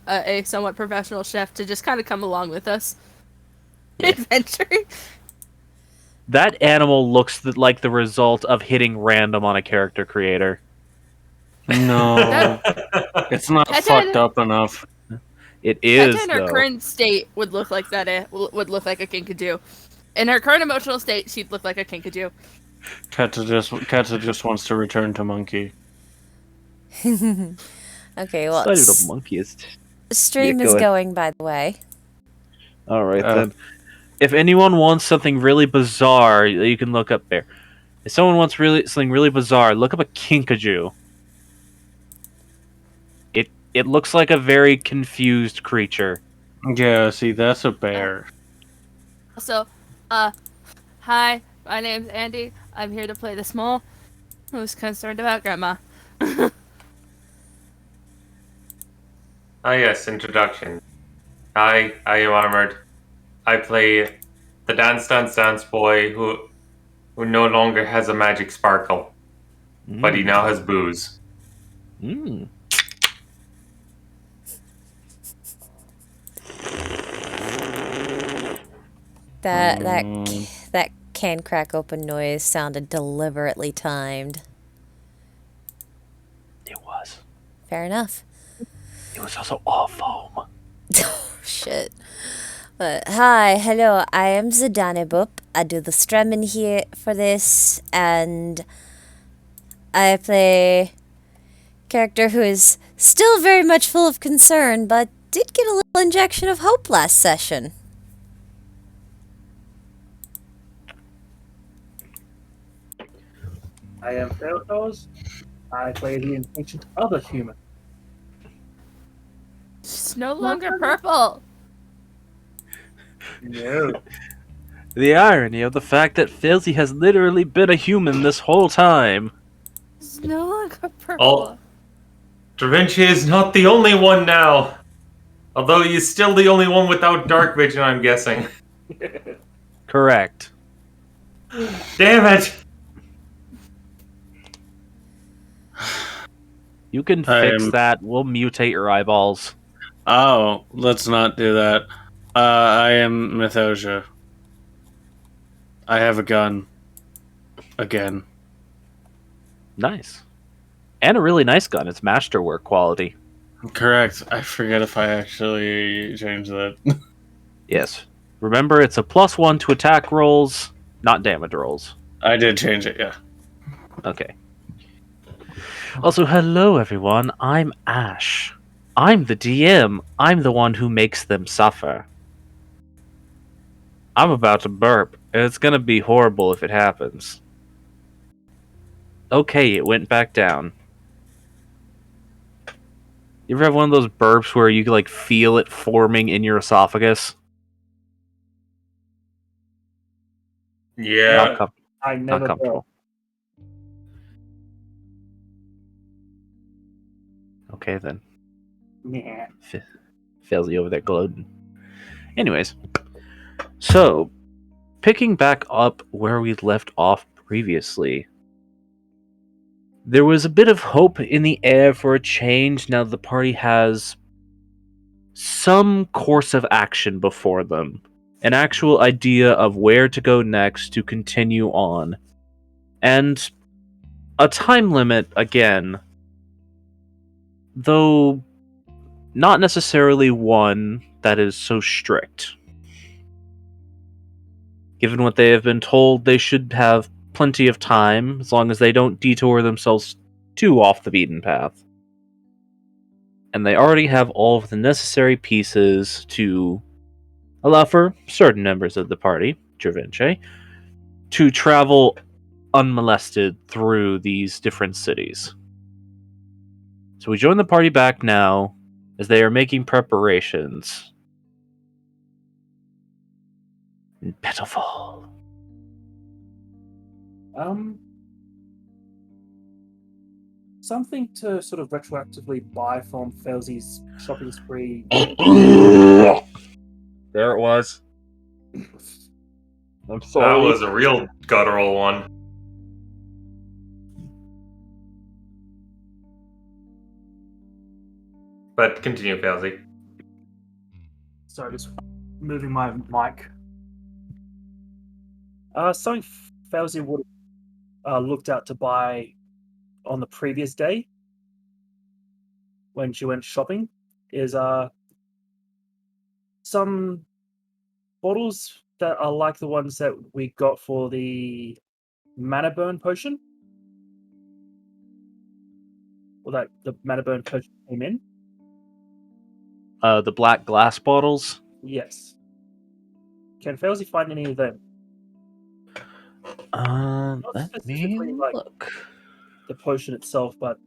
a somewhat professional chef to just kind of come along with us Yeah. adventuring. That animal looks like the result of hitting random on a character creator. That No, it's not fucked Peta up enough. It Peta is, in her though. current state would look like that. Would look like a kinkajou. In her current emotional state, she'd look like a kinkajou. Keta just wants to return to monkey. Okay, It's well, not even a monkey. Yeah, stream go is ahead. going, by the way. All right, Uh, then. If anyone wants something really bizarre, you can look up there. If someone wants something really bizarre, look up a kinkajou. It looks like a very confused creature. yeah, see, that's a bear. Also, hi, my name's Andy. I'm here to play the small who's concerned about grandma. Ah, yes, introduction. I am Armored. I play the Dance boy who no longer has a magic sparkle, but he now has booze. Mm. That Mm. that can crack open noise sounded deliberately timed. It was. Fair enough. It was also all foam. Oh shit. But hi, hello. I am Zidane. I do the streaming here for this, and I play character who is still very much full of concern, but did get a little injection of hope last session. I am Theratos. I play the impatient other human. She's no longer purple. No. The irony of the fact that Filzy has literally been a human this whole time. She's no longer purple. Oh, Da Vinci is not the only one now. Although he's still the only one without dark vision, I'm guessing. Correct. Damn it! You can fix that. We'll mutate your eyeballs. Oh, let's not do that. I am Mythosia. I have a gun. Again. Nice. And a really nice gun. It's masterwork quality. Correct. I forget if I actually changed that. Yes. Remember, it's a +1 to attack rolls, not damage rolls. I did change it, yeah. Okay. Also, hello everyone. I'm Ash. I'm the DM. I'm the one who makes them suffer. I'm about to burp, and it's gonna be horrible if it happens. Okay, it went back down. You ever have one of those burps where you like feel it forming in your esophagus? Yeah. I Not never comfortable. Okay then. Yeah. Failsy over there gloating. Anyways, so picking back up where we left off previously, there was a bit of hope in the air for a change now that the party has some course of action before them, an actual idea of where to go next to continue on, and a time limit again, though not necessarily one that is so strict. Given what they have been told, they should have plenty of time, as long as they don't detour themselves too off the beaten path. And they already have all of the necessary pieces to allow for certain members of the party, Dravince, to travel unmolested through these different cities. So we join the party back now, as they are making preparations. In Petalfall. Something to sort of retroactively buy from Felzy's shopping spree. There it was. I'm That sorry. was a real guttural one. But continue, Falsey. Sorry, just moving my mic. Something Fauzi would have looked out to buy on the previous day when she went shopping is some bottles that are like the ones that we got for the mana burn potion. Or that the mana burn potion came in. The black glass bottles. Yes. Can Fauzi find any of them? Let specifically, me like- look. The potion itself, but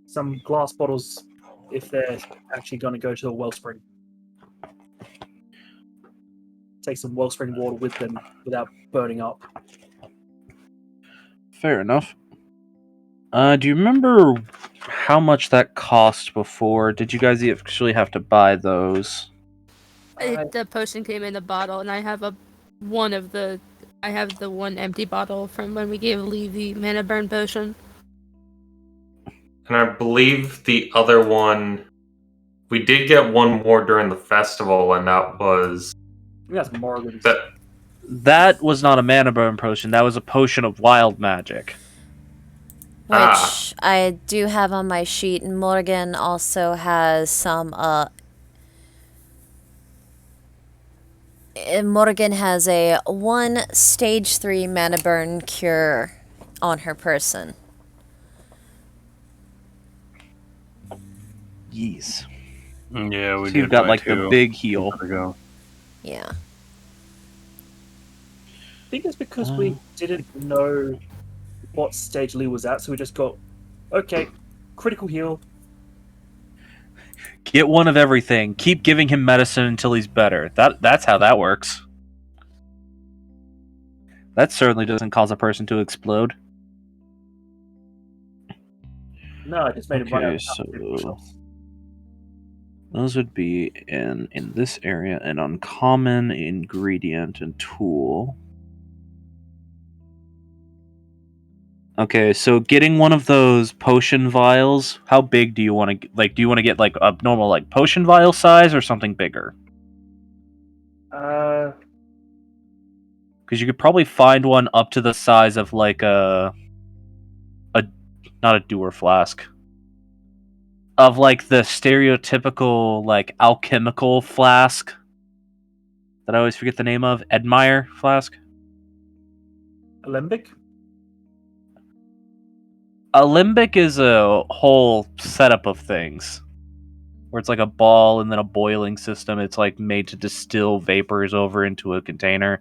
some glass bottles if they're actually going to go to the wellspring. Take some wellspring water with them without burning up. Fair enough. Do you remember how much that cost before? Did you guys actually have to buy those? The potion came in a bottle, and I have the one empty bottle from when we gave Lee the mana burn potion. And I believe the other one, we did get one more during the festival, and that was I think that's Morgan's. That was not a mana burn potion. That was a potion of wild magic. Which I do have on my sheet. And Morgan also has some, Morgan has a 1 stage 3 mana burn cure on her person. Yeez. Yeah, we So did. you've got buy like two the big a heal. month ago. Yeah. I think it's because we didn't know what stage Lee was at, so we just got, okay, critical heal. Get one of everything. Keep giving him medicine until he's better. That's how that works. That certainly doesn't cause a person to explode. No, I just made him run out Okay, of time to do so push-ups. those would be in this area an uncommon ingredient and tool. Okay, so getting one of those potion vials, how big do you want to like? Do you want to get like a normal like potion vial size or something bigger? Because you could probably find one up to the size of like a not a Dewar flask, of like the stereotypical like alchemical flask that I always forget the name of. Edmire flask. Alembic? Alembic is a whole setup of things. Where it's like a ball and then a boiling system. It's like made to distill vapors over into a container.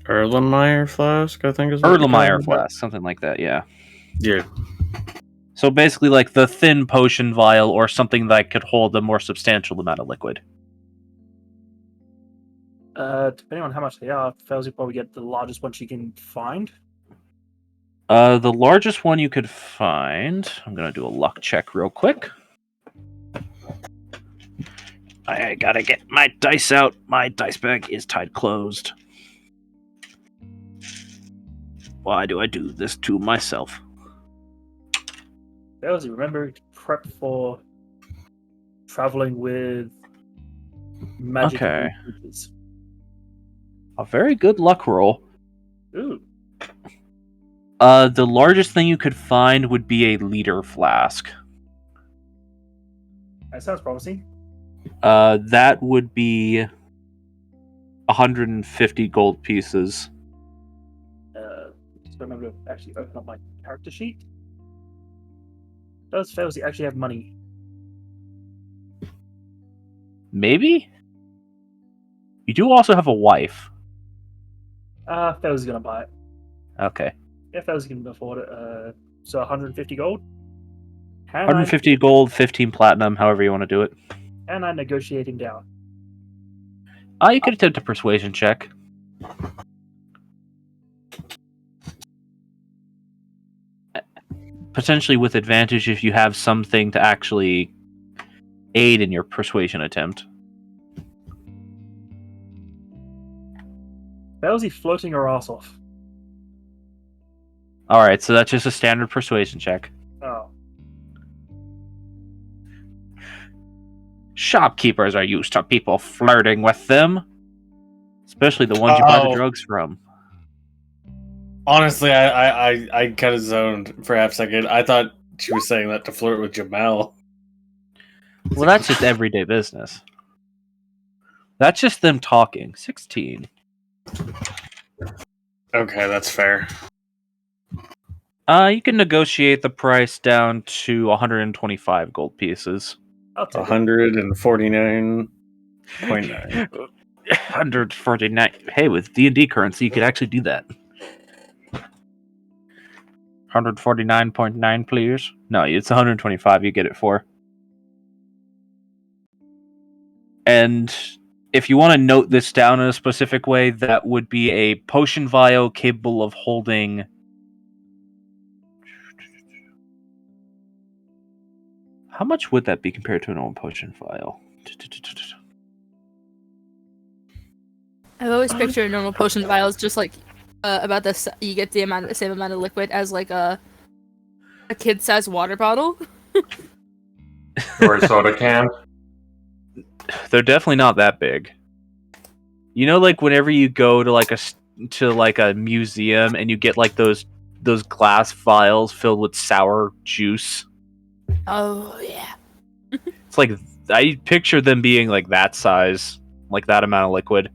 Erlenmeyer flask, I think is what you're Erlenmeyer talking about. flask, something like that, yeah. Yeah. So basically like the thin potion vial or something that could hold a more substantial amount of liquid. Depending on how much they are, Fauzi probably get the largest one she can find. The largest one you could find... I'm gonna do a luck check real quick. I gotta get my dice out. My dice bag is tied closed. Why do I do this to myself? Fauzi, remember to prep for traveling with magic Okay. creatures. A very good luck roll. Ooh. The largest thing you could find would be a liter flask. That sounds promising. That would be 150 gold pieces. Just remember to actually open up my character sheet. Does Fauzi actually have money? Maybe? You do also have a wife. Fauzi's gonna buy it. Okay. Yeah, Fauzi can afford it. So 150 gold. Can 150 gold, 15 platinum, however you want to do it. And I negotiate him down. You could attempt a persuasion check. Potentially with advantage if you have something to actually aid in your persuasion attempt. Fauzi floating her ass off. Alright, so that's just a standard persuasion check. Oh. Shopkeepers are used to people flirting with them. Especially the ones you buy the Oh. drugs from. Honestly, I kind of zoned for half a second. I thought she was saying that to flirt with Jamel. Well, that's just everyday business. That's just them talking. 16. Okay, that's fair. You can negotiate the price down to 125 gold pieces. I'll take it. 149.9. 149. Hey, with D&D currency, you could actually do that. 149.9, please. No, it's 125 you get it for. And if you want to note this down in a specific way, that would be a potion vial capable of holding... How much would that be compared to an old potion vial? I've always pictured normal potion vials just like about this. You get the same amount of liquid as like a kid-sized water bottle. Or a soda can. They're definitely not that big. You know, like whenever you go to like a museum and you get like those glass vials filled with sour juice. Oh yeah. It's like I picture them being like that size, like that amount of liquid.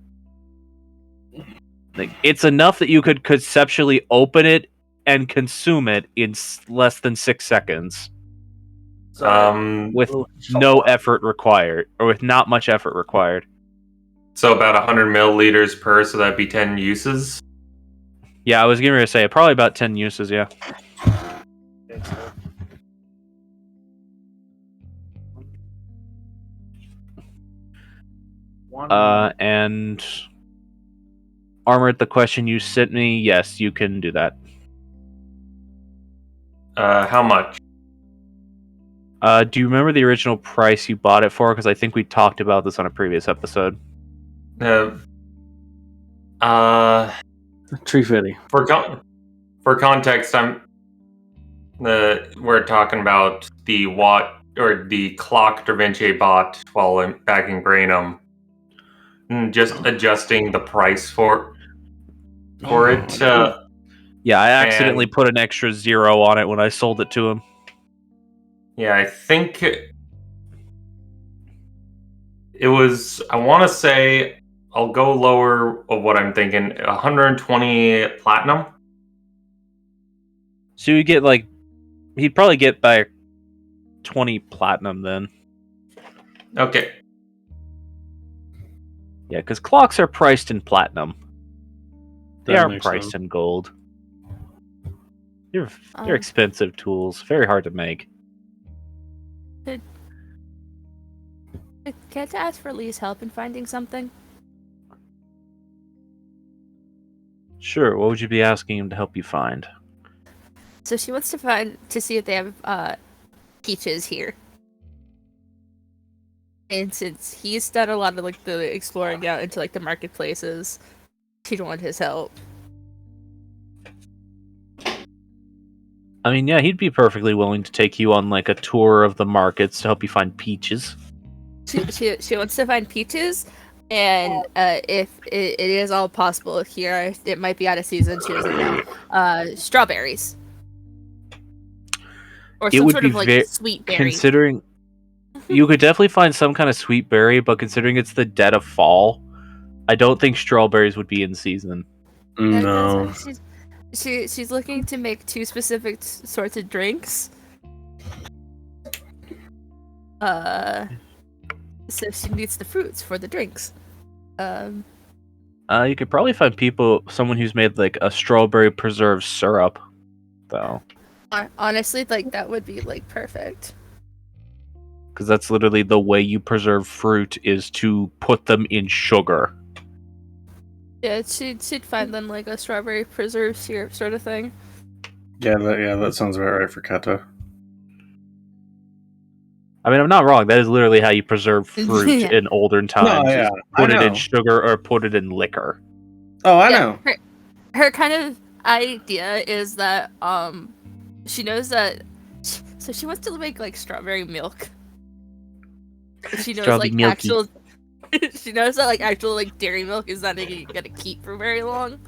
Like it's enough that you could conceptually open it and consume it in less than 6 seconds. With no effort required, or with not much effort required. So about 100 milliliters per, so that'd be 10 uses. Yeah, I was getting ready to say probably about 10 uses. Yeah. And Armored, the question you sent me, yes, you can do that. How much? Do you remember the original price you bought it for? Because I think we talked about this on a previous episode. 350. For context, we're talking about the clock Da Vinci bought while back in Granum. Just adjusting the price for it. Yeah, I accidentally put an extra 0 on it when I sold it to him. Yeah, I think it was. I want to say I'll go lower of what I'm thinking. 120 platinum. So you get like, he'd probably get by 20 platinum then. Okay. Yeah, because clocks are priced in platinum. They That aren't makes priced sense. in gold. They're expensive tools, very hard to make. Can't I ask for Lee's help in finding something? Sure, what would you be asking him to help you find? So she wants to see if they have peaches here. And since he's done a lot of like the exploring out into like the marketplaces, she'd want his help. I mean, yeah, he'd be perfectly willing to take you on like a tour of the markets to help you find peaches. She wants to find peaches, and if it is all possible here, it might be out of season. She doesn't know. Strawberries, or some sort of like sweet berry. Considering you could definitely find some kind of sweet berry, but considering it's the dead of fall, I don't think strawberries would be in season. No. She's looking to make 2 specific sorts of drinks. So she needs the fruits for the drinks. You could probably find someone who's made like a strawberry preserved syrup, though. Honestly, like that would be like perfect. Because that's literally the way you preserve fruit, is to put them in sugar. Yeah, she'd find them like a strawberry preserved syrup sort of thing. Yeah, that sounds about right for Kata. I mean, I'm not wrong. That is literally how you preserve fruit Yeah. in olden times. No, yeah, Put I it in know. sugar or put it in liquor. Oh, I know. Her kind of idea is that she knows that so she wants to make like strawberry milk. She knows Strawberry like milky. actual. She knows that like actual like dairy milk is not gonna keep for very long.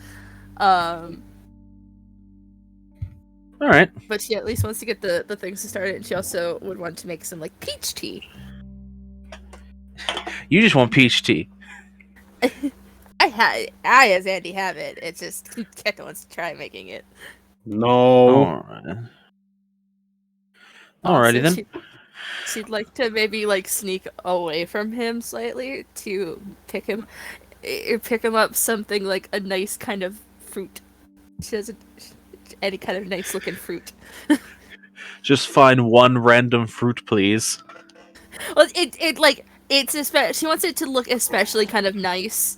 All right. But she at least wants to get the things started, and she also would want to make some like peach tea. You just want peach tea. I as Andy have it. It's just Keta wants to try making it. No. All right. Alrighty Also, then. She'd like to maybe like sneak away from him slightly to pick him up something like a nice kind of fruit. She doesn't any kind of nice looking fruit. Just find one random fruit, please. Well, she wants it to look especially kind of nice.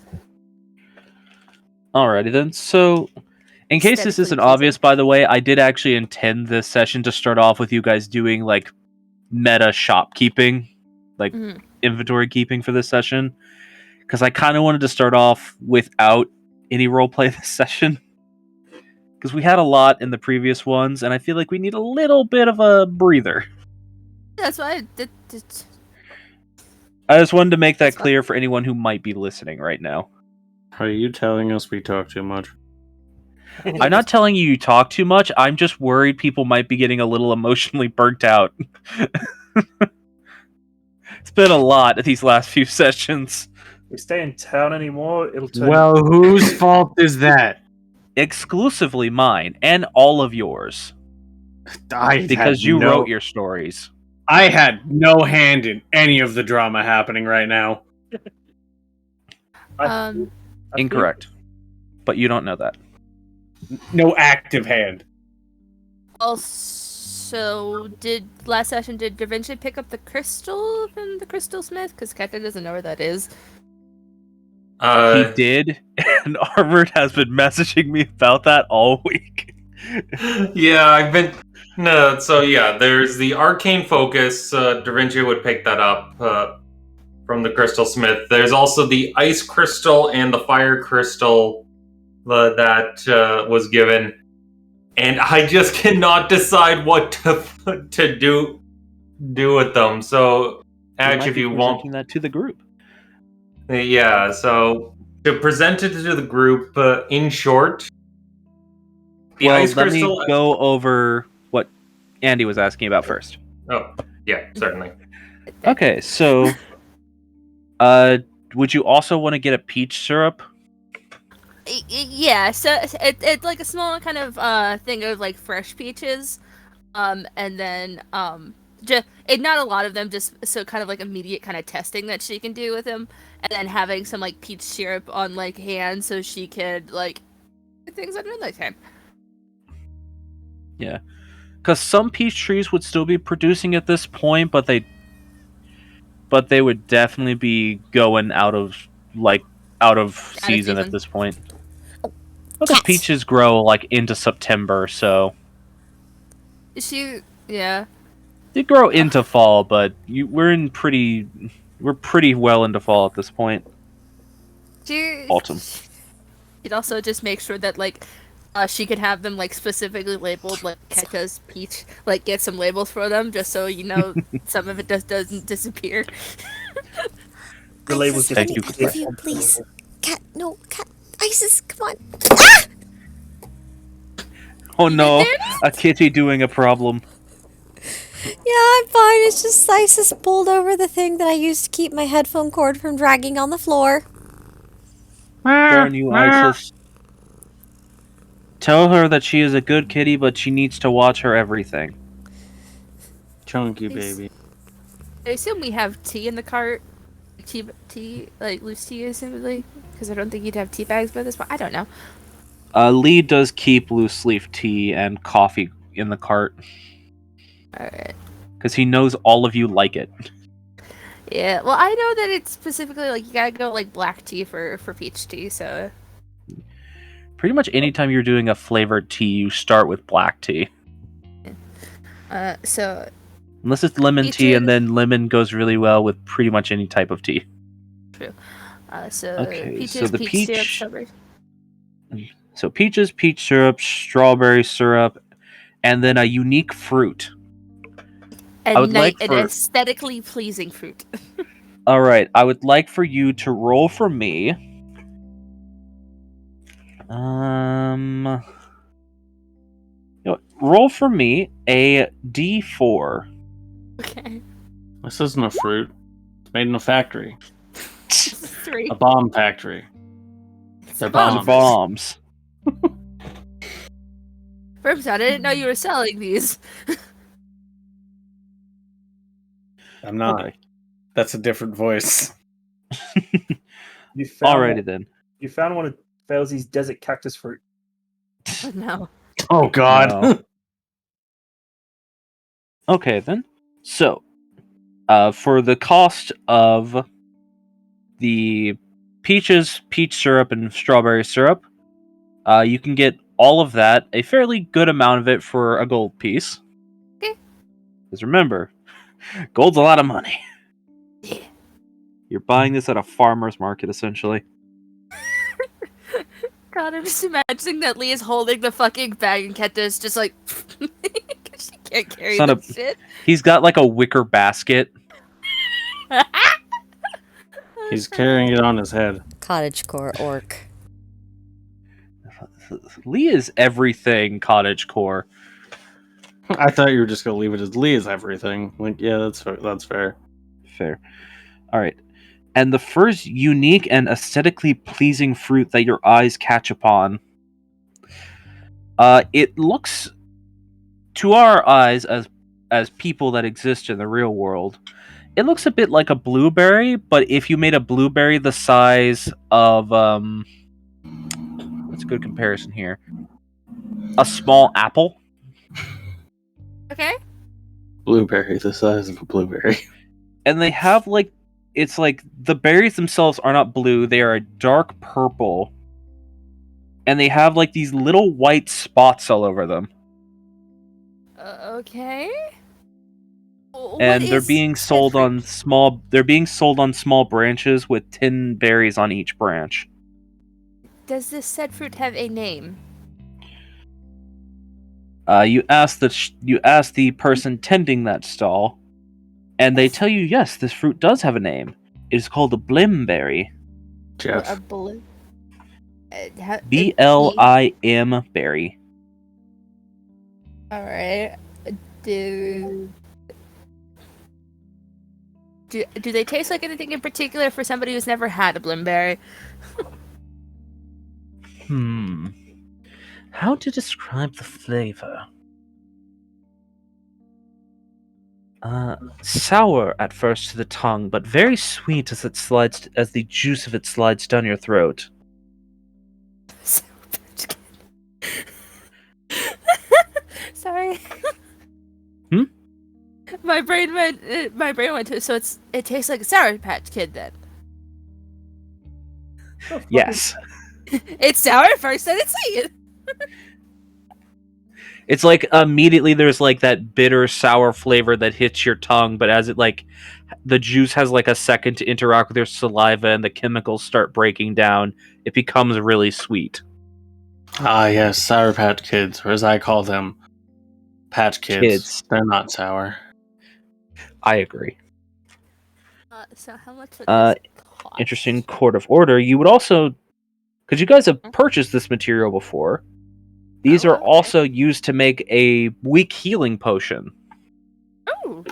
Alrighty then. So, in case this Aesthetically isn't pleasing. obvious, by the way, I did actually intend this session to start off with you guys doing like meta shopkeeping, like Mhm. inventory keeping for this session, because I kind of wanted to start off without any roleplay this session. Because we had a lot in the previous ones, and I feel like we need a little bit of a breather. That's why I did. I just wanted to make that That's fine. clear for anyone who might be listening right now. Are you telling us we talk too much? I'm not telling you talk too much. I'm just worried people might be getting a little emotionally burnt out. It's been a lot of these last few sessions. If we stay in town anymore, it'll turn. Well, whose fault is that? Exclusively mine, and all of yours. Because you wrote your stories. I had no hand in any of the drama happening right now. I feel- Incorrect. But you don't know that. No active hand. Also, last session did Da Vinci pick up the crystal from the Crystal Smith? Because Keta doesn't know where that is. He did, and Armored has been messaging me about that all week. Yeah, I've been. No, so yeah, there's the arcane focus. Da Vinci would pick that up from the Crystal Smith. There's also the ice crystal and the fire crystal that was given, and I just cannot decide what to do with them. So, actually, if you want, presenting that to the group. yeah. So to present it to the group, in short, the Well, ice let crystal. me go over what Andy was asking about first. Oh, yeah, certainly. Okay, so would you also want to get a peach syrup? Yeah, so it's like a small kind of thing of like fresh peaches, and then just not a lot of them, just so kind of like immediate kind of testing that she can do with them, and then having some like peach syrup on like hand so she could like do things at midnight time. Yeah, because some peach trees would still be producing at this point, but they would definitely be going out of season at season. this point. Because Cats. peaches grow like into September, so Yeah. they grow into fall, but we're pretty well into fall at this point. Autumn. She'd also just make sure that like she could have them like specifically labeled like Keta's peach, like get some labels for them just so you know some of it doesn't disappear. The labels Isis, just let me you, up Claire. with you, please. Cat, no, cat. Isis, come on. Oh no, a kitty doing a problem. Yeah, I'm fine. It's just Isis pulled over the thing that I used to keep my headphone cord from dragging on the floor. Darn you, Isis. Tell her that she is a good kitty, but she needs to watch her everything. Chunky Please. baby. I assume we have tea in the cart. Tea, like loose tea, assumedly, because I don't think you'd have tea bags by this point. I don't know. Lee does keep loose leaf tea and coffee in the cart All right. because he knows all of you like it. Yeah. Well, I know that it's specifically like you gotta go like black tea for peach tea. So Pretty much anytime you're doing a flavored tea, you start with black tea. so Unless it's lemon tea, Peaches. and then lemon goes really well with pretty much any type of tea. Okay, peaches, so the peach syrup, peach- strawberry. So peaches, peach syrup, strawberry syrup, and then a unique fruit. And would like an for- aesthetically pleasing fruit. All right, I would like for you to roll for me. Roll for me a D4. Okay. This isn't a fruit. It's made in a factory. 3. A bomb factory. They're bombs. bombs. Brimstone, I didn't know you were selling these. I'm not. Okay. That's a different voice. You found Alrighty one, then. you found one of Failsy's desert cactus fruit. Oh, no. Oh God. No. Okay then. So, for the cost of the peaches, peach syrup, and strawberry syrup, you can get all of that, a fairly good amount of it, for a gold piece. Okay. Because remember, gold's a lot of money. Yeah. You're buying this at a farmer's market, essentially. God, I'm just imagining that Lee is holding the fucking bag and Kenta's just like, because she can't carry It's not that a- shit. He's got like a wicker basket. He's carrying it on his head. Cottagecore orc. Lee is everything cottagecore. I thought you were just gonna leave it as Lee is everything. Like, yeah, that's fair. That's fair. Fair. Alright. And the first unique and aesthetically pleasing fruit that your eyes catch upon. It looks, to our eyes as people that exist in the real world, it looks a bit like a blueberry, but if you made a blueberry the size of what's a good comparison here? A small apple. Okay. Blueberry, the size of a blueberry. And they have like, it's like the berries themselves are not blue, they are a dark purple. And they have like these little white spots all over them. Okay. And they're being sold on small branches with 10 berries on each branch. Does this said fruit have a name? You ask the person tending that stall, and they tell you yes, this fruit does have a name. It is called a blimberry. Jeff. BLIM berry. All right. Do they taste like anything in particular for somebody who's never had a blimberry? How to describe the flavor? Sour at first to the tongue, but very sweet as the juice of it slides down your throat. Sorry. Hmm? My brain went to, so it tastes like a Sour Patch Kid then. Yes. It's sour at first, then it's sweet. It's like immediately there's like that bitter sour flavor that hits your tongue, but as it like the juice has like a second to interact with your saliva and the chemicals start breaking down, it becomes really sweet. Ah, yes, Sour Patch Kids, or as I call them, Patch Kids. They're not sour. I agree. So how much would this cost? Interesting court of order. You would also, because you guys have purchased this material before, these are okay. also used to make a weak healing potion. Oh.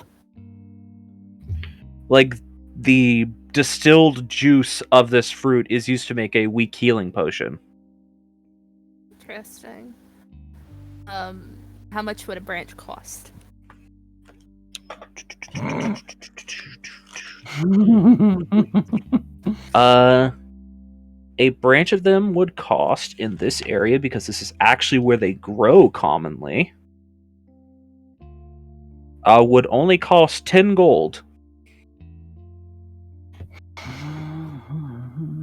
Like the distilled juice of this fruit is used to make a weak healing potion. Interesting. How much would a branch cost? A branch of them would cost in this area, because this is actually where they grow commonly, would only cost 10 gold.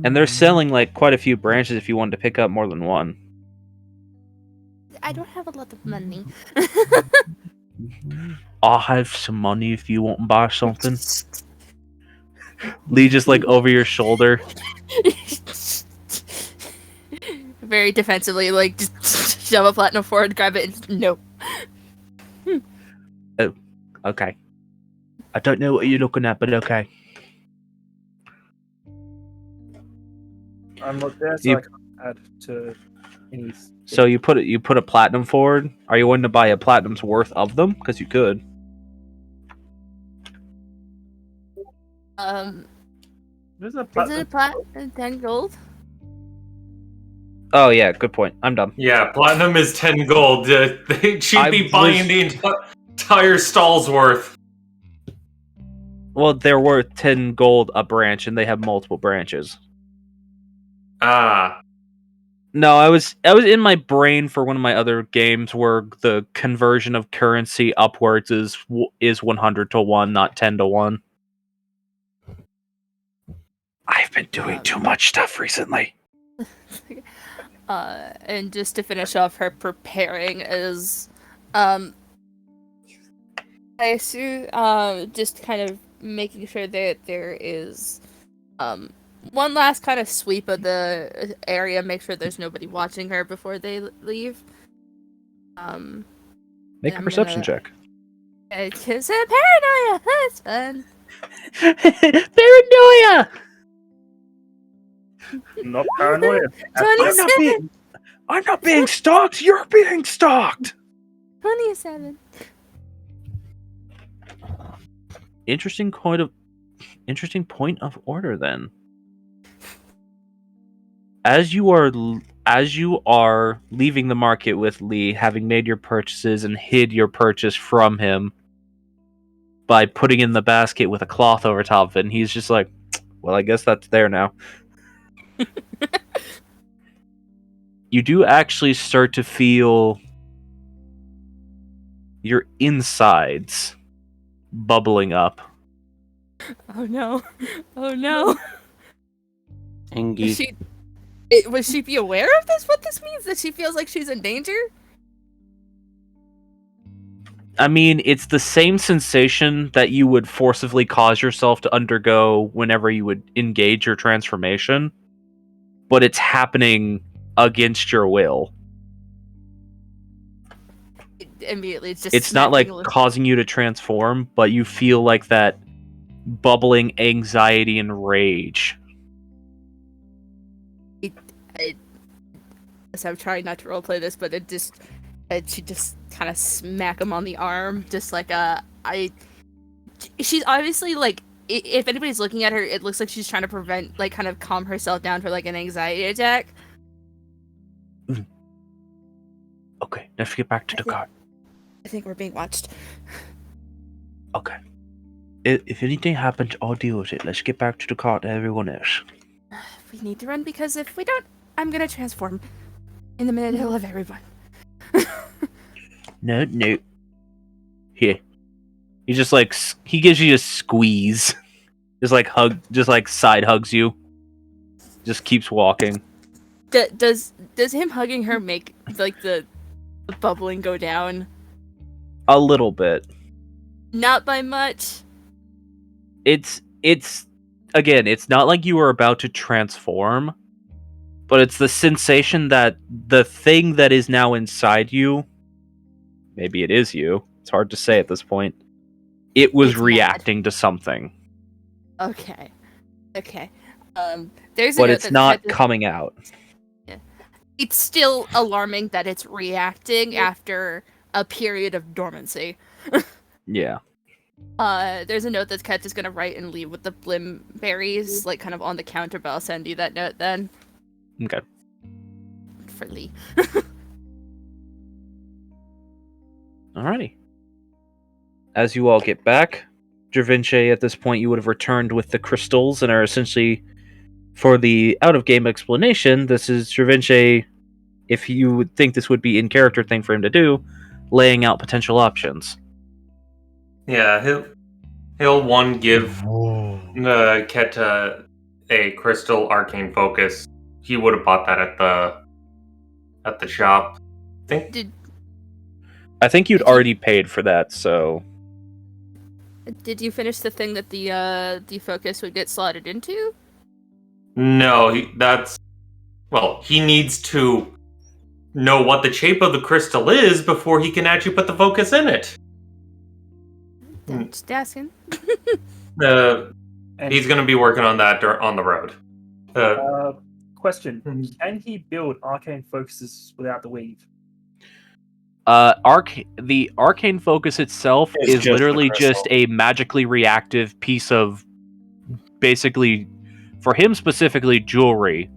And they're selling like quite a few branches if you wanted to pick up more than one. I don't have a lot of money. I'll have some money if you want to buy something. Lee just like over your shoulder. Very defensively, like just shove a platinum forward, grab it, and no. Oh, okay. I don't know what you're looking at, but okay. I'm not there, so You- I can't add to any. So you put a platinum forward. Are you willing to buy a platinum's worth of them? Because you could. There's a Is it a platinum. platinum 10 gold? Oh yeah, good point. I'm done. Yeah, platinum is 10 gold. She'd be I buying was- the entire stall's worth. Well, they're worth 10 gold a branch, and they have multiple branches. Ah, No, I was in my brain for one of my other games where the conversion of currency upwards is 100 to 1, not 10 to 1. I've been doing too much stuff recently. And just to finish off her preparing is, I assume, just kind of making sure that there is, one last kind of sweep of the area, make sure there's nobody watching her before they leave. Make a I'm perception gonna- check. It's a paranoia! That's fun! Paranoia! Not paranoia. 27! I'm not being stalked. You're being stalked. 27! Interesting point of order then. As you are leaving the market with Lee, having made your purchases and hid your purchase from him by putting in the basket with a cloth over top of it, and he's just like, well, I guess that's there now. You do actually start to feel your insides bubbling up. Oh no. Oh no. Ingy. Would she be aware of this? What this means? That she feels like she's in danger? I mean, it's the same sensation that you would forcibly cause yourself to undergo whenever you would engage your transformation, but it's happening against your will. Immediately, it's just. It's not like smacking with- causing you to transform, but you feel like that bubbling anxiety and rage. So I'm trying not to roleplay this, but she just kind of smack him on the arm, just like she's obviously like, if anybody's looking at her, it looks like she's trying to prevent, like, kind of calm herself down for like an anxiety attack. Okay, let's get back to the cart. I think we're being watched. Okay. If anything happens, I'll deal with it. Let's get back to the cart and everyone else. We need to run because if we don't, I'm gonna transform in the middle of everyone. No. Here. He just like he gives you a squeeze. Just like side hugs you. Just keeps walking. Does him hugging her make like the bubbling go down? A little bit. Not by much. It's again, it's not like you are about to transform, but it's the sensation that the thing that is now inside you, maybe it is you, it's hard to say at this point, it was It's mad. reacting to something. Okay. There's a But note it's that not said that coming out. it's still alarming that it's reacting after a period of dormancy. Yeah. There's a note that Ket is gonna write and leave with the blim berries, like kind of on the counter, but I'll send you that note then. Okay. For Lee. Alrighty. As you all get back, Dravinci, at this point, you would have returned with the crystals and are essentially, for the out-of-game explanation, this is Dravinci, if you would think this would be in-character thing for him to do, laying out potential options. yeah, he'll give Keta a crystal arcane focus. He would have bought that at the shop. I think you'd already paid for that, so... Did you finish the thing that the focus would get slotted into? No, he needs to know what the shape of the crystal is before he can actually put the focus in it. Just asking. And He's going to be working on that on the road. question: Hmm. Can he build arcane focuses without the weave? The arcane focus itself It's is just the literally crystal. just a magically reactive piece of, basically, for him specifically, jewelry.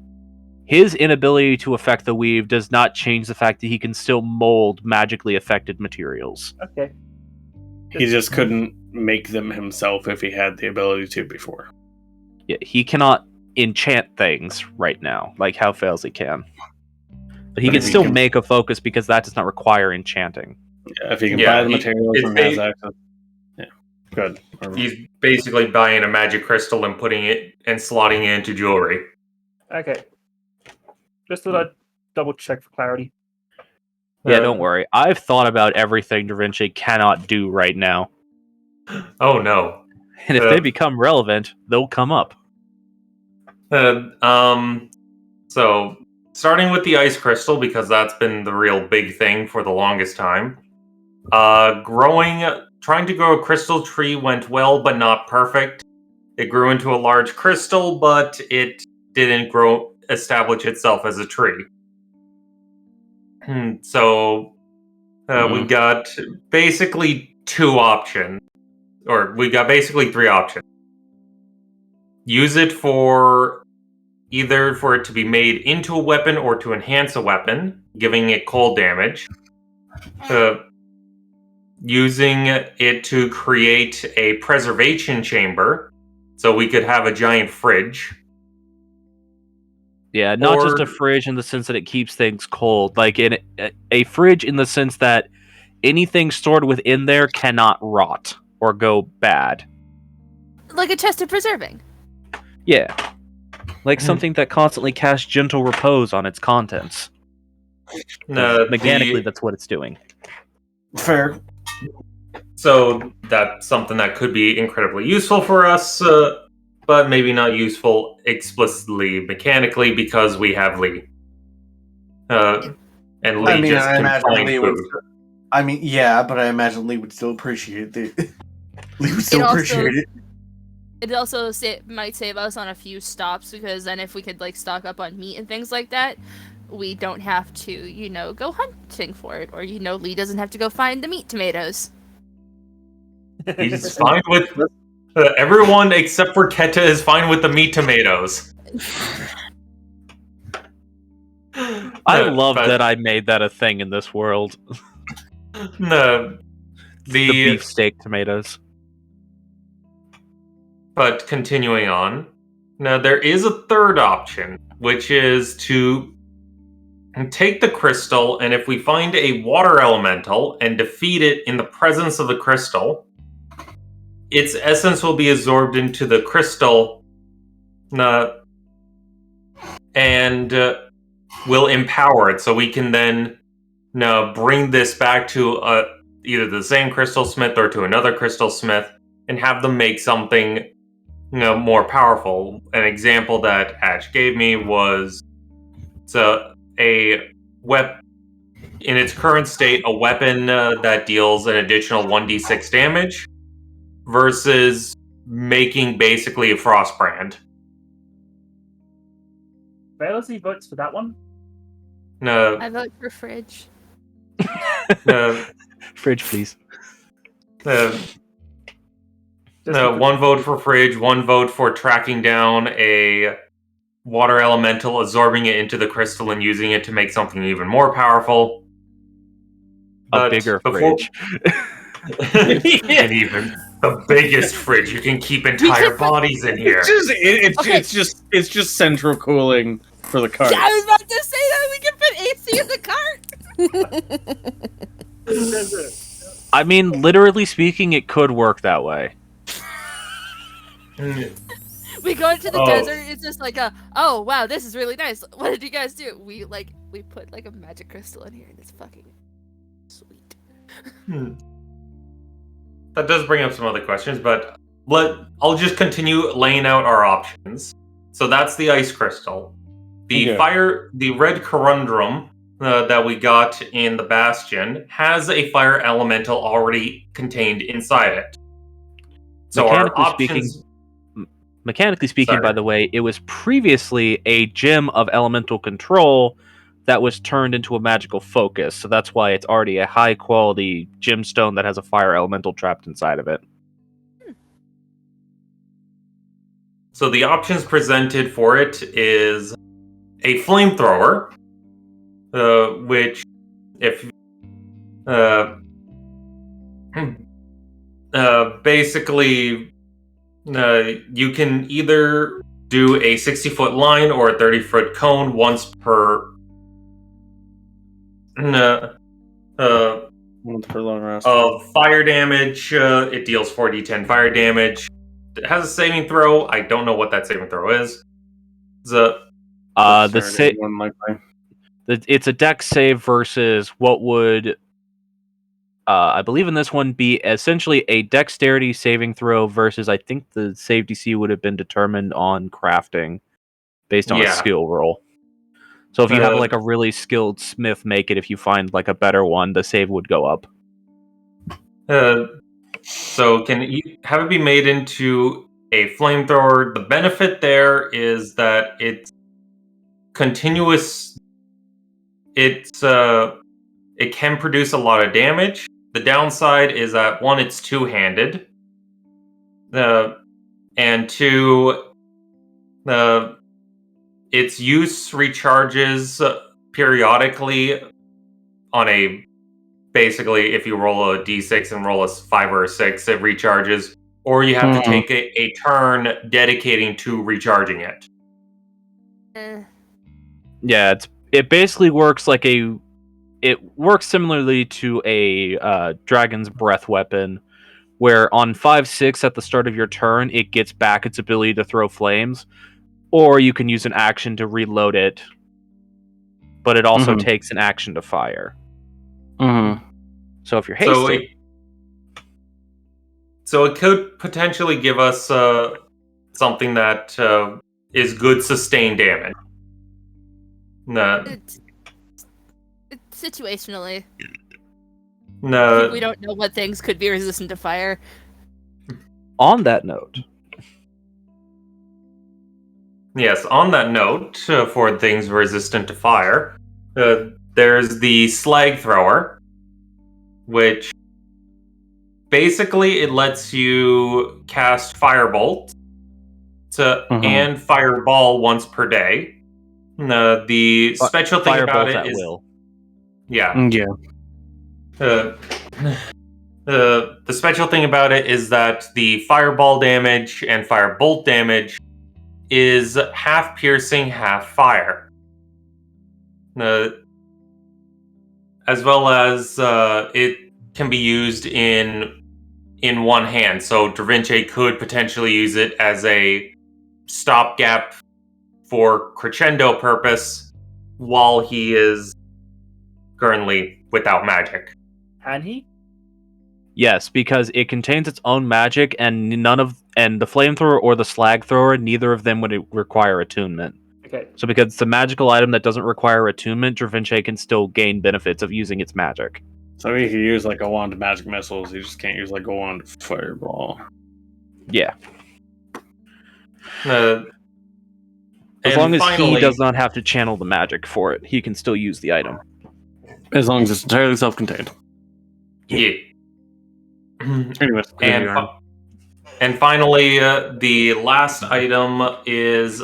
His inability to affect the weave does not change the fact that he can still mold magically affected materials. Okay. He just couldn't make them himself if he had the ability to before. Yeah, he cannot enchant things right now, like how Failsy can. But he But can if he still can- make a focus because that does not require enchanting. Yeah, if he can Yeah, buy the materials it's and has access. Yeah, good. He's basically buying a magic crystal and putting it and slotting it into jewelry. Okay. Just thought I'd double check for clarity. Yeah, don't worry. I've thought about everything Da Vinci cannot do right now. Oh no. And if they become relevant, they'll come up. So starting with the ice crystal, because that's been the real big thing for the longest time. Trying to grow a crystal tree went well, but not perfect. It grew into a large crystal, but it didn't establish itself as a tree. So we've got basically two options, or we got basically three options. Use it for either for it to be made into a weapon or to enhance a weapon, giving it cold damage. Using it to create a preservation chamber, so we could have a giant fridge. Yeah, not just Or- a fridge in the sense that it keeps things cold. Like a fridge in the sense that anything stored within there cannot rot or go bad. Like a chest of preserving. Yeah. Like something that constantly casts gentle repose on its contents. Mechanically, that's what it's doing. Fair. So that's something that could be incredibly useful for us, but maybe not useful explicitly mechanically because we have Lee. And Lee just I can imagine find Lee would. food. I mean, yeah, but I imagine Lee would still appreciate it. Lee would still also- appreciate it. It also might save us on a few stops, because then if we could like stock up on meat and things like that, we don't have to, go hunting for it, or Lee doesn't have to go find the meat tomatoes. He's fine with everyone except for Keta is fine with the meat tomatoes. I love that I made that a thing in this world. No, The beefsteak tomatoes. But continuing on, now there is a third option, which is to take the crystal, and if we find a water elemental and defeat it in the presence of the crystal, its essence will be absorbed into the crystal, and will empower it. So we can then bring this back to either the same crystal smith or to another crystal smith and have them make something more powerful. An example that Ash gave me was a weapon in its current state, a weapon that deals an additional 1d6 damage versus making basically a frost brand. Failsy votes for that one. No, I vote for fridge. Fridge, please. One vote for fridge, one vote for tracking down a water elemental, absorbing it into the crystal, and using it to make something even more powerful. A bigger fridge. And even the biggest fridge. You can keep entire bodies in here. It's just central cooling for the cart. Yeah, I was about to say that we can put AC in the cart. I mean, literally speaking, it could work that way. We go into the Oh. desert. It's just like oh wow, this is really nice. What did you guys do? We put like a magic crystal in here, and it's fucking sweet. That does bring up some other questions, but I'll just continue laying out our options. So that's the ice crystal. The the red corundum that we got in the bastion has a fire elemental already contained inside it. So our Mechanically options. Mechanically speaking, Sorry. by the way, it was previously a gem of elemental control that was turned into a magical focus. So that's why it's already a high quality gemstone that has a fire elemental trapped inside of it. So the options presented for it is a flamethrower, which, if basically, you can either do a 60-foot line or a 30-foot cone once per. Once per long rest. Of fire damage. It deals 4d10 fire damage. It has a saving throw. I don't know what that saving throw is. One likely. It's a dex save versus what would, I believe in this one, be essentially a dexterity saving throw versus, I think the save DC would have been determined on crafting based on a skill roll. So if you have like a really skilled smith make it, if you find like a better one, the save would go up. So have it be made into a flamethrower. The benefit there is that it's continuous. It can produce a lot of damage. The downside is that, one, it's two-handed, and two, its use recharges periodically on a. Basically, if you roll a d6 and roll a 5 or a 6, it recharges, or you have to take a turn dedicating to recharging it. Yeah, it basically works like it works similarly to a dragon's breath weapon, where on 5-6 at the start of your turn, it gets back its ability to throw flames, or you can use an action to reload it, but it also takes an action to fire. So if you're hasty... So it could potentially give us something that is good sustained damage. Situationally. No. We don't know what things could be resistant to fire. On that note. Yes, on that note, for things resistant to fire, there's the slag thrower, which basically it lets you cast firebolt and fireball once per day. The special thing about it is will. Yeah. The special thing about it is that the fireball damage and firebolt damage is half piercing, half fire. As well as it can be used in one hand. So Dravince could potentially use it as a stopgap for crescendo purpose while he is currently without magic. Can he? Yes, because it contains its own magic, and the flamethrower or the slag thrower, neither of them would require attunement. Okay. So because it's a magical item that doesn't require attunement, Dravince can still gain benefits of using its magic. So he can use like a wand of magic missiles, he just can't use like a wand of fireball. Yeah. As long as he does not have to channel the magic for it, he can still use the item. As long as it's entirely self-contained. Yeah. Anyways, and finally, the last item is,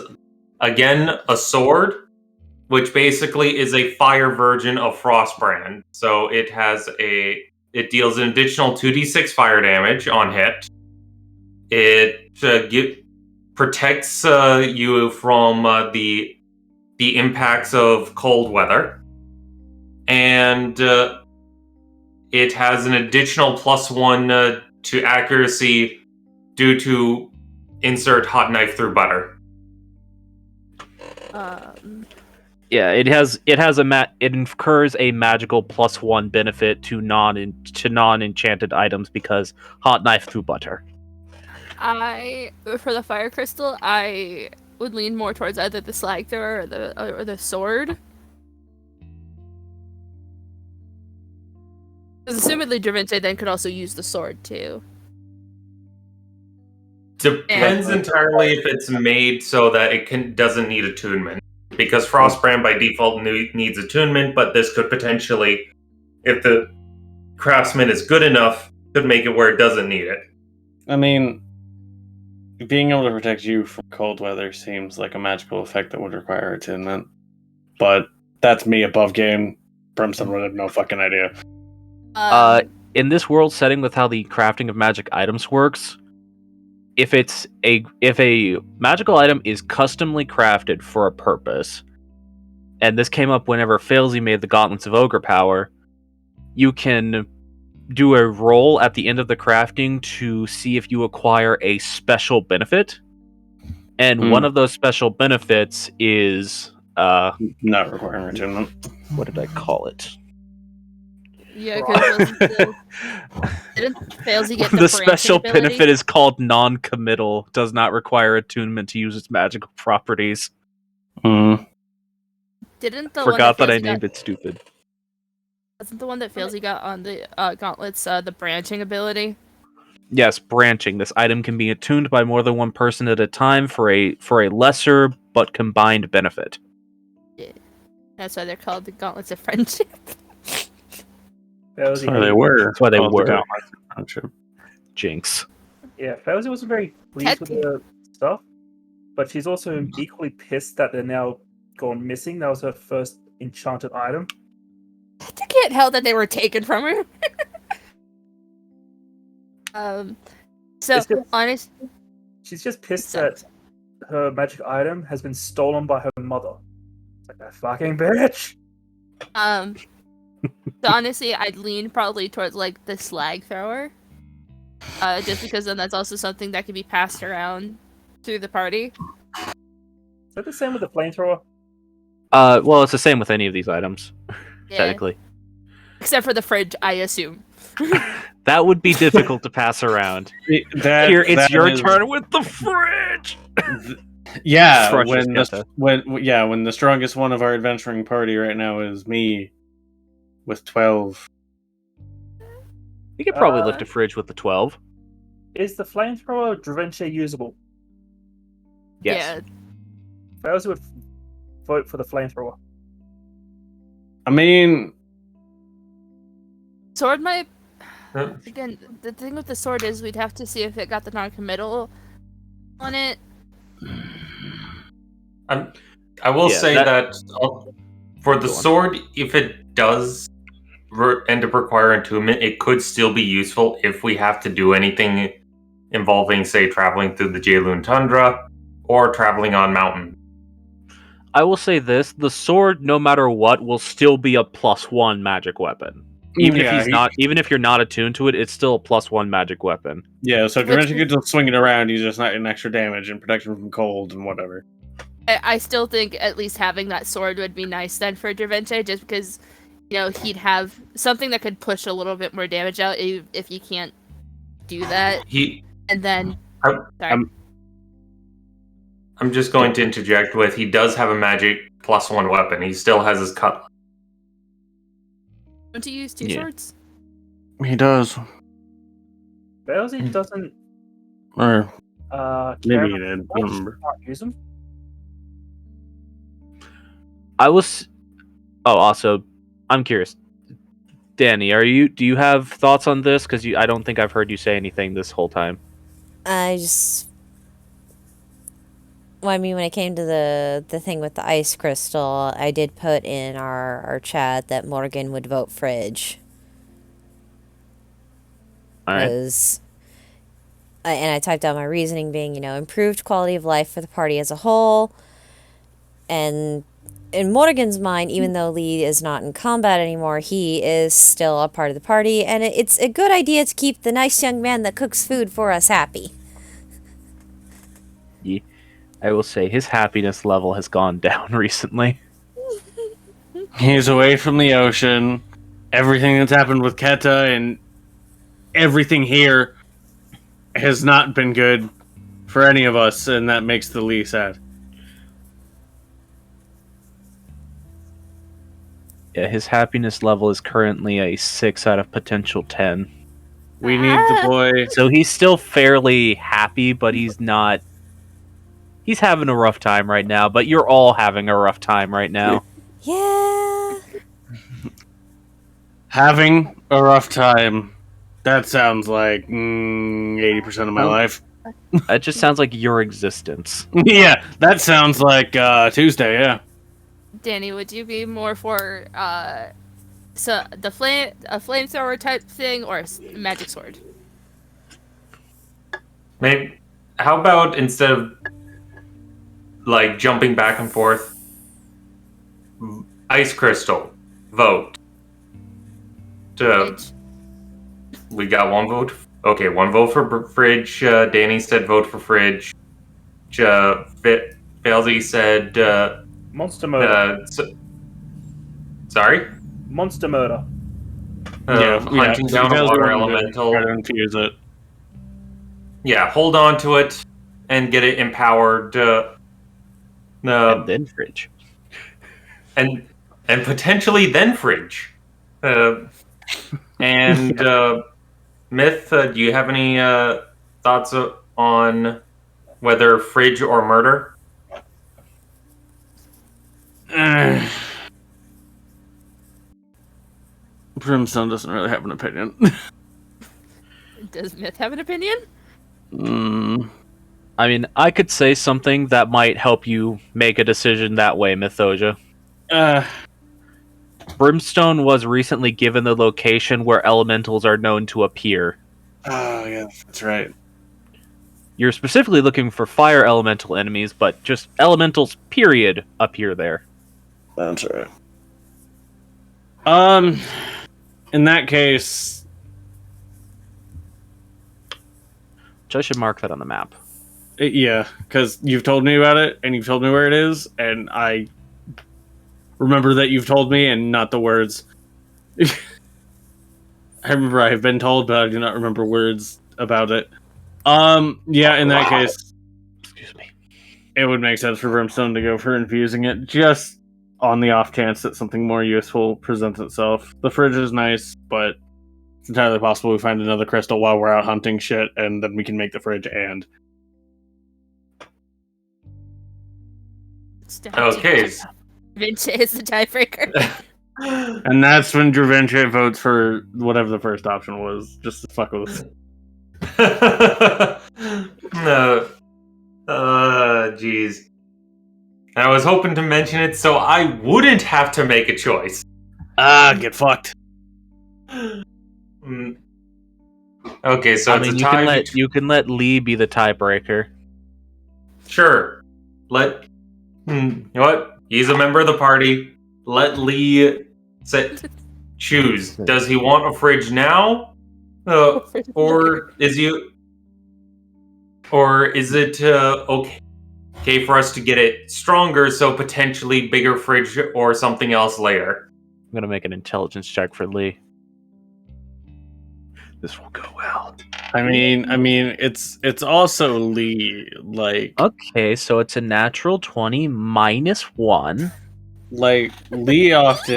again, a sword, which basically is a fire version of Frostbrand. So it deals an additional 2d6 fire damage on hit. It protects you from the impacts of cold weather. And it has an additional +1 to accuracy due to insert hot knife through butter. Yeah, it incurs a magical +1 benefit to non-enchanted items because hot knife through butter. For the fire crystal, I would lean more towards either the slag thrower or the sword. Because assumedly Dravince then could also use the sword too. Depends entirely if it's made so that it doesn't need attunement. Because Frostbrand by default needs attunement, but this could potentially, if the craftsman is good enough, could make it where it doesn't need it. I mean, being able to protect you from cold weather seems like a magical effect that would require attunement. But that's me above game. Brimstone would have no fucking idea. In this world setting with how the crafting of magic items works, if a magical item is customly crafted for a purpose, and this came up whenever Failsy made the Gauntlets of Ogre Power, you can do a roll at the end of the crafting to see if you acquire a special benefit. And one of those special benefits is not requiring attunement. What did I call it? Yeah, because didn't Failsy get the special branching ability? benefit is called non-committal. Does not require attunement to use its magical properties. Didn't the Forgot one that I named it stupid. Wasn't the one that Failsy got on the gauntlets the branching ability? Yes, branching. This item can be attuned by more than one person at a time for a lesser but combined benefit. Yeah. That's why they're called the Gauntlets of Friendship. That's why they were. That's why they called the were. Gauntlets of Friendship. Jinx. Yeah, Failsy wasn't very pleased with the stuff, but she's also equally pissed that they're now gone missing. That was her first enchanted item. I can't help that they were taken from her. So honest, she's just pissed that her magic item has been stolen by her mother. It's like, that fucking bitch. So honestly, I'd lean probably towards like the slag thrower, just because then that's also something that can be passed around through the party. Is that the same with the flamethrower? Well, it's the same with any of these items, Yeah. technically. Except for the fridge, I assume. That would be difficult to pass around. Here, it's your turn with the fridge. Yeah, Crushes when the strongest one of our adventuring party right now is me, with 12. You could probably lift a fridge with the 12. Is the flamethrower Dravenche usable? Yes. Yeah. Failsy would vote for the flamethrower. I mean, Sword might. Again, the thing with the sword is we'd have to see if it got the non-committal on it. I will say that for the sword, if it does end up requiring attunement, it could still be useful if we have to do anything involving, say, traveling through the Jaloon Tundra or traveling on mountain. I will say this: the sword, no matter what, will still be a +1 magic weapon. Even if you're not attuned to it, it's still a +1 magic weapon. Yeah, so if you're actually just swing it around, you just not getting extra damage and protection from cold and whatever. I still think at least having that sword would be nice then for Dravenche, just because, you know, he'd have something that could push a little bit more damage out if you can't do that. And then... I'm just going to interject with, he does have a magic +1 weapon. He still has his cutlass. Don't you use two swords? He does. Failsy doesn't... Or maybe he did. I don't remember. Use them. Also, I'm curious. Danny, do you have thoughts on this? Because I don't think I've heard you say anything this whole time. When it came to the thing with the ice crystal, I did put in our chat that Morgan would vote fridge. All right. And I typed out my reasoning being, improved quality of life for the party as a whole. And in Morgan's mind, even though Lee is not in combat anymore, he is still a part of the party. And it's a good idea to keep the nice young man that cooks food for us happy. Yeah. I will say his happiness level has gone down recently. He's away from the ocean. Everything that's happened with Keta and everything here has not been good for any of us, and that makes the Lee sad. Yeah, his happiness level is currently a 6 out of potential 10. We need the boy. So he's still fairly happy, but he's not. He's having a rough time right now, but you're all having a rough time right now. Yeah. Having a rough time. That sounds like 80% of my life. That just sounds like your existence. Yeah, that sounds like Tuesday, yeah. Danny, would you be more for a flamethrower type thing or a magic sword? Maybe. How about instead of like jumping back and forth, ice crystal vote. Fridge. We got one vote. Okay, one vote for fridge. Danny said vote for fridge. Failsy said. Monster murder. Sorry. Monster murder. Hunting down a water elemental. Try to infuse it. Yeah, hold on to it and get it empowered. And then fridge. And potentially then fridge. And Myth, do you have any thoughts on whether fridge or murder? Brimstone doesn't really have an opinion. Does Myth have an opinion? I mean, I could say something that might help you make a decision that way, Mythoja. Brimstone was recently given the location where elementals are known to appear. Oh, yeah, that's right. You're specifically looking for fire elemental enemies, but just elementals, period, appear there. That's right. In that case... I should mark that on the map. Yeah, because you've told me about it, and you've told me where it is, and I remember that you've told me, and not the words. I remember I have been told, but I do not remember words about it. Yeah, in that case, Excuse me. it would make sense for Brimstone to go for infusing it, just on the off chance that something more useful presents itself. The fridge is nice, but it's entirely possible we find another crystal while we're out hunting shit, and then we can make the fridge and... Okay. Vinci is the tiebreaker. And that's when Dravenche votes for whatever the first option was, just to fuck with us. No. Jeez. I was hoping to mention it so I wouldn't have to make a choice. Get fucked. Okay, so I it's mean, a you tie. you can let Lee be the tiebreaker. Sure. You know what? He's a member of the party. Let Lee choose. Does he want a fridge now? Or is it okay for us to get it stronger, so potentially bigger fridge or something else later? I'm gonna make an intelligence check for Lee. This will go well. I mean, it's also Lee, like... Okay, so it's a natural 20 minus 1. Like, Lee acts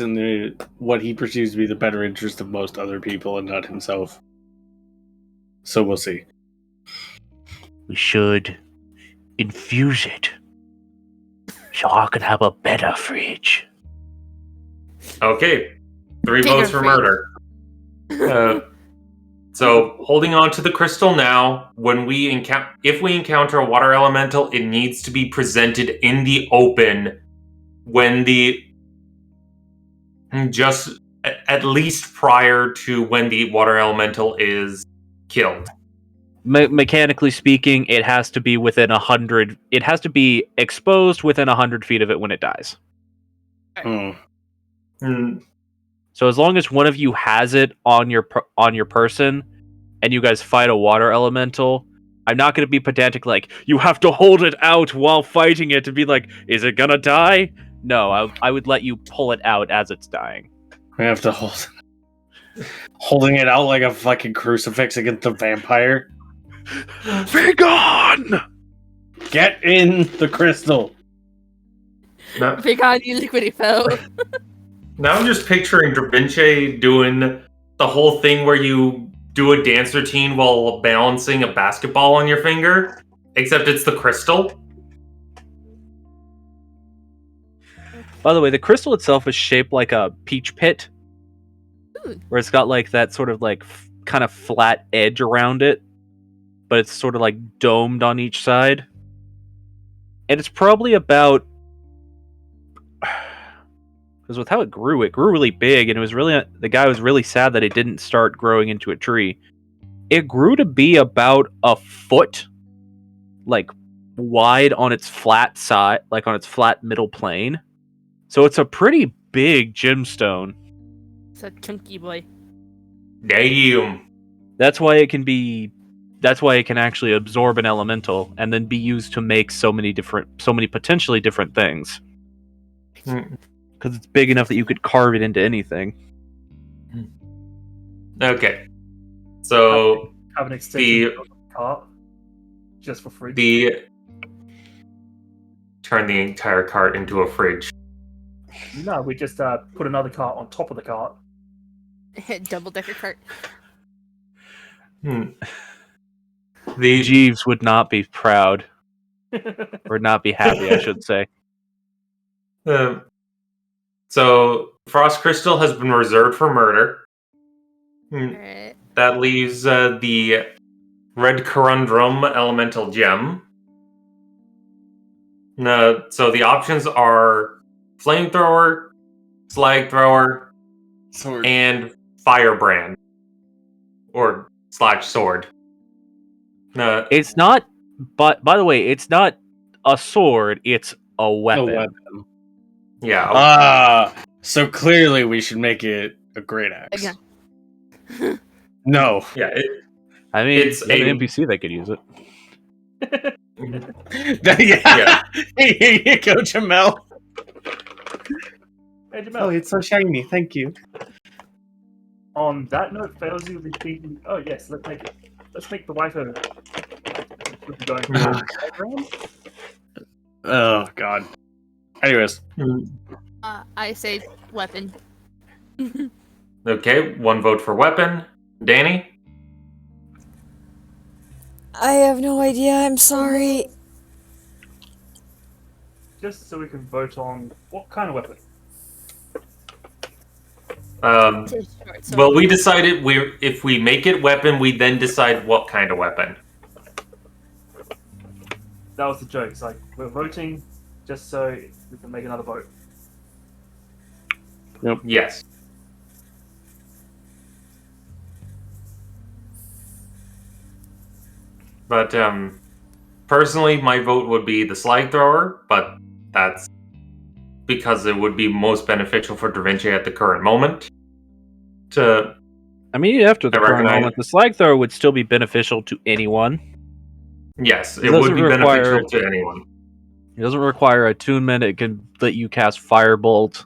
in what he perceives to be the better interest of most other people and not himself. So we'll see. We should infuse it so I can have a better fridge. Okay. 3 Bigger votes for fridge. murder. So, holding on to the crystal now, if we encounter a water elemental, it needs to be presented in the open just at least prior to when the water elemental is killed. Mechanically speaking, it has to be within 100. It has to be exposed within 100 feet of it when it dies. So as long as one of you has it on your person, and you guys fight a water elemental, I'm not going to be pedantic like, you have to hold it out while fighting it to be like, is it gonna die? No, I would let you pull it out as it's dying. We have to holding it out like a fucking crucifix against the vampire. Be gone! Get in the crystal. Now, Big on you, liquidy foe. now I'm just picturing Da Vinci doing the the whole thing where you do a dance routine while balancing a basketball on your finger, except it's the crystal. By the way, the crystal itself is shaped like a peach pit, Ooh. where it's got like that sort of like kind of flat edge around it, but it's sort of like domed on each side. And it's probably about, because with how it grew really big, and it was really, the guy was really sad that it didn't start growing into a tree. It grew to be about a foot, like wide on its flat side, like on its flat middle plane. So it's a pretty big gemstone. It's a chunky boy. Damn. That's why it can actually absorb an elemental and then be used to make so many potentially different things. Because it's big enough that you could carve it into anything. Okay. So Have an extension of the cart just for free. Turn the entire cart into a fridge. No, we just put another cart on top of the cart. Double decker cart. The Jeeves would not be proud. Or not be happy, I should say. So Frost Crystal has been reserved for murder. Alright. That leaves the Red Corundum Elemental Gem. So the options are Flamethrower, Slag Thrower, Sword. and Firebrand. Or /sword. It's not, but by the way, it's not a sword, it's a weapon. A weapon. Yeah. So clearly we should make it a great axe. Again. No. Yeah. I mean, It's it's an NPC that could use it. Yeah. Here you go, Jamel. Hey, Jamel. Oh, it's so shiny. Thank you. On that note, fails you repeating. Oh yes, let's make the wife a. Going for the background. Oh God. Anyways, I say weapon. Okay, 1 vote for weapon. Danny? I have no idea. I'm sorry. Just so we can vote on what kind of weapon. Well, we decided if we make it weapon, we then decide what kind of weapon. That was the joke. It's like we're voting just so we can make another vote. Yes. But personally, my vote would be the Slag Thrower, but that's because it would be most beneficial for Da Vinci at the current moment. I mean, after the I current recognize- moment, the slag thrower would still be beneficial to anyone. Yes, It it would doesn't be require- beneficial to anyone. It doesn't require attunement. It can let you cast Firebolt,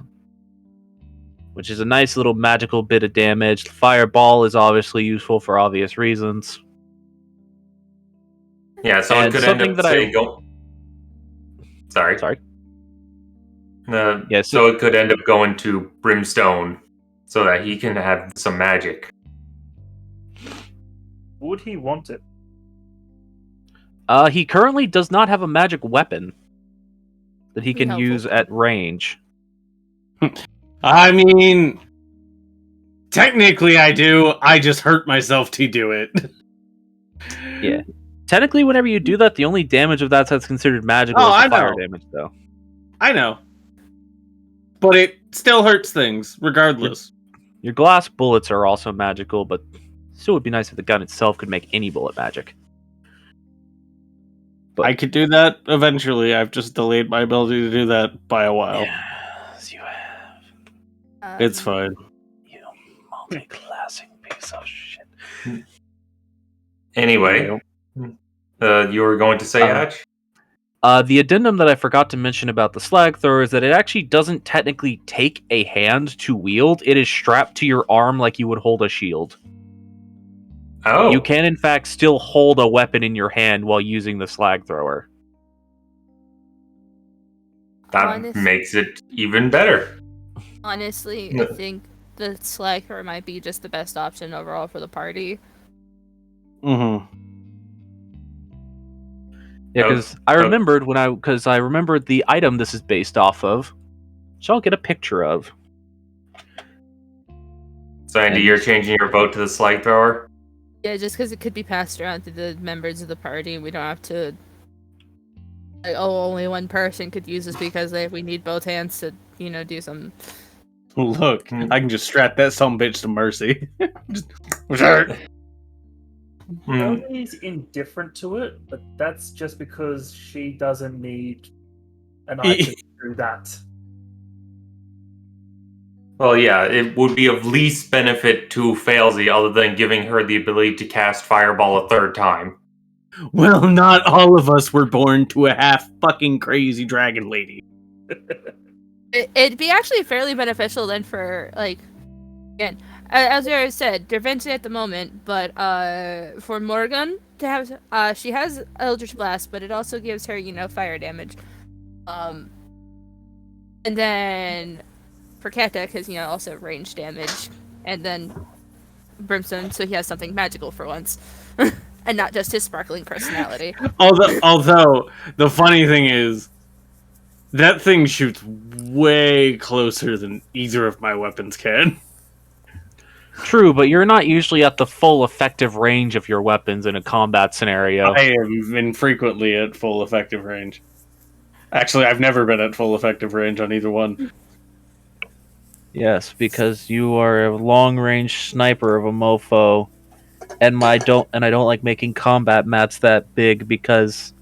which is a nice little magical bit of damage. Fireball is obviously useful for obvious reasons. Yeah, so And it could end something up that I- say go. Sorry. Sorry. So it could end up going to Brimstone, so that he can have some magic. Would he want it? He currently does not have a magic weapon that he can Helpful. use at range. I mean, technically I do. I just hurt myself to do it. Yeah. Technically, whenever you do that, the only damage of that's considered magical Oh, is I the fire know. damage, though. I know. But it still hurts things, regardless. Your glass bullets are also magical, but still would be nice if the gun itself could make any bullet magic. But- I could do that eventually. I've just delayed my ability to do that by a while. Yes, you have. It's fine. You multi-classing piece of shit. Anyway, you were going to say, Hatch? The addendum that I forgot to mention about the slag thrower is that it actually doesn't technically take a hand to wield. It is strapped to your arm like you would hold a shield. Oh, You can, in fact, still hold a weapon in your hand while using the slag thrower. that Honest- makes it even better. Honestly, No. I think the slag thrower might be just the best option overall for the party. Mm-hmm. Yeah, Oh, because I remembered the item this is based off of, which I'll get a picture of. So Andy, And- you're changing your vote to the slag thrower. Yeah, just because it could be passed around to the members of the party. We don't have to. Like, oh, only one person could use this because we need both hands to, do some. Look, Hmm. I can just strap that bitch to Mercy. Just, Hmm. Nobody's indifferent to it, but that's just because she doesn't need an item to do that. Well, yeah, it would be of least benefit to Failsy other than giving her the ability to cast Fireball a third time. Well, not all of us were born to a half fucking crazy dragon lady. It'd be actually fairly beneficial then for, like, again, as I already said, Da Vinci at the moment, but for Morgan to have, she has Eldritch Blast, but it also gives her, fire damage. And then for Kata, because, also range damage, and then Brimstone, so he has something magical for once. And not just his sparkling personality. Although the funny thing is, that thing shoots way closer than either of my weapons can. True, but you're not usually at the full effective range of your weapons in a combat scenario. I am infrequently at full effective range. Actually, I've never been at full effective range on either one. Yes, because you are a long-range sniper of a mofo, and I don't like making combat mats that big because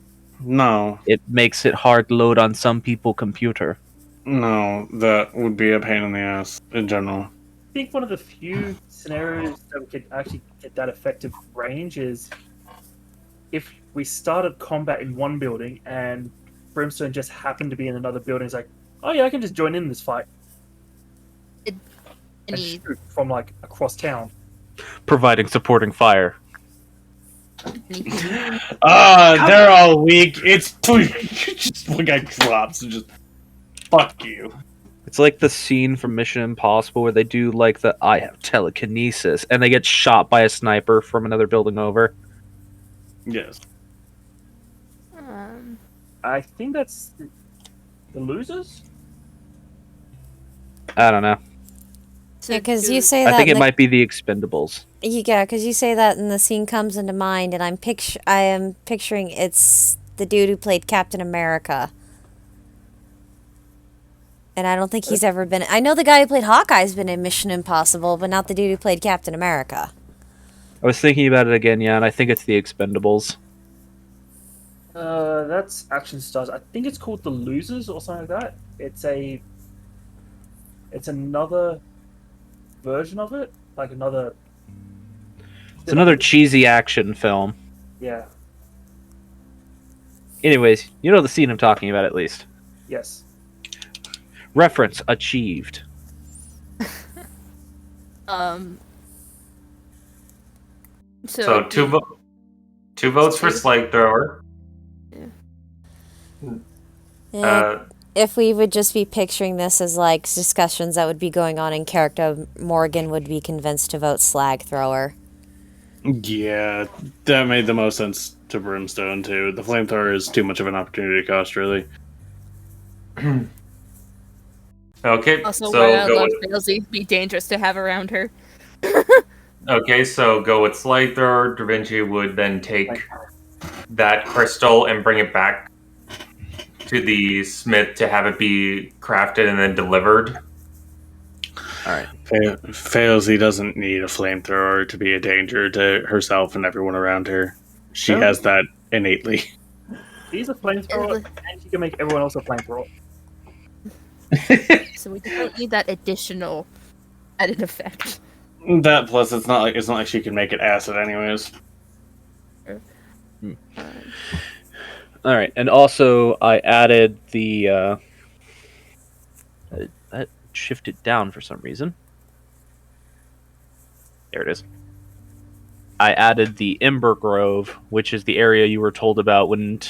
No, it makes it hard to load on some people computer. no, that would be a pain in the ass in general. I think one of the few scenarios that we could actually get that effective range is if we started combat in one building and Brimstone just happened to be in another building. It's like, oh yeah, I can just join in this fight and Any shoot from like across town. Providing supporting fire. They're all weak. It's just one guy drops and just fuck you. It's like the scene from Mission Impossible where they do like the I have telekinesis and they get shot by a sniper from another building over. Yes. I think that's the losers. I don't know. Yeah, because you say I that. think in it might be the Expendables. Yeah, because you say that, and the scene comes into mind, and I am picturing it's the dude who played Captain America. And I don't think he's ever been. I know the guy who played Hawkeye's been in Mission Impossible, but not the dude who played Captain America. I was thinking about it again, yeah, and I think it's the Expendables. That's Action Stars. I think it's called the Losers or something like that. It's another version of it, like another. It's another cheesy action film. Yeah. Anyways, you know the scene I'm talking about at least. Yes. Reference achieved. So two votes for Slag Thrower. Yeah, if we would just be picturing this as like discussions that would be going on in character, Morgan would be convinced to vote Slag Thrower. Yeah, that made the most sense to Brimstone too. The flamethrower is too much of an opportunity cost, really. Okay, Also, so why I go love with, Failsy. Be dangerous to have around her. okay, so go with Slag Thrower. Da Vinci would then take that crystal and bring it back to the smith to have it be crafted and then delivered. Alright. Failsy doesn't need a flamethrower to be a danger to herself and everyone around her. She No. has that innately. He's a flamethrower, and she can make everyone else a flamethrower. So we don't need that additional added effect. That plus, it's not like she can make it acid anyways. Alright, and also I added the that shifted down for some reason. There it is. I added the Ember Grove, which is the area you were told about when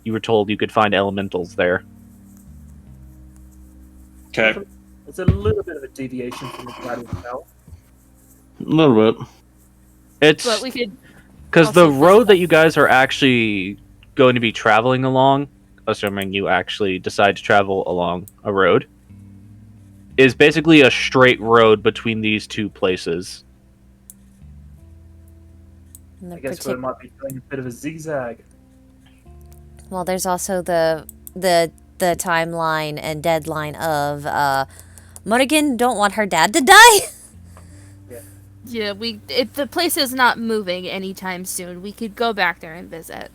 you were told you could find elementals there. Okay. It's a little bit of a deviation from the Gladius Tower. A little bit. It's But we could because the also visit road that that. you guys are actually going to be traveling along, assuming you actually decide to travel along a road, is basically a straight road between these two places. And the I guess we might be doing a bit of a zigzag. Well, there's also the timeline and deadline of Morrigan don't want her dad to die. Yeah, if the place is not moving anytime soon, we could go back there and visit.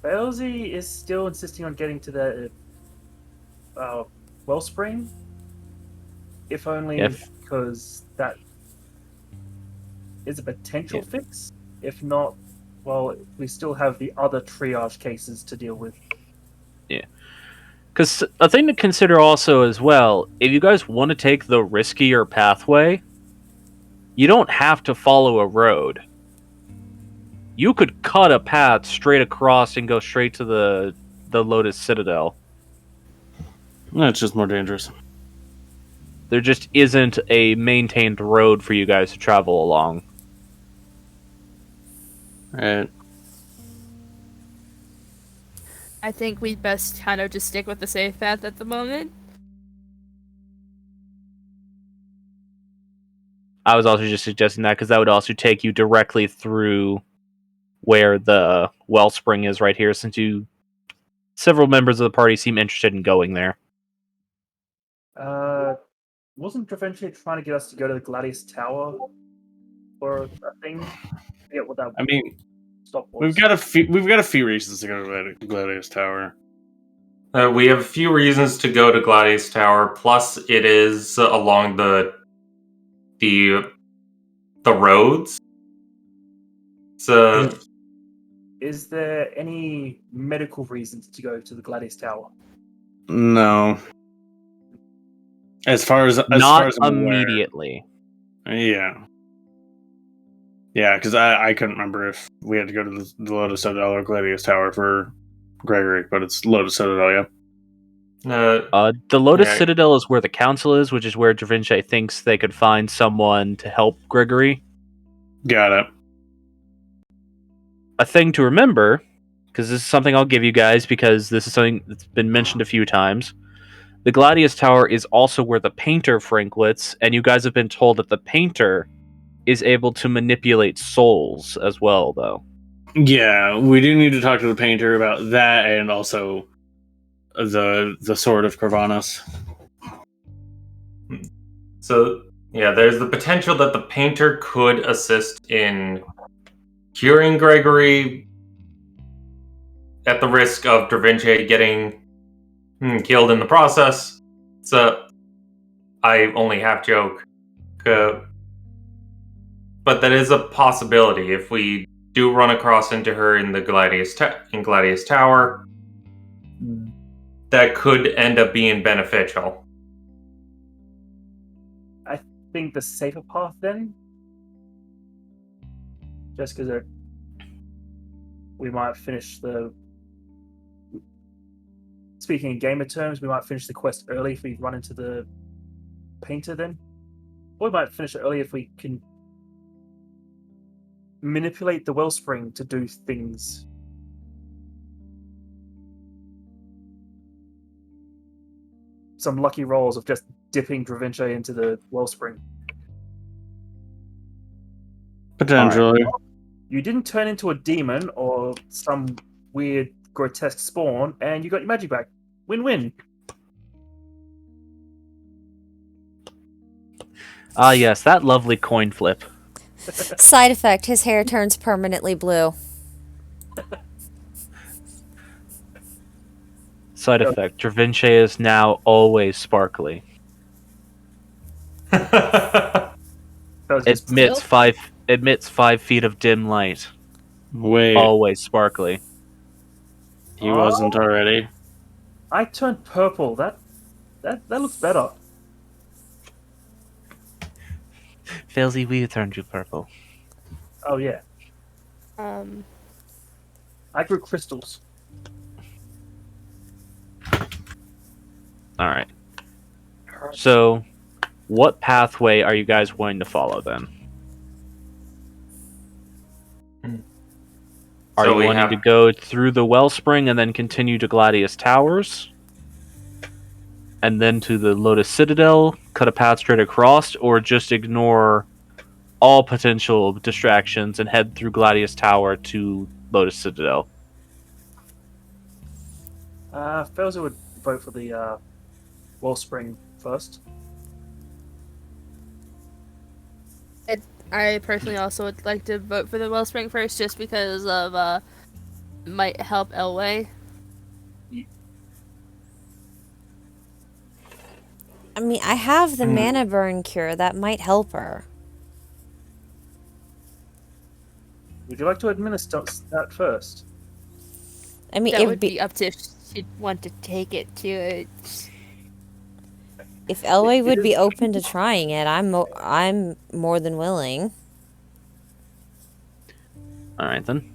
Belzy is still insisting on getting to the wellspring. If only because that is a potential fix. If not, well, we still have the other triage cases to deal with. Yeah. Because a thing to consider also as well, if you guys want to take the riskier pathway, you don't have to follow a road. You could cut a path straight across and go straight to the Lotus Citadel. That's just more dangerous. There just isn't a maintained road for you guys to travel along. Right. I think we'd best kind of just stick with the safe path at the moment. I was also just suggesting that because that would also take you directly through where the wellspring is right here, since several members of the party seem interested in going there. Wasn't Draventia trying to get us to go to the Gladius Tower or a thing? I forget what that. I mean, stop was. we've got a few reasons to go to Gladius Tower. We have a few reasons to go to Gladius Tower. Plus, it is along the roads. So, Is there any medical reasons to go to the Gladius Tower? No. As far as Not I'm aware. immediately. Yeah. Yeah, because I couldn't remember if we had to go to the Lotus Citadel or Gladius Tower for Gregory, but it's Lotus Citadel, yeah. The Lotus Citadel is where the council is, which is where Dravinci thinks they could find someone to help Gregory. Got it. A thing to remember, because this is something I'll give you guys, because this is something that's been mentioned a few times. The Gladius Tower is also where the painter Franklitz, and you guys have been told that the painter is able to manipulate souls as well, though. Yeah, we do need to talk to the painter about that, and also the Sword of Corvanus. So, yeah, there's the potential that the painter could assist in curing Gregory at the risk of Dravinci getting killed in the process. So, I only half joke. But that is a possibility if we do run across into her in the Gladius Tower. That could end up being beneficial. I think the safer path then, just because we might finish the. Speaking in gamer terms, we might finish the quest early if we run into the painter then. Or we might finish it early if we can manipulate the wellspring to do things. Some lucky rolls of just dipping Dravinci into the wellspring. Potentially. Right. You didn't turn into a demon or some weird grotesque spawn, and you got your magic back. Win-win. Ah, yes, that lovely coin flip. Side effect, his hair turns permanently blue. Side effect, Dravinci is now always sparkly. Emits 5 feet of dim light. Wait. Always sparkly. He wasn't already. I turned purple. That looks better. Failsy, we turned you purple. Oh yeah. I grew crystals. Alright. So, what pathway are you guys going to follow then? Are So you we wanting have- to go through the Wellspring and then continue to Gladius Towers? And then to the Lotus Citadel, cut a path straight across, or just ignore all potential distractions and head through Gladius Tower to Lotus Citadel? Felzer would vote for the Wellspring first. I personally also would like to vote for the Wellspring first, just because of might help Elway. I mean, I have the mana burn cure that might help her. Would you like to administer that first? I mean, That it would would be be up to if she'd want to take it to it. if Elway would be is- open to trying it. I'm more than willing. Alright then.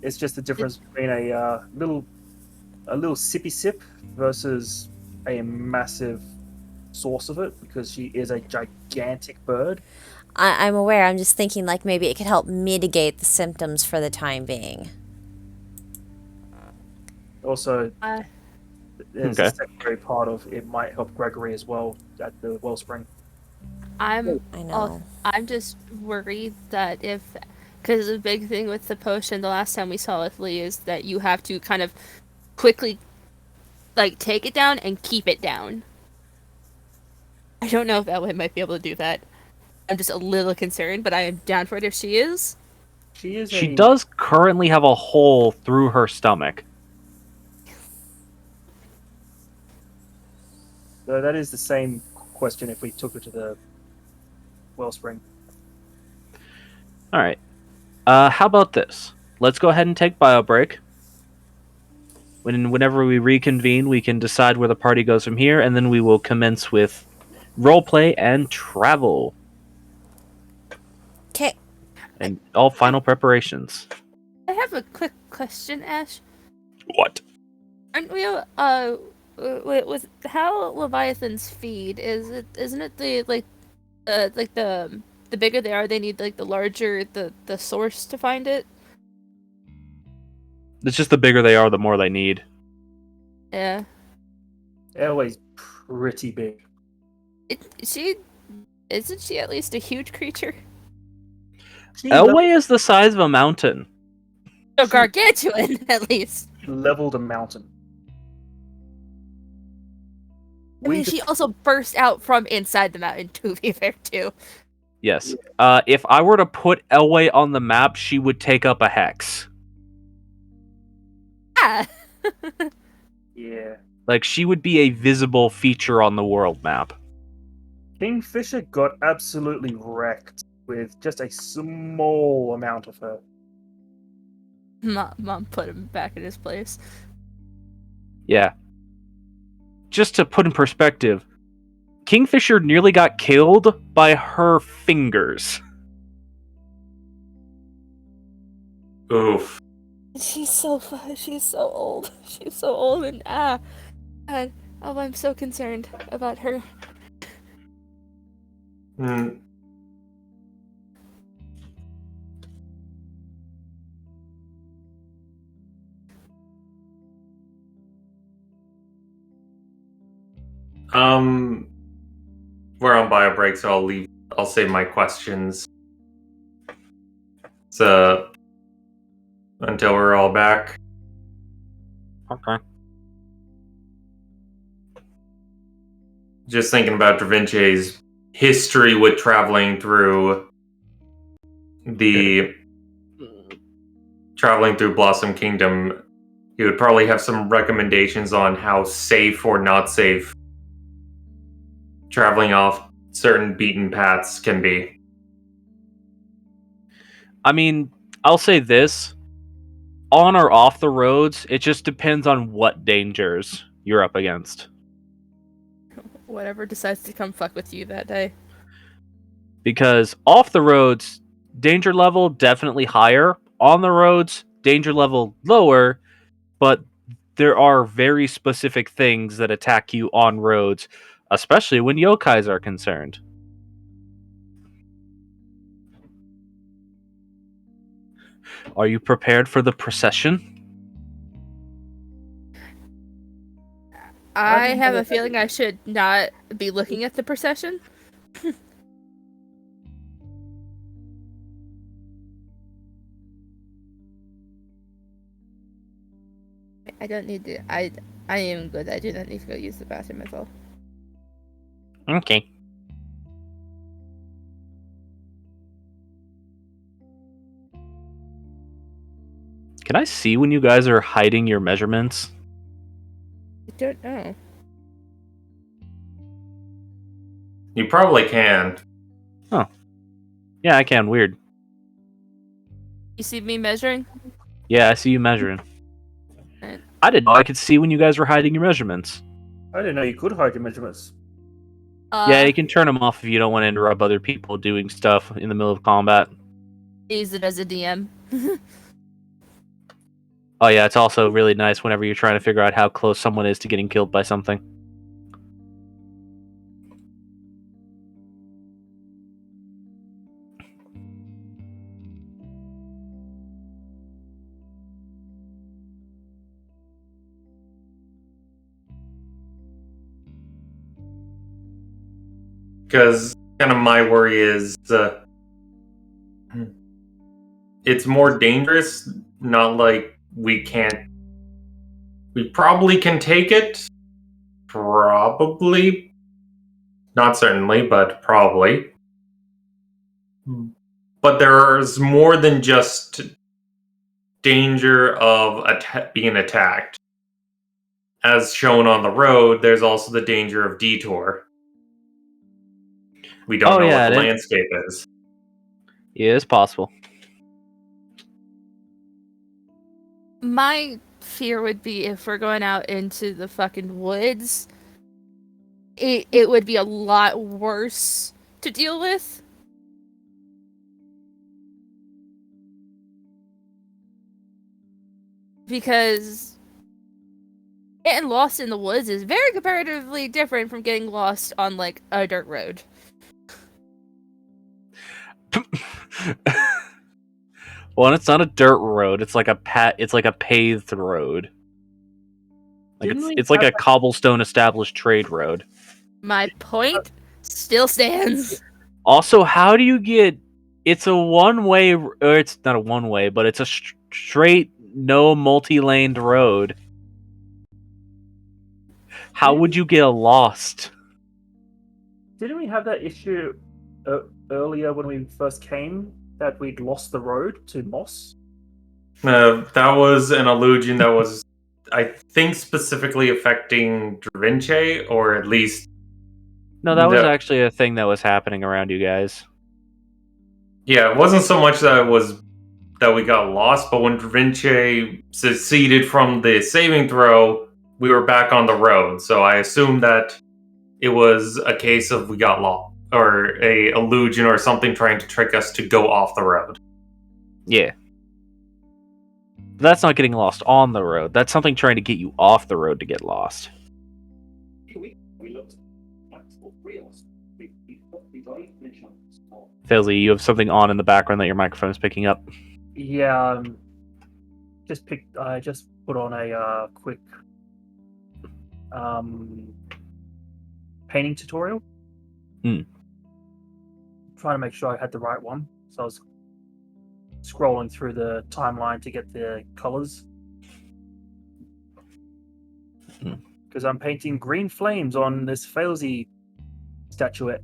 It's just the difference between a little sippy sip versus a massive source of it, because she is a gigantic bird. I'm aware. I'm just thinking like maybe it could help mitigate the symptoms for the time being. Also, Uh, there's Okay. a secondary part of it might help Gregory as well at the Wellspring. I'm I know. I'm just worried that because the big thing with the potion the last time we saw with Lee is that you have to kind of quickly like take it down and keep it down. I don't know if Elway might be able to do that. I'm just a little concerned, but I am down for it if she is. She She does currently have a hole through her stomach. So that is the same question if we took her to the Wellspring. Alright. How about this? Let's go ahead and take bio break. Whenever we reconvene, we can decide where the party goes from here, and then we will commence with roleplay and travel. Okay. And all final preparations. I have a quick question, Ash. What? Aren't we with how Leviathans feed? Isn't it the bigger they are, they need like the larger the source to find it? It's just the bigger they are, the more they need. Yeah. Airway's pretty big. Isn't she at least a huge creature? Elway is the size of a mountain. No, gargantuan at least. Leveled a mountain. I mean, she also burst out from inside the mountain, to be fair, too. Yes. If I were to put Elway on the map, she would take up a hex. Ah! Yeah. Like, she would be a visible feature on the world map. Kingfisher got absolutely wrecked with just a small amount of her. Mom put him back in his place. Yeah. Just to put in perspective, Kingfisher nearly got killed by her fingers. Oof. She's so old. She's so old, and God, oh, I'm so concerned about her. Hmm. We're on bio break, so I'll save my questions. So until we're all back. Okay. Just thinking about Da Vinci's history with traveling through Blossom Kingdom, he would probably have some recommendations on how safe or not safe traveling off certain beaten paths can be. I mean, I'll say this. On or off the roads, it just depends on what dangers you're up against. Whatever decides to come fuck with you that day. Because off the roads, danger level definitely higher. On the roads, danger level lower, but there are very specific things that attack you on roads, especially when yokais are concerned. Are you prepared for the procession? I have a feeling I should not be looking at the procession. I don't need to. I am good. I do not need to go use the bathroom as well. Okay. Can I see when you guys are hiding your measurements? I don't know. You probably can. Yeah, I can. Weird. You see me measuring? Yeah, I see you measuring. Right. I didn't know I could see when you guys were hiding your measurements. I didn't know you could hide your measurements. Yeah, you can turn them off if you don't want to interrupt other people doing stuff in the middle of combat. Use it as a DM. Oh yeah, it's also really nice whenever you're trying to figure out how close someone is to getting killed by something. Because kind of my worry is it's more dangerous. Not like we can't. We probably can take it. Probably. Not certainly, but probably. But there's more than just danger of being attacked. As shown on the road, there's also the danger of detour. We don't know what the landscape is. Yeah, it's possible. My fear would be if we're going out into the fucking woods, it would be a lot worse to deal with. Because getting lost in the woods is very comparatively different from getting lost on, like, a dirt road. Well, it's not a dirt road. It's like a It's like a paved road. Like it's like a cobblestone established trade road. My point still stands. Also, how do you get? It's a one-way, or it's not a one-way, but it's a straight, no multi-laned road. How would you get lost? Didn't we have that issue earlier when we first came, that we'd lost the road to Moss? That was an illusion that was, I think, specifically affecting Dravince, or at least... No, that was actually a thing that was happening around you guys. Yeah, it wasn't so much that we got lost, but when Dravince seceded from the saving throw, we were back on the road. So I assumed that it was a case of we got lost, or a illusion or something trying to trick us to go off the road. Yeah. But that's not getting lost on the road. That's something trying to get you off the road to get lost. Failsy, you have something on in the background that your microphone is picking up. Yeah, I just put on a quick painting tutorial. Trying to make sure I had the right one, so I was scrolling through the timeline to get the colors. Because I'm painting green flames on this Failsy statuette.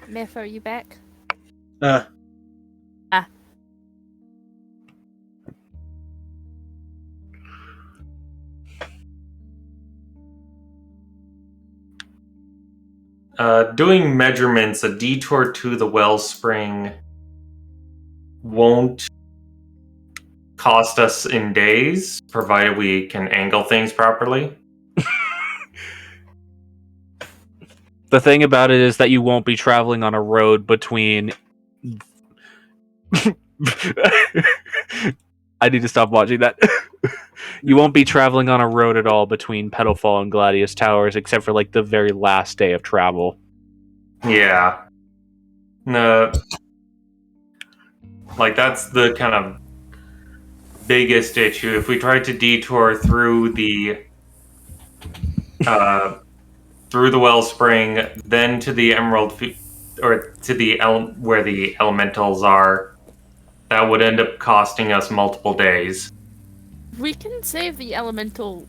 Myth, are you back? Doing measurements, a detour to the wellspring won't cost us in days, provided we can angle things properly. The thing about it is that you won't be traveling on a road between. I need to stop watching that. You won't be traveling on a road at all between Petalfall and Gladius Towers, except for like the very last day of travel. Yeah. No. Like, that's the kind of biggest issue. If we tried to detour through the Wellspring, then to the or to the where the elementals are, that would end up costing us multiple days. We can save the elemental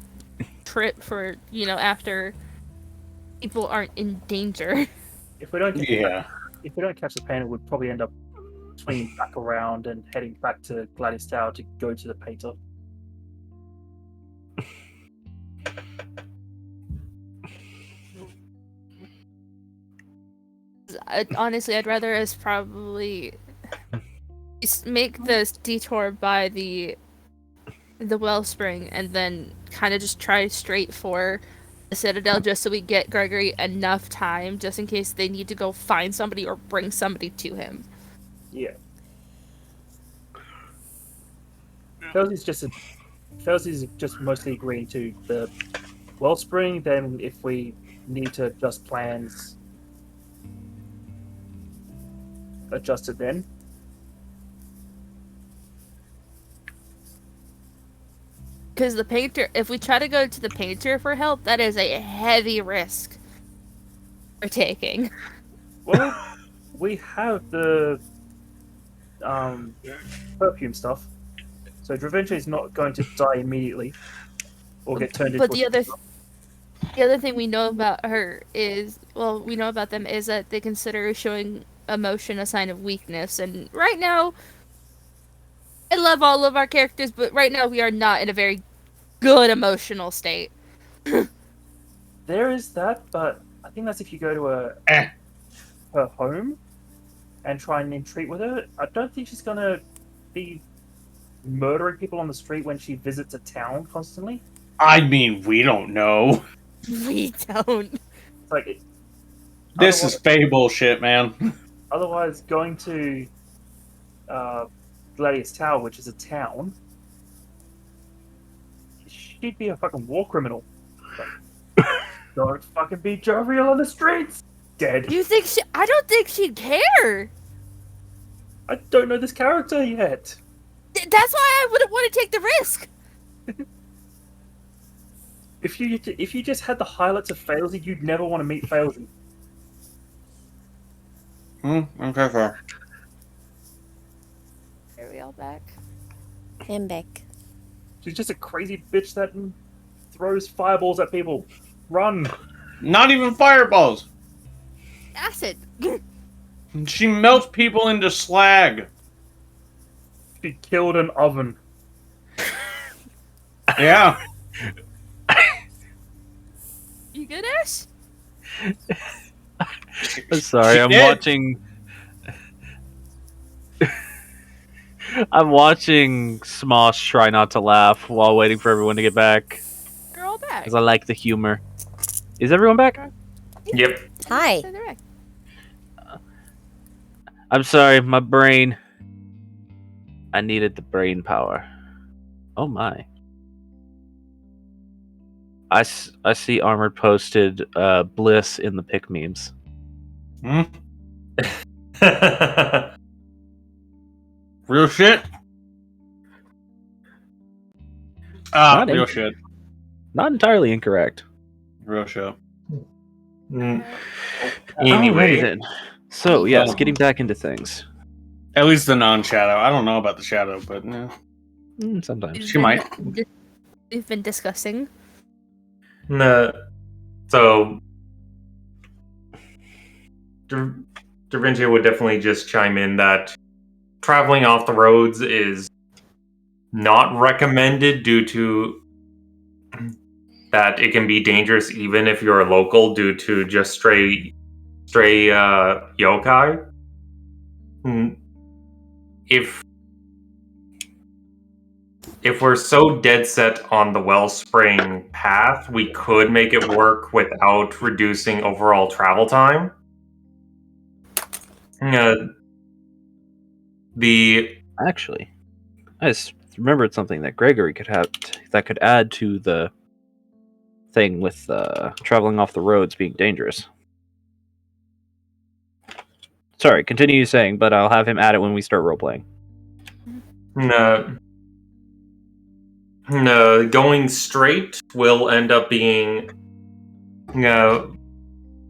trip for, after people aren't in danger. If we don't get Yeah. if we don't catch the painter, we'd probably end up swinging back around and heading back to Gladius Tower to go to the painter. Honestly, I'd rather us probably make the detour by the Wellspring and then kind of just try straight for the Citadel, just so we get Gregory enough time, just in case they need to go find somebody or bring somebody to him. Yeah. Felsy's just mostly agreeing to the Wellspring. Then, if we need to adjust plans, adjust it then. Because the painter, if we try to go to the painter for help, that is a heavy risk we're taking. Well, we have the perfume stuff, so Draventia is not going to die immediately or get turned into. But the other thing we know about her is, well, we know about them is that they consider showing emotion a sign of weakness, and right now, I love all of our characters, but right now we are not in a very good emotional state. There is that, but I think that's if you go to her home and try and entreat with her. I don't think she's gonna be murdering people on the street when she visits a town constantly. I mean, we don't know. We don't. It's like This is fable shit, man. otherwise going to Gladius Tower, which is a town, she'd be a fucking war criminal. Like, don't fucking be jovial on the streets. Dead. You think she? I don't think she'd care. I don't know this character yet. That's why I wouldn't want to take the risk. If you just had the highlights of Failsy, you'd never want to meet Failsy. Okay, fair. Are we all back? I'm back. She's just a crazy bitch that throws fireballs at people. Run. Not even fireballs. Acid. She melts people into slag. She killed an oven. Yeah. You good, Ash? I'm sorry, She I'm did. watching. I'm watching Smosh try not to laugh while waiting for everyone to get back, We're all back. because I like the humor. Is everyone back? Yep. Hi. So they're back. I'm sorry, my brain. I needed the brain power. Oh my. I see Armored posted Bliss in the pick memes. Real shit? Not Real in- shit. Not entirely incorrect. Real shit. Mm. Alrighty Anyway, then. So, yes, getting back into things. At least the non-shadow. I don't know about the shadow, but Sometimes. She might. We've been discussing. no. So, Da Vinci would definitely just chime in that traveling off the roads is not recommended due to that it can be dangerous even if you're a local due to just stray yokai. If if we're so dead set on the Wellspring path, we could make it work without reducing overall travel time. The Actually, I just remembered something that Gregory could have that could add to the thing with traveling off the roads being dangerous. Sorry, continue saying, but I'll have him add it when we start roleplaying. no, going straight will end up being, can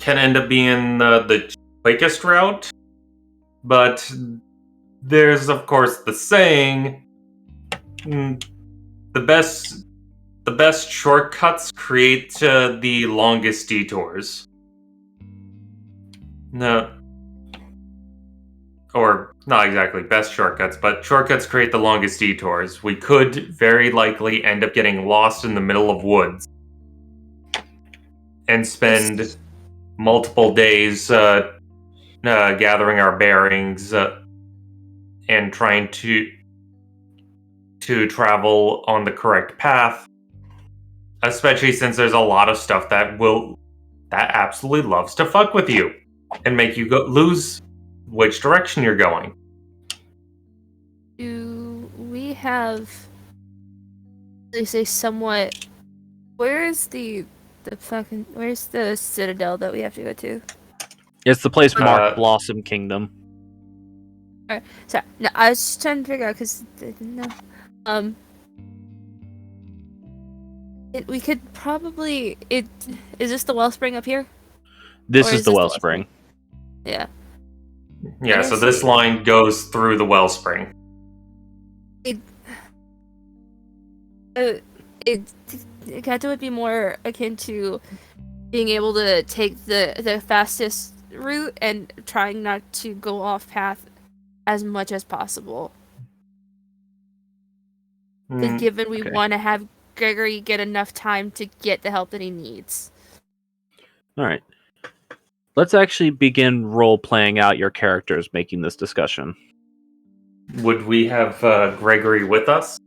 end up being the quickest route, but there's of course the saying, the best shortcuts create the longest detours. No. Or not exactly best shortcuts, but shortcuts create the longest detours. We could very likely end up getting lost in the middle of woods and spend multiple days gathering our bearings and trying to travel on the correct path. Especially since there's a lot of stuff that absolutely loves to fuck with you and make you lose which direction you're going. Do we have, they say, somewhat, where's the citadel that we have to go to? It's the place marked Uh, Blossom Kingdom. Alright, sorry. No, I was just trying to figure out, because, no. We could probably, is this the wellspring up here? This Or is is the this the Wellspring. Yeah. Yeah, so this line goes through the Wellspring. Kato would be more akin to being able to take the fastest route and trying not to go off path as much as possible. Given we okay. want to have Gregory get enough time to get the help that he needs. All right. Let's actually begin role-playing out your characters making this discussion. Would we have Gregory with us?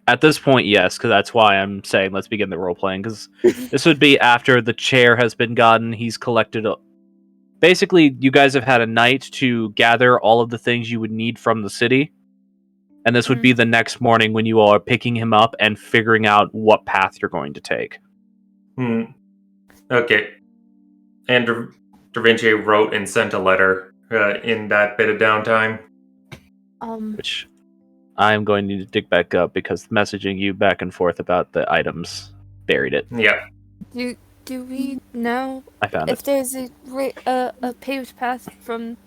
At this point, yes, because that's why I'm saying let's begin the role-playing, because this would be after the chair has been gotten, he's collected... Basically, you guys have had a night to gather all of the things you would need from the city, and this would be the next morning when you all are picking him up and figuring out what path you're going to take. Okay. And Da Vinci wrote and sent a letter in that bit of downtime. Which I'm going to need to dig back up because messaging you back and forth about the items buried it. Yeah. Do we know I found if it. there's a paved path from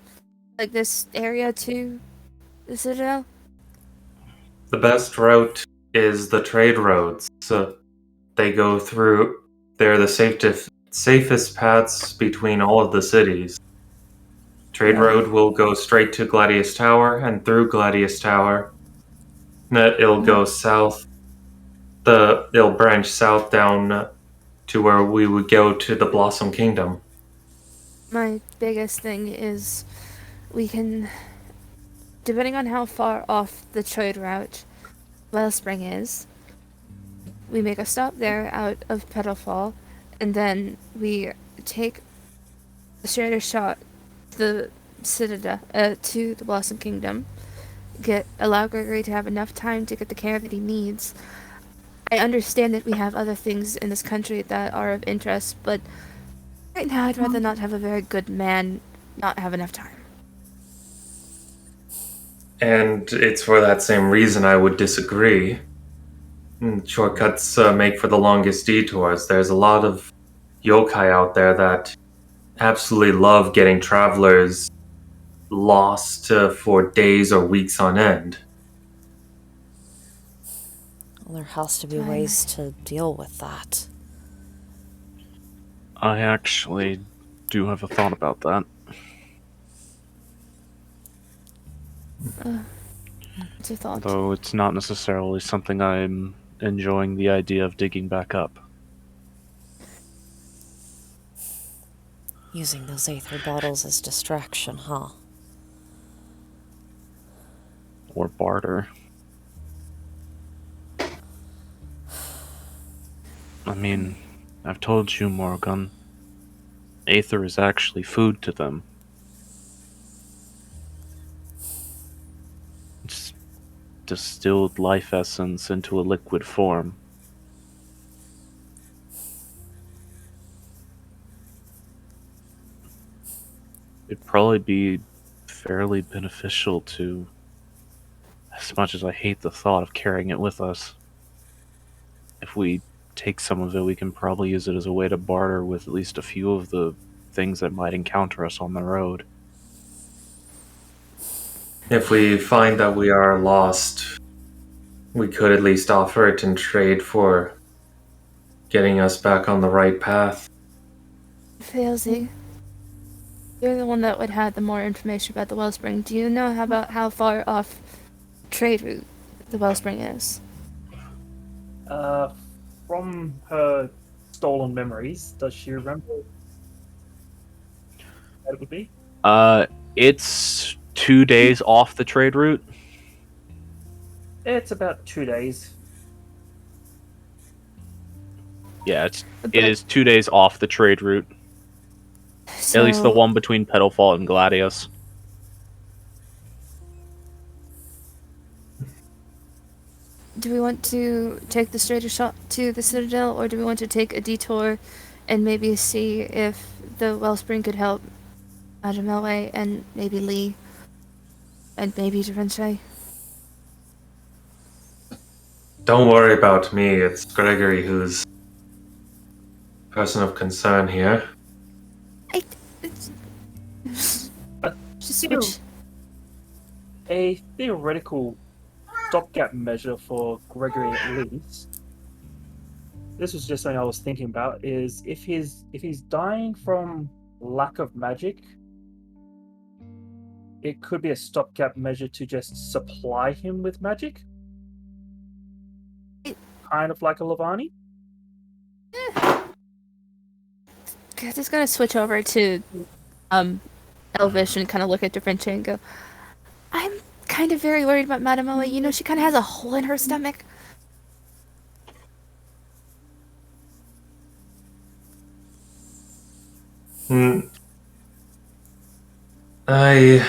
like this area to the citadel? The best route is the trade roads. So they go through. They're the safest paths between all of the cities. Trade road will go straight to Gladius Tower, and through Gladius Tower, it'll go south. It'll branch south down to where we would go to the Blossom Kingdom. My biggest thing is we can, depending on how far off the trade route Wellspring is, we make a stop there out of Petalfall, and then we take a straighter shot to the citadel, to the Blossom Kingdom, allow Gregory to have enough time to get the care that he needs. I understand that we have other things in this country that are of interest, but right now I'd rather not have a very good man not have enough time. And it's for that same reason I would disagree. Shortcuts make for the longest detours. There's a lot of yokai out there that absolutely love getting travelers lost for days or weeks on end. Well, there has to be ways to deal with that. I actually do have a thought about that. What's your thought? Though it's not necessarily something I'm enjoying the idea of digging back up. Using those aether bottles as distraction, huh? Or barter. mean, I've told you, Morgan. Aether is actually food to them. It's distilled life essence into a liquid form. It'd probably be fairly beneficial to, as much as I hate the thought of carrying it with us. If we take some of it, we can probably use it as a way to barter with at least a few of the things that might encounter us on the road. If we find that we are lost, we could at least offer it in trade for getting us back on the right path. Failsy, you're the one that would have the more information about the wellspring. Do you know about how far off trade route the wellspring is? From her stolen memories, does she remember what it would be? It's 2 days off the trade route. It's about 2 days. Yeah, it is 2 days off the trade route. At least the one between Petalfall and Gladius. Do we want to take the straighter shot to the Citadel, or do we want to take a detour and maybe see if the wellspring could help Madame Elway and maybe Lee and maybe Da Vinci? Don't worry about me, it's Gregory who's person of concern here. Just switch. A theoretical stopgap measure for Gregory at least. This was just something I was thinking about. Is if he's dying from lack of magic, it could be a stopgap measure to just supply him with magic, kind of like a Lavani. Just gonna switch over to Elvish and kind of look at Da Vinci and go, I'm kind of very worried about Madame Elway. You know, she kind of has a hole in her stomach. I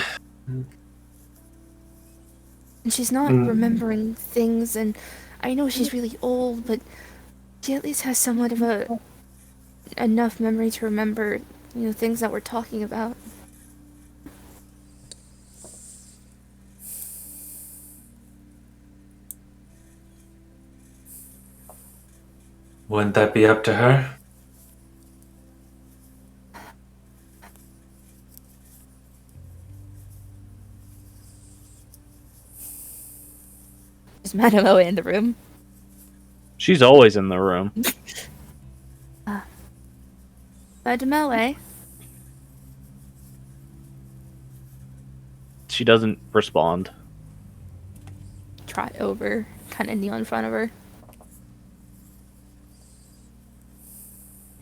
And she's not remembering things, and I know she's really old, but she at least has somewhat of enough memory to remember, things that we're talking about. Wouldn't that be up to her? Is Madame Elway in the room? She's always in the room. Madame Elway? She doesn't respond. Trot over, kind of kneel in front of her.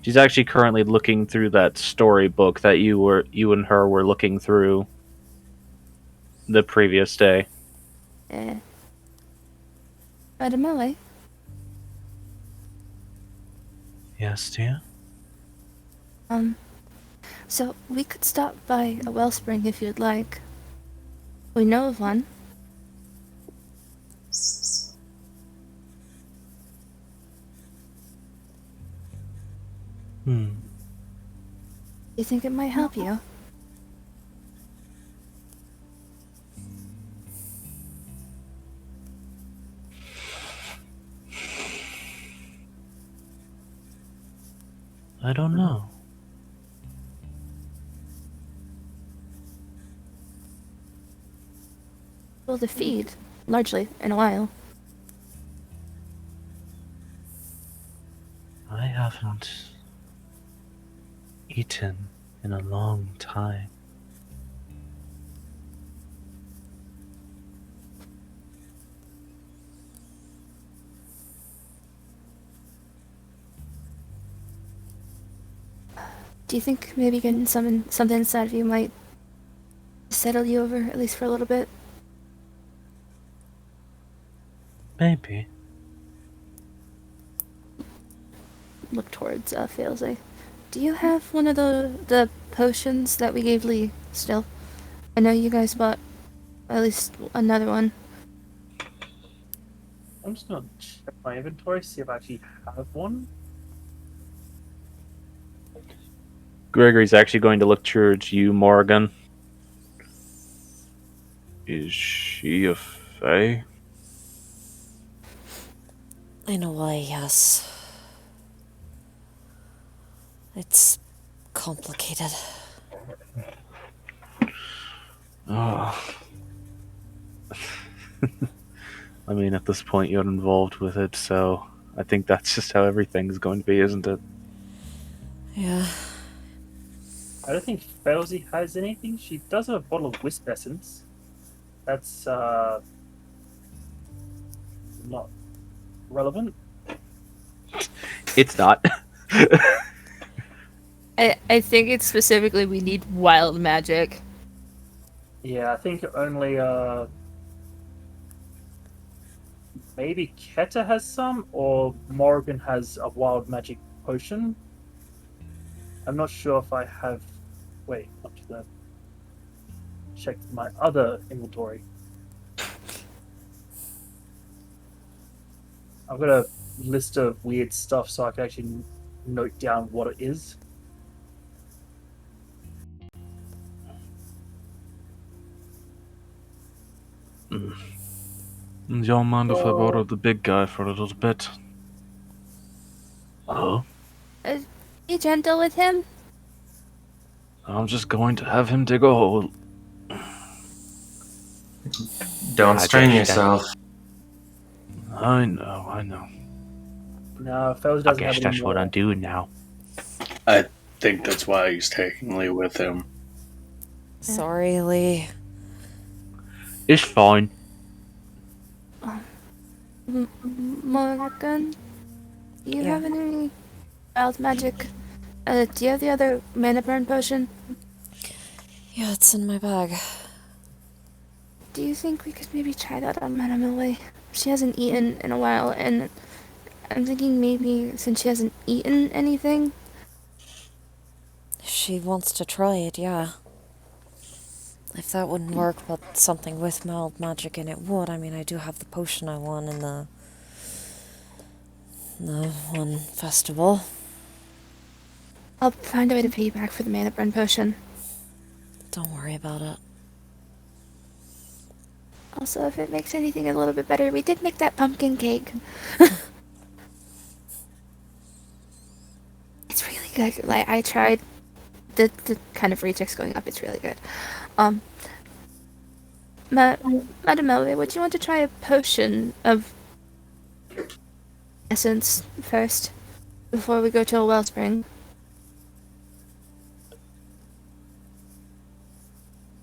She's actually currently looking through that storybook that you and her were looking through the previous day. Madame Elway? Yes, dear? So we could stop by a wellspring if you'd like. We know of one. You think it might help you? I don't know. We'll defeat, largely, in a while. I haven't eaten in a long time. Do you think maybe getting something inside of you might settle you over, at least for a little bit? Maybe. look towards Failsy. Do you have one of the potions that we gave Lee still? I know you guys bought at least another one. I'm just gonna check my inventory, see if I actually have one. Gregory's actually going to look towards you, Morgan. Is she a fae? In a way, yes. It's complicated. Oh. I mean, at this point, you're involved with it, so I think that's just how everything's going to be, isn't it? Yeah. I don't think Failsy has anything. She does have a bottle of Wisp Essence. That's not relevant. It's not. I think it's specifically we need wild magic. Yeah, I think only maybe Keta has some, or Morgan has a wild magic potion. I'm not sure if I have. Wait, I'm just gonna check my other inventory. I've got a list of weird stuff so I can actually note down what it is. Do y'all mind if I borrow the big guy for a little bit? Oh, Be gentle with him. I'm just going to have him dig a hole. Don't I strain guess yourself. I know. No, Fells I doesn't have guess any that's what more. I'm doing now. I think that's why he's taking Lee with him. Sorry, Lee. It's fine. Morgan, do you Yeah. have any wild magic? Do you have the other mana burn potion? Yeah, it's in my bag. Do you think we could maybe try that on Madame Lily? She hasn't eaten in a while, and I'm thinking maybe since she hasn't eaten anything. If she wants to try it, yeah. If that wouldn't work, but something with mild magic in it would. I mean, I do have the potion I won in the one festival. I'll find a way to pay you back for the mana burn potion. Don't worry about it. Also, if it makes anything a little bit better, we did make that pumpkin cake. It's really good. Like, I tried the kind of rejects going up. It's really good. Madame Melville, would you want to try a potion of essence first before we go to a wellspring?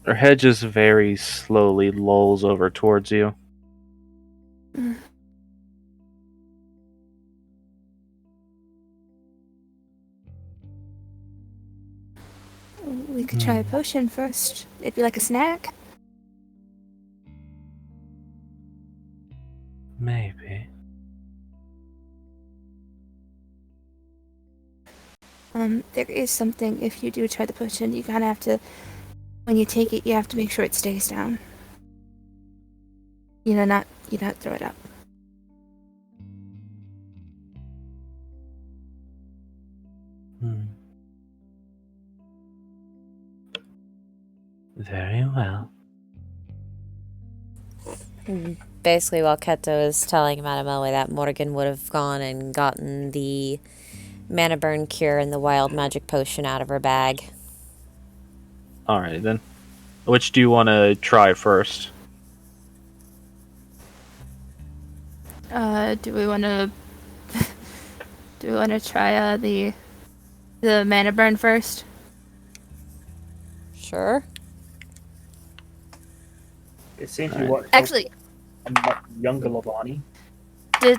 Her head just very slowly lolls over towards you. We could try a potion first. It'd be like a snack. Maybe. There is something, if you do try the potion, you kind of have to, when you take it, you have to make sure it stays down. You know, not throw it up. Very well. Basically, while Keto is telling Madame Elway that, Morgan would have gone and gotten the mana burn cure and the wild magic potion out of her bag. Alright then. Which do you want to try first? Do we want to try the mana burn first? Sure. It seems to be what Actually, a much younger Lavani.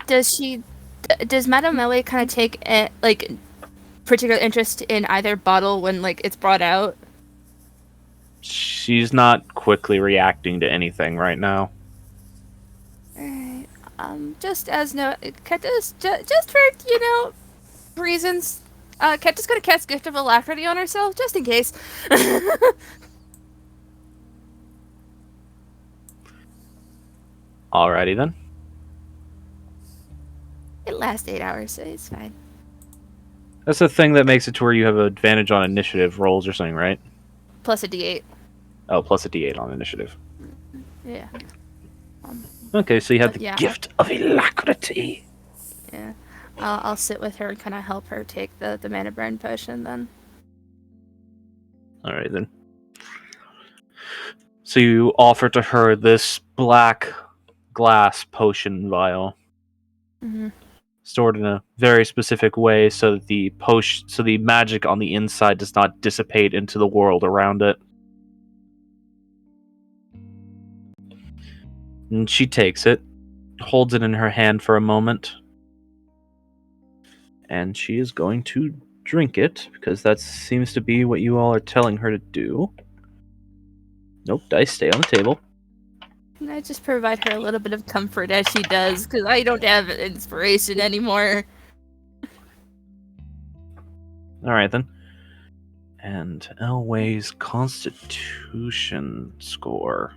does Madame Melly kind of take like particular interest in either bottle when like it's brought out? She's not quickly reacting to anything right now. Alright. Just as no, just for reasons, Ket is gonna cast Gift of Alacrity on herself, just in case. Alrighty then. It lasts 8 hours, so it's fine. That's the thing that makes it to where you have an advantage on initiative rolls or something, right? Plus a D8. Oh, plus a D8 on initiative. Yeah. Okay, so you have the Yeah. Gift of Alacrity. Yeah. I'll sit with her and kind of help her take the mana burn potion then. Alright then. So you offer to her this black glass potion vial, Mm-hmm. stored in a very specific way so that the magic on the inside does not dissipate into the world around it. And she takes it, holds it in her hand for a moment, and she is going to drink it, because that seems to be what you all are telling her to do. Nope, dice stay on the table. Can I just provide her a little bit of comfort as she does, because I don't have inspiration anymore. Alright then. And Elway's Constitution score.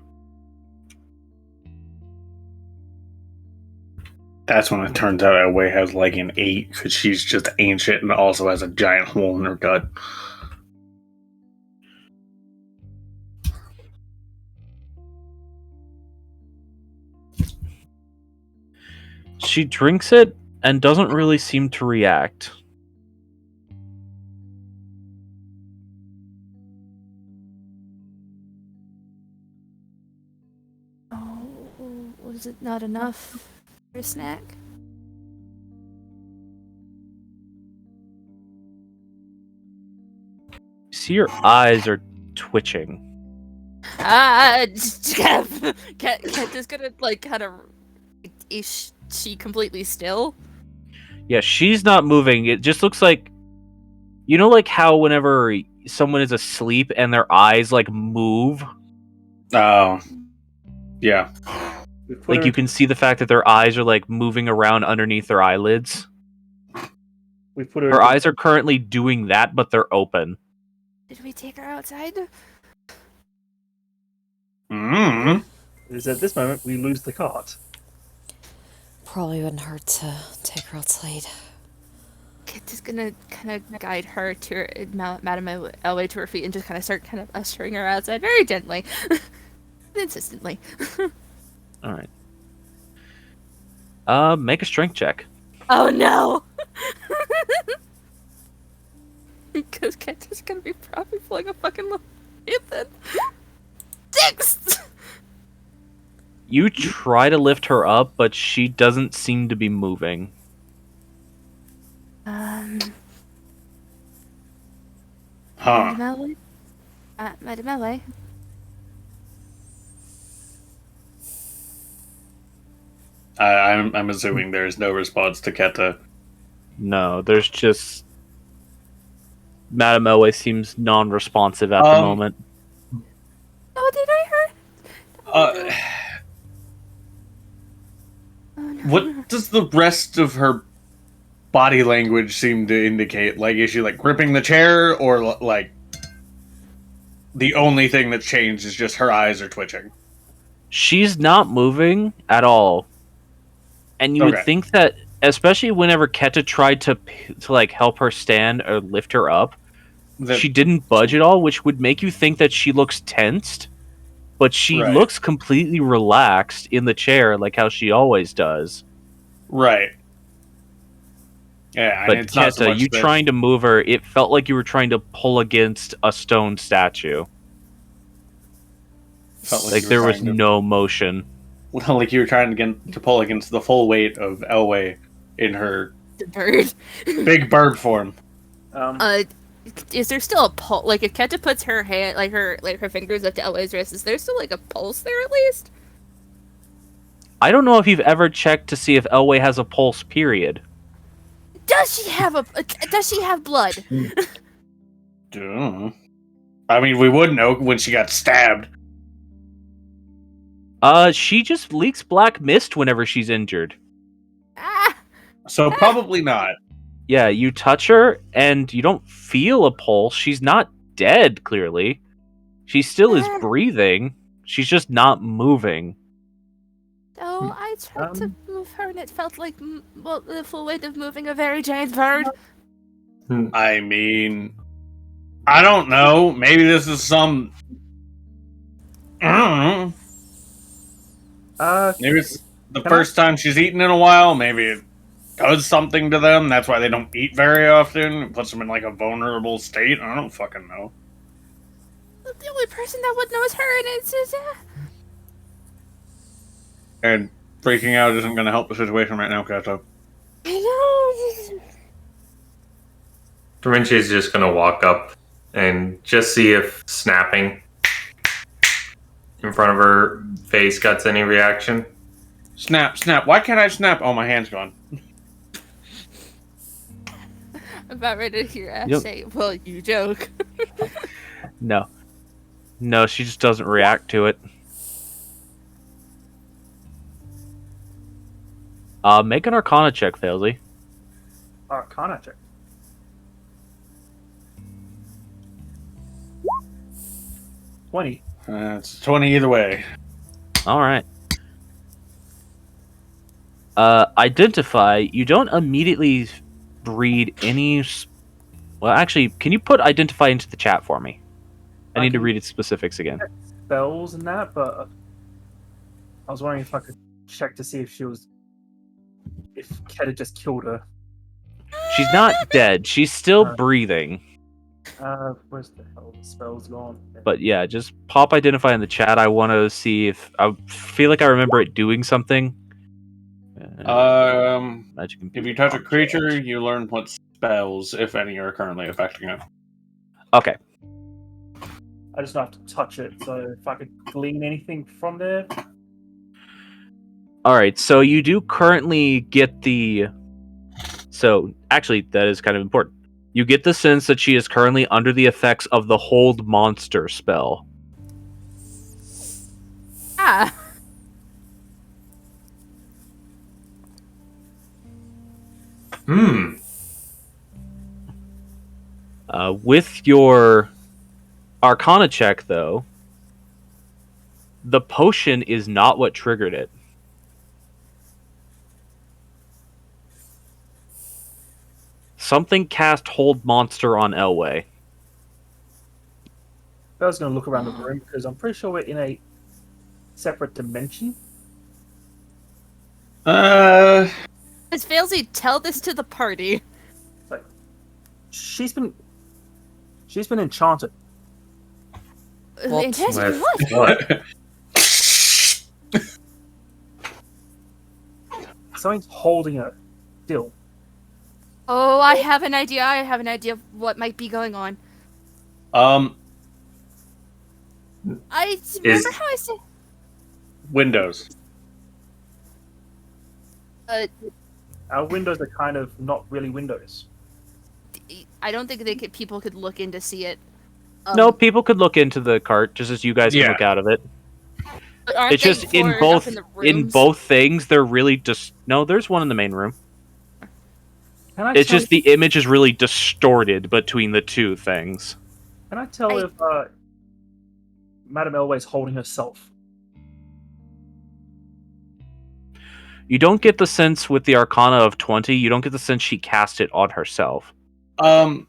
That's when it turns out Elway has like an 8 because she's just ancient and also has a giant hole in her gut. She drinks it and doesn't really seem to react. Oh, was it not enough for a snack? See, your eyes are twitching. Cat just gonna like kind of. Is she completely still? Yeah, she's not moving. It just looks like, you know, like how whenever someone is asleep and their eyes like move, Oh. Yeah. We put like her, you can see the fact that their eyes are like moving around underneath their eyelids. we put her. Her eyes are currently doing that, but they're open. Did we take her outside? Mm. Is at this moment we lose the cart. Probably wouldn't hurt to take her outside. Kit is gonna kind of guide her to her, Madame Elway to her feet and just kind of start kind of ushering her outside very gently, insistently. All right. Make a strength check. Oh no! Because Kit is gonna be probably pulling a fucking little Ethan. 6. You try to lift her up, but she doesn't seem to be moving. Madame Huh. Elway? Madame Elway? I'm assuming there's no response to Keta. No, there's just... Madame Elway seems non-responsive at the moment. Oh, did I hurt? Uh, Oh, no. what does the rest of her body language seem to indicate? Like, is she like gripping the chair, or like the only thing that's changed is just her eyes are twitching? She's not moving at all. And you would Okay. think that, especially whenever Keta tried to like help her stand or lift her up, That- she didn't budge at all, which would make you think that she looks tensed. But she Right. looks completely relaxed in the chair, like how she always does. Right. Yeah, But and it's not so Keta, much you that- trying to move her, it felt like you were trying to pull against a stone statue. felt Like you were there was trying to- no motion. Well, like you were trying to pull against the full weight of Elway in her The bird. big bird form. Is there still a pulse? Like, if Keta puts her hand, like her fingers up to Elway's wrist, is there still like a pulse there at least? I don't know if you've ever checked to see if Elway has a pulse, period. Does she have Does she have blood? Duh. I mean, we would know when she got stabbed. She just leaks black mist whenever she's injured. Ah! So probably not. Yeah, you touch her and you don't feel a pulse. She's not dead, clearly. She still is breathing. She's just not moving. Oh, I tried to Um, move her and it felt like the full weight of moving a very giant bird. I mean, I don't know. Maybe this is some. I don't know. Maybe it's the Can first time she's eaten in a while. Maybe it does something to them. That's why they don't eat very often. It puts them in like a vulnerable state. I don't fucking know. The only person that would know is her, and it's just, And freaking out isn't going to help the situation right now, Kato. I know. Da Vinci's just gonna walk up and just see if snapping in front of her face gets any reaction. Snap, snap. Why can't I snap? Oh, my hand's gone. I'm about ready to hear Ash Yep. say, "Well, you joke." No. No, she just doesn't react to it. Make an Arcana check, Failsy. Arcana check. 20. It's 20 either way. Alright. Identify. You don't immediately read any... Well, actually, can you put identify into the chat for me? I need to read its specifics again. Spells and that, but I was wondering if I could check to see if Ked had just killed her. She's not dead. She's still breathing. Where's the hell the spell's gone? But yeah, just pop identify in the chat. I want to see if... I feel like I remember it doing something. Magic and If you touch a creature, you learn what spells, if any, are currently affecting it. Okay. I just don't have to touch it, so if I could glean anything from there. Alright, so you do currently get the... So, actually, that is kind of important. You get the sense that she is currently under the effects of the Hold Monster spell. Ah. With your Arcana check, though, the potion is not what triggered it. Something cast Hold Monster on Elway. I was going to look around the room because I'm pretty sure we're in a separate dimension. Does Failsy tell this to the party? Like, she's been enchanted. What? Enchanted what? What? Something's holding her still. Oh, I have an idea. I have an idea of what might be going on. I remember how I said. Windows. Our windows are kind of not really windows. I don't think people could look in to see it. No, people could look into the cart just as you guys can Yeah. look out of it. But aren't It's they just in forward up both in, the in rooms? both things. They're really just no. There's one in the main room. Can I It's tell, just the image is really distorted between the two things. Can I tell if Madame Elway's holding herself? You don't get the sense with the Arcana of 20. You don't get the sense she cast it on herself. I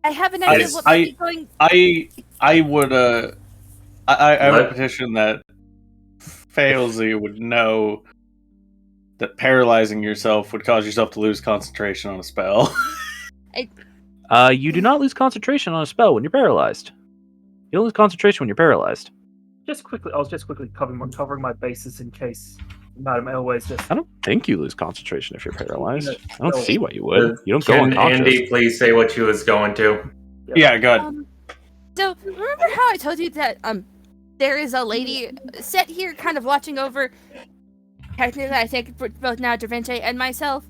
have an idea of what might be going. I would I would What? petition that Failsy would know that paralyzing yourself would cause yourself to lose concentration on a spell. You do not lose concentration on a spell when you're paralyzed. You don't lose concentration when you're paralyzed. I was just quickly covering my bases in case Madame Elway's just. I don't think you lose concentration if you're paralyzed. I don't see why you would. You don't go Can unconscious. Andy please say what she was going to? Yeah, go ahead. So remember how I told you that there is a lady set here, kind of watching over. Technically, I think both now Da Vinci and myself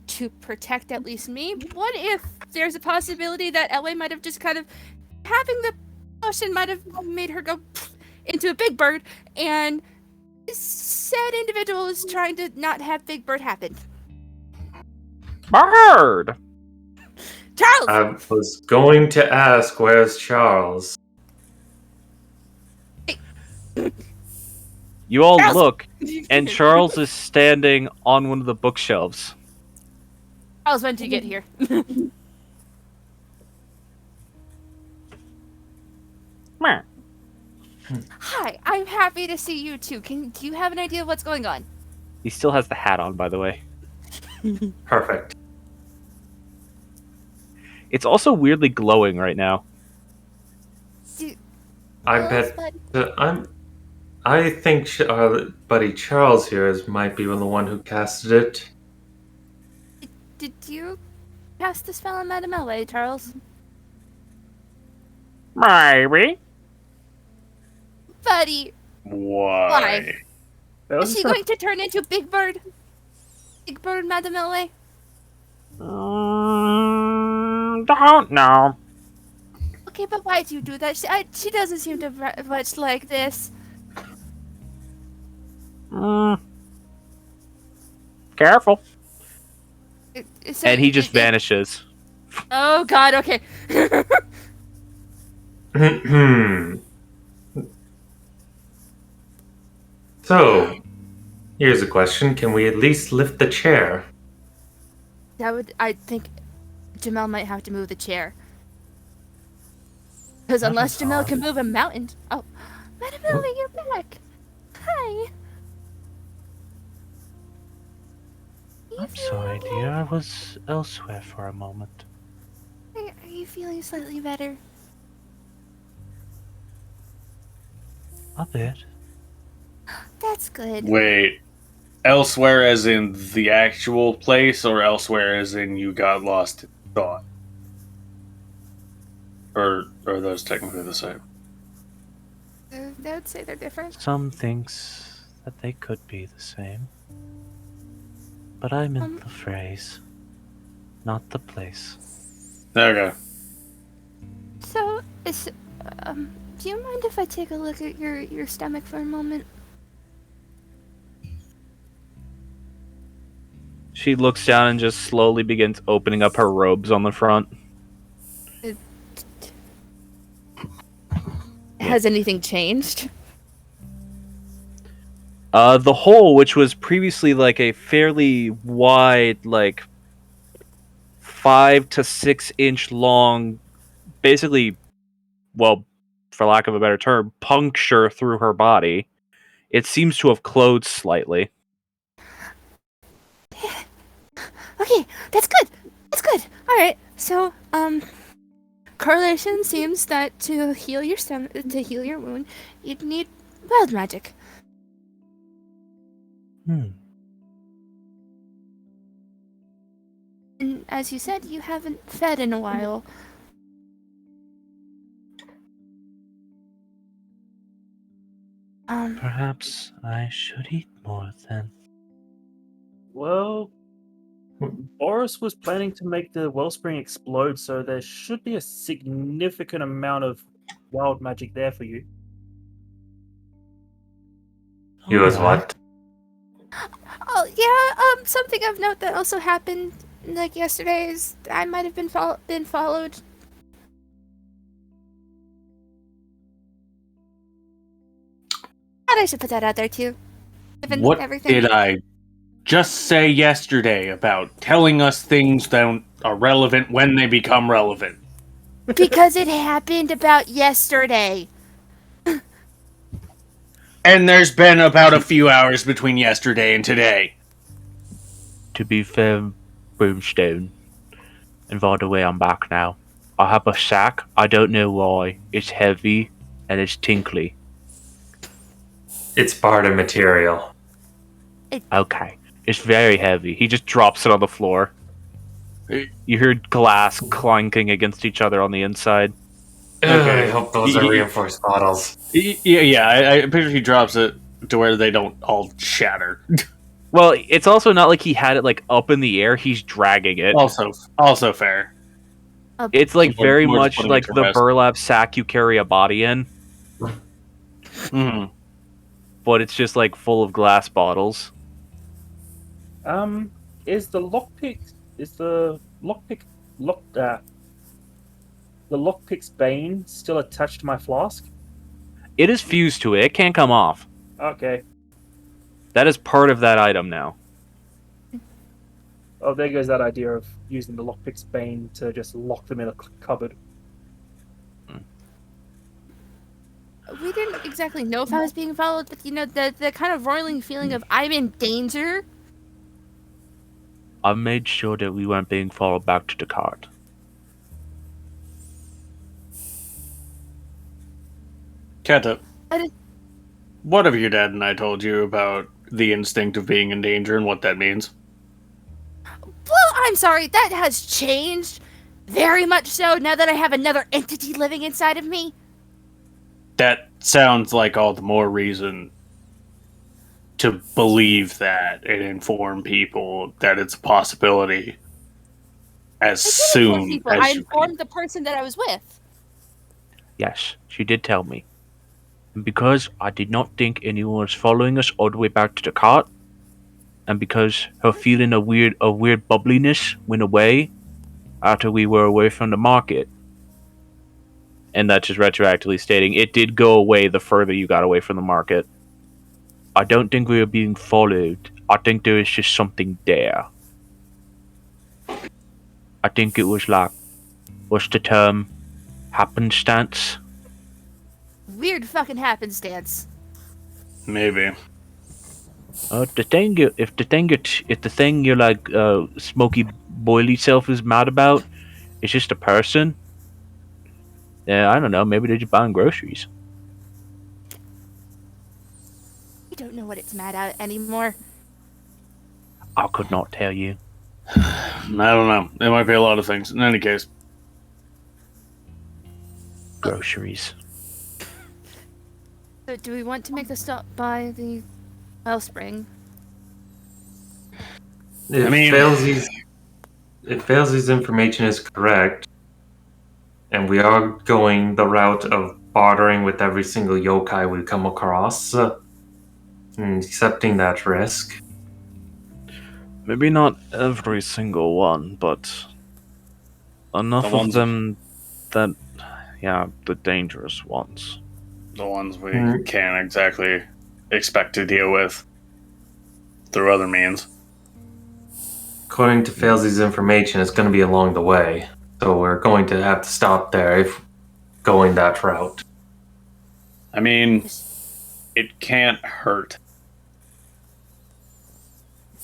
to protect at least me. What if there's a possibility that Elway might have just kind of having the potion might have made her go into a big bird, and said individual is trying to not have Big Bird happen. Bird! Charles! I was going to ask, where's Charles? You all Charles! look, and Charles is standing on one of the bookshelves. Charles, when did you get here? Meh. Hi, I'm happy to see you too. Do you have an idea of what's going on? He still has the hat on, by the way. Perfect. It's also weirdly glowing right now. I Charles, bet bud? I think our buddy Charles here might be the one who casted it. Did you cast the spell on Madame Elway, Charles? Maybe. Buddy, Why? That was is she just going to turn into Big Bird? Big Bird, Madame Elway? Don't know. Okay, but why do you do that? She doesn't seem to much like this. Careful. So And he just it- vanishes. Oh God, okay. So, here's a question. Can we at least lift the chair? I think Jamel might have to move the chair. Because unless Jamel can move a mountain. Oh, Madame Elway, you're back. Hi. I'm sorry, dear. I was elsewhere for a moment. Are you feeling slightly better? A bit. That's good. Wait. Elsewhere as in the actual place, or elsewhere as in you got lost in thought? Or are those technically the same? I would say they're different. Some thinks that they could be the same. But I meant the phrase, not the place. Okay. So, do you mind if I take a look at your stomach for a moment? She looks down and just slowly begins opening up her robes on the front. Has anything changed? The hole, which was previously like a fairly wide, like 5 to 6 inch long, basically, well, for lack of a better term, puncture through her body, it seems to have closed slightly. Okay, that's good. That's good. All right. So, correlation seems that to heal your wound, you'd need wild magic. And as you said, you haven't fed in a while. Perhaps I should eat more then. Well, Boris was planning to make the wellspring explode, so there should be a significant amount of wild magic there for you. He was Alright. what? Oh yeah. Something of note that also happened, like yesterday, is I might have been followed. Thought I should put that out there too. Given What everything. did I just say yesterday about telling us things that are relevant when they become relevant? Because it happened about yesterday. And there's been about a few hours between yesterday and today. To be fair, Broomstone. And by the way, I'm back now. I have a sack. I don't know why. It's heavy and it's tinkly. It's barter material. Okay. It's very heavy. He just drops it on the floor. You hear glass clanking against each other on the inside. Okay. I hope those are reinforced bottles. Yeah, I picture he drops it to where they don't all shatter. Well, it's also not like he had it like up in the air. He's dragging it. Also fair. It's like More- very more much putting it like to the rest. burlap sack you carry a body in, Mhm. but it's just like full of glass bottles. Is the lockpick Is the lockpick's bane still attached to my flask? It is fused to it. It can't come off. Okay. That is part of that item now. Oh, there goes that idea of using the lockpick's bane to just lock them in a cupboard. We didn't exactly know if I was being followed, but the kind of roiling feeling of I'm in danger. I made sure that we weren't being followed back to the cart. Keta, I did- what have your dad and I told you about the instinct of being in danger and what that means? Well, I'm sorry, that has changed very much so now that I have another entity living inside of me. That sounds like all the more reason to believe that and inform people that it's a possibility as I did inform soon people. as I you informed the person that I was with. Yes, she did tell me. And because I did not think anyone was following us all the way back to the cart, and because her feeling of weird bubbliness went away after we were away from the market. And that's just retroactively stating it did go away the further you got away from the market. I don't think we were being followed. I think there is just something there. I think it was like, what's the term? Happenstance? Weird fucking happenstance. maybe. If the thing you're like smoky boily self is mad about is just a person, yeah, I don't know. Maybe they're just buying groceries. I don't know what it's mad at anymore. I could not tell you. I don't know. It might be a lot of things. In any case, Groceries. So do we want to make a stop by the wellspring? If I mean- Failsy's information is correct, and we are going the route of bartering with every single yokai we come across, and accepting that risk. Maybe not every single one, but enough The of ones- them that, yeah, the dangerous ones. the ones we Mm. can't exactly expect to deal with through other means. According to Failsy's information, it's going to be along the way, so we're going to have to stop there if going that route. I mean, it can't hurt.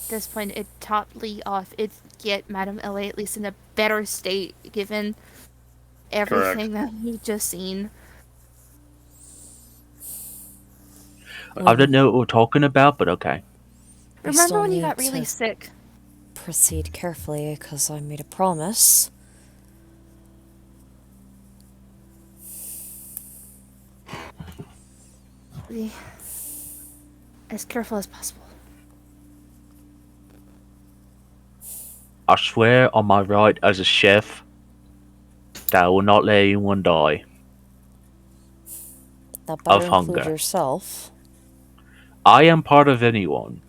At this point, it totally off. It get Madame LA at least in a better state given everything that we've just seen. I don't know what we're talking about, but okay. We Remember still when you need got really to sick? proceed carefully because I made a promise. Be as careful as possible. I swear on my right as a chef that I will not let anyone die. That better Of include hunger. yourself. I am part of anyone.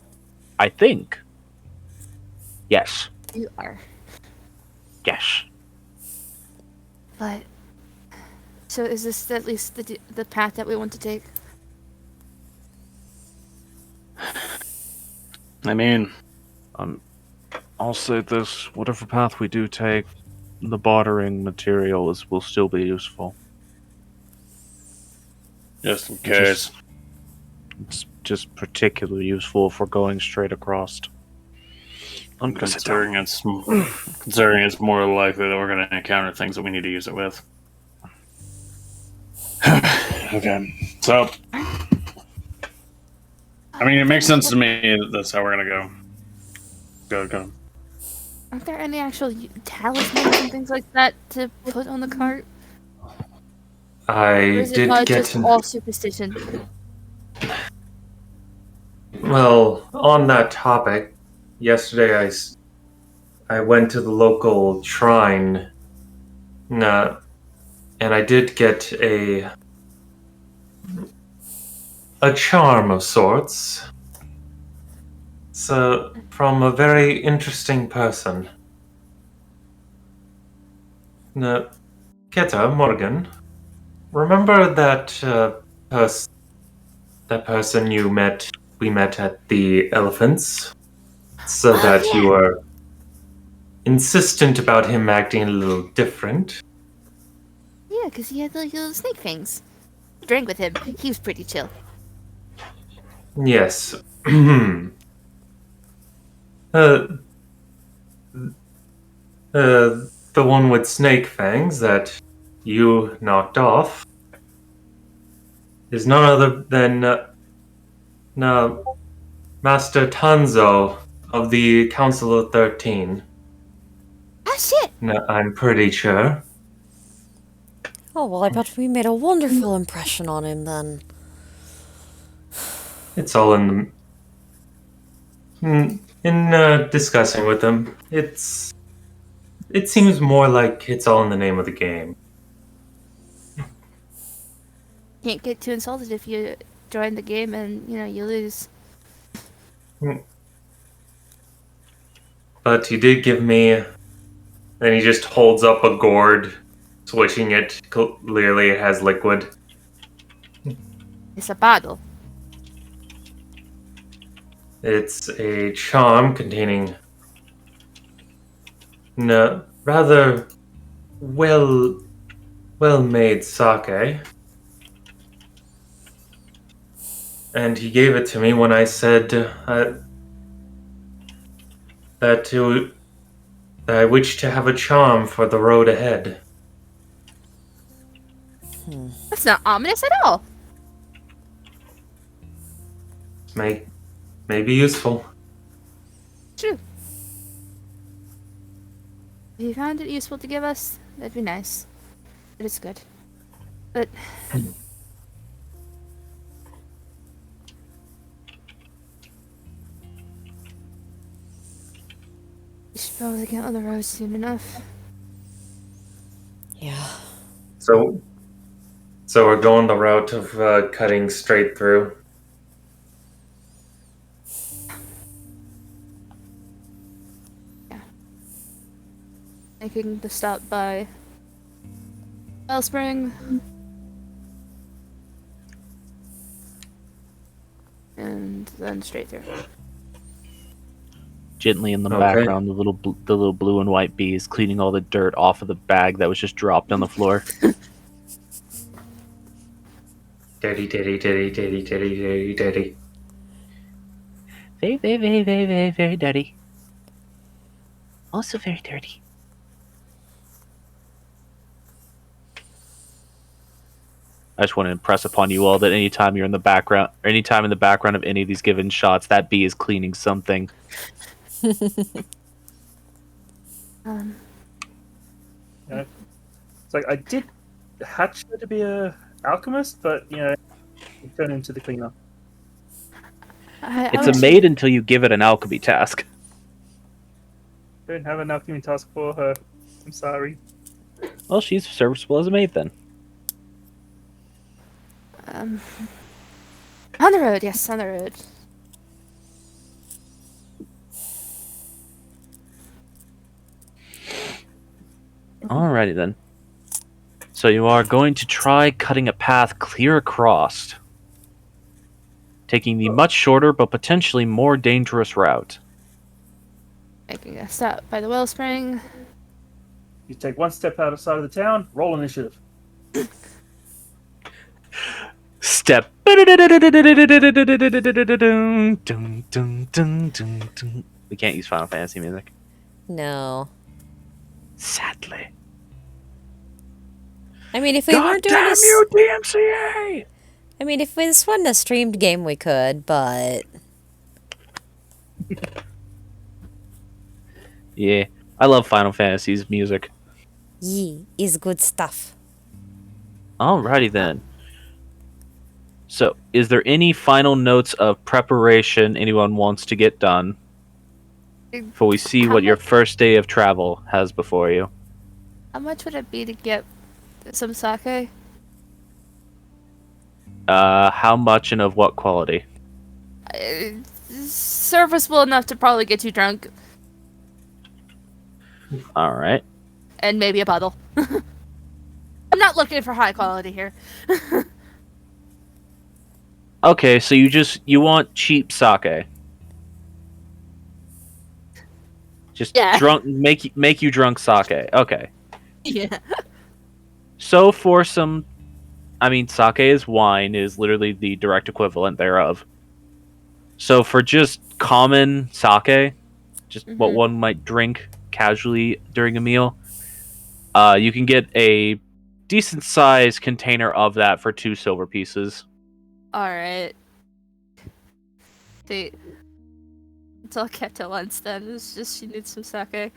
I think. Yes. You are. Yes. But so is this at least the path that we want to take? I mean, I'll say this: whatever path we do take, the bartering material will still be useful. just in case. It's just particularly useful if we're going straight across. I'm gonna sit down. Considering it's more likely that we're going to encounter things that we need to use it with. Okay, so I mean, it makes sense to me that that's how we're going to go. Go. Aren't there any actual talismans and things like that to put on the cart? Or I is it did not get just to. all superstition? Well, on that topic, yesterday I went to the local shrine, and I did get a charm of sorts. So from a very interesting person. Keta, Morgan, remember that that person we met at the elephants? So Oh, that yeah. you were insistent about him acting a little different. Yeah, because he had like little snake fangs. I drank with him. He was pretty chill. Yes. uh, the one with snake fangs that you knocked off is none other than Master Tanzo of the Council of 13. Ah, shit! No, I'm pretty sure. Oh, well, I bet we made a wonderful impression on him then. It's all in discussing with them. It seems more like it's all in the name of the game. Can't get too insulted if you join the game and, you lose. But he did give me, and he just holds up a gourd, switching it. Clearly, it has liquid. It's a bottle. It's a charm containing rather well-made sake. And he gave it to me when I said that I wish to have a charm for the road ahead. That's not ominous at all. May be useful. True. If you found it useful to give us, that'd be nice. But it's good. But we should probably get on the road soon enough. Yeah. So we're going the route of cutting straight through. Making the stop by Wellspring. And then straight through. Gently in the Okay. background, the little blue and white bee is cleaning all the dirt off of the bag that was just dropped on the floor. Dirty, dirty, dirty, dirty, dirty, dirty, dirty. Very, very, very, very, very, very dirty. Also very dirty. I just want to impress upon you all that anytime you're in the background, or anytime in the background of any of these given shots, that bee is cleaning something. It's like I did hatch her to be a alchemist, but he turned into the cleaner. It's a maid until you give it an alchemy task. Don't have an alchemy task for her. I'm sorry. Well, she's serviceable as a maid then. On the road, yes, on the road. Alrighty then. So you are going to try cutting a path clear across, taking the much shorter but potentially more dangerous route. Making a stop by the wellspring. You take one step outside of the town, roll initiative. Step. We can't use Final Fantasy music. No. Sadly. I mean, if we weren't doing this... DMCA! I mean, if this wasn't a streamed game, we could, but... Yeah, I love Final Fantasy's music. Yee is good stuff. Alrighty then. So, is there any final notes of preparation anyone wants to get done before we see what your first day of travel has before you? How much would it be to get some sake? How much and of what quality? Serviceable enough to probably get you drunk. Alright. and maybe a bottle. I'm not looking for high quality here. Okay, so you want cheap sake. Just Yeah. drunk, make you drunk sake. Okay. Yeah. So for some, I mean, sake is wine, is literally the direct equivalent thereof. So for just common sake, just what Mhm. one might drink casually during a meal, you can get a decent sized container of that for 2 silver pieces. Alright. See. That's all Keta wants then. It's just she needs some sake.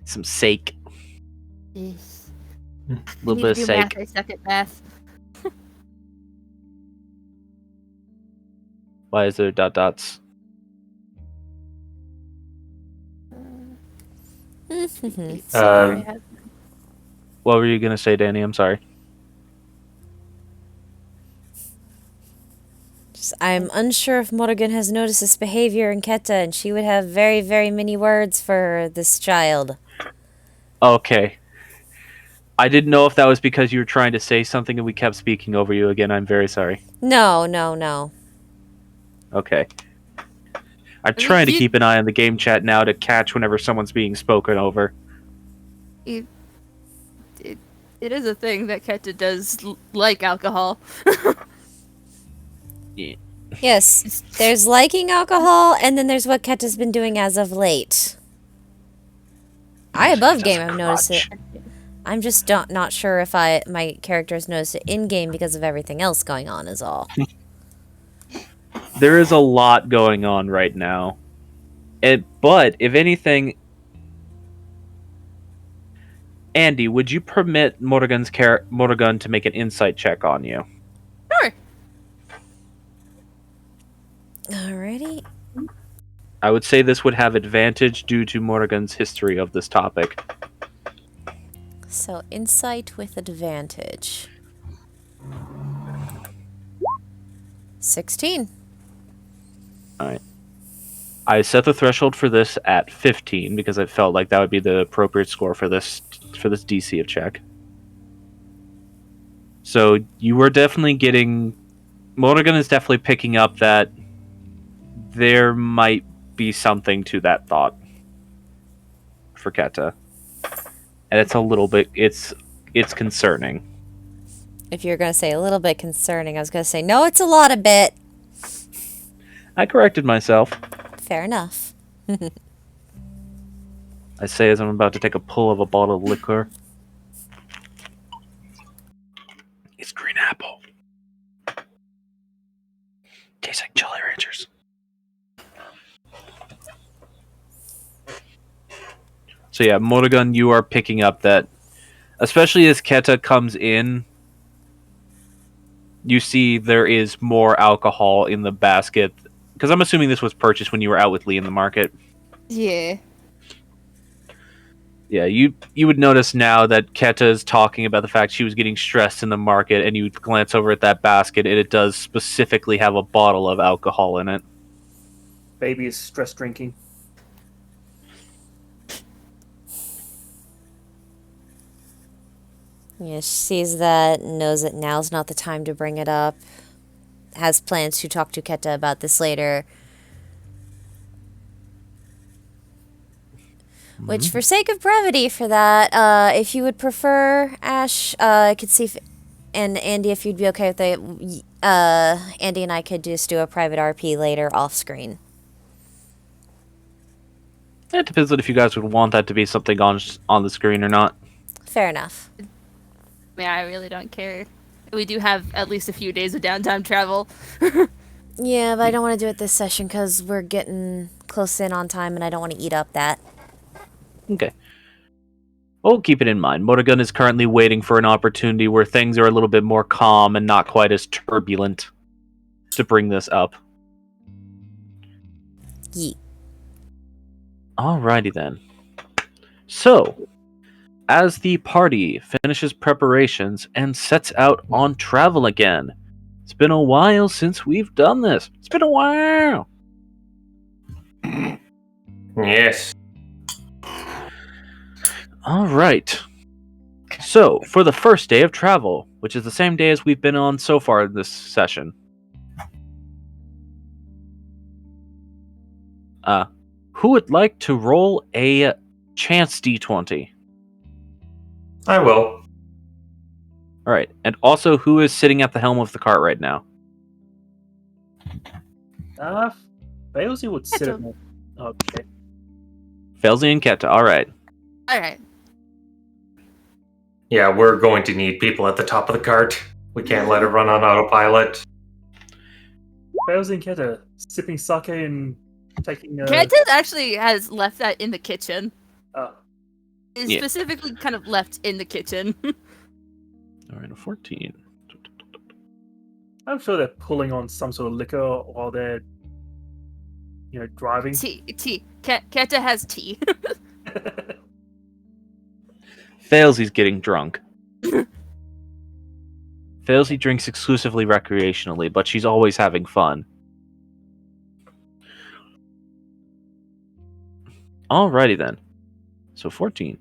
Some sake. Yes. A little bit of do sake. math, I suck at math. Why is there dots? Sorry, I have- What were you gonna say, Danny? I'm sorry. I'm unsure if Morrigan has noticed this behavior in Keta, and she would have very, very many words for this child. Okay. I didn't know if that was because you were trying to say something and we kept speaking over you again. I'm very sorry. No. Okay. I'm mean, trying to you- keep an eye on the game chat now to catch whenever someone's being spoken over. It is a thing that Keta does like alcohol. Yes, there's liking alcohol, and then there's what Keta's been doing as of late. Above game, I've noticed it. I'm just not sure if my characters noticed it in game because of everything else going on. Is all. There is a lot going on right now. But if anything, Andy, would you permit Morrigan to make an insight check on you? Sure. Alrighty. I would say this would have advantage due to Morrigan's history of this topic. So insight with advantage. 16. I set the threshold for this at 15 because I felt like that would be the appropriate score for this DC of check. So you were definitely getting... Morrigan is definitely picking up that there might be something to that thought for Keta. And it's a little bit... It's concerning. If you're gonna say a little bit concerning, I was gonna say no. It's a lot of bit. I corrected myself. Fair enough. I say as I'm about to take a pull of a bottle of liquor. It's green apple. Tastes like Jolly Ranchers. So yeah, Morrigan, you are picking up that, especially as Keta comes in, you see there is more alcohol in the basket. Because I'm assuming this was purchased when you were out with Lee in the market. Yeah. Yeah, you would notice now that Keta is talking about the fact she was getting stressed in the market, and you would glance over at that basket, and it does specifically have a bottle of alcohol in it. Baby is stress drinking. Yeah, she sees that, knows that now's not the time to bring it up. Has plans to talk to Keta about this later. Which, for sake of brevity for that, if you would prefer, Ash, I could see if... And Andy, if you'd be okay with it, Andy and I could just do a private RP later off-screen. It depends on if you guys would want that to be something on the screen or not. Fair enough. Yeah, I really don't care. We do have at least a few days of downtime travel. Yeah, but I don't want to do it this session because we're getting close in on time and I don't want to eat up that. Okay. Well, keep it in mind. Morrigan is currently waiting for an opportunity where things are a little bit more calm and not quite as turbulent to bring this up. Yeet. Alrighty then. So, as the party finishes preparations and sets out on travel again. It's been a while since we've done this. It's been a while. Yes. All right. So, for the first day of travel, which is the same day as we've been on so far in this session, who would like to roll a chance d20? I will. All right, and also who is sitting at the helm of the cart right now? Bailsy would sit at more. Okay. Felzy and Keta. All right. All right. Yeah, we're going to need people at the top of the cart. We can't let it run on autopilot. Bailsy and Keta sipping sake and taking. Cantus actually has left that in the kitchen. Is Yeah. specifically kind of left in the kitchen. All right, a 14. I'm sure they're pulling on some sort of liquor while they're, driving. Tea. Keta has tea. Failsy's getting drunk. Failsy drinks exclusively recreationally, but she's always having fun. Alrighty then. So 14.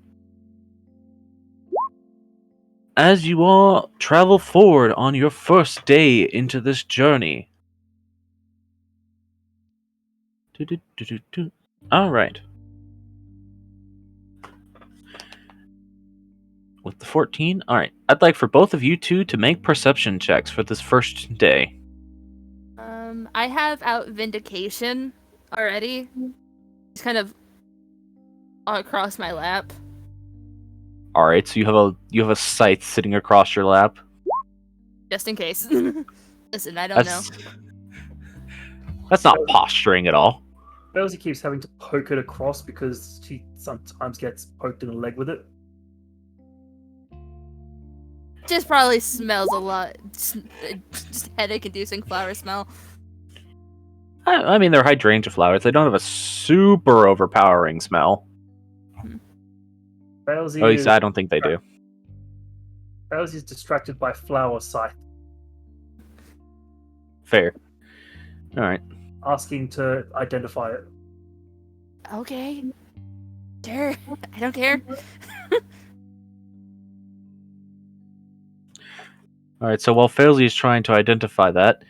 As you all travel forward on your first day into this journey. Alright. With the 14, alright. I'd like for both of you two to make perception checks for this first day. I have out Vindication already. It's kind of across my lap. Alright, so you have a scythe sitting across your lap. Just in case. Listen, I don't know. That's not posturing at all. Bailsy keeps having to poke it across because she sometimes gets poked in the leg with it. Just probably smells a lot. Just headache-inducing flower smell. I mean, they're hydrangea flowers. They don't have a super overpowering smell. Bailsy At least I don't think they do. Bailsy is distracted by flower sight, Fair. Alright. asking to identify it. Okay. Sure. I don't care. Alright, so while Failsy is trying to identify that,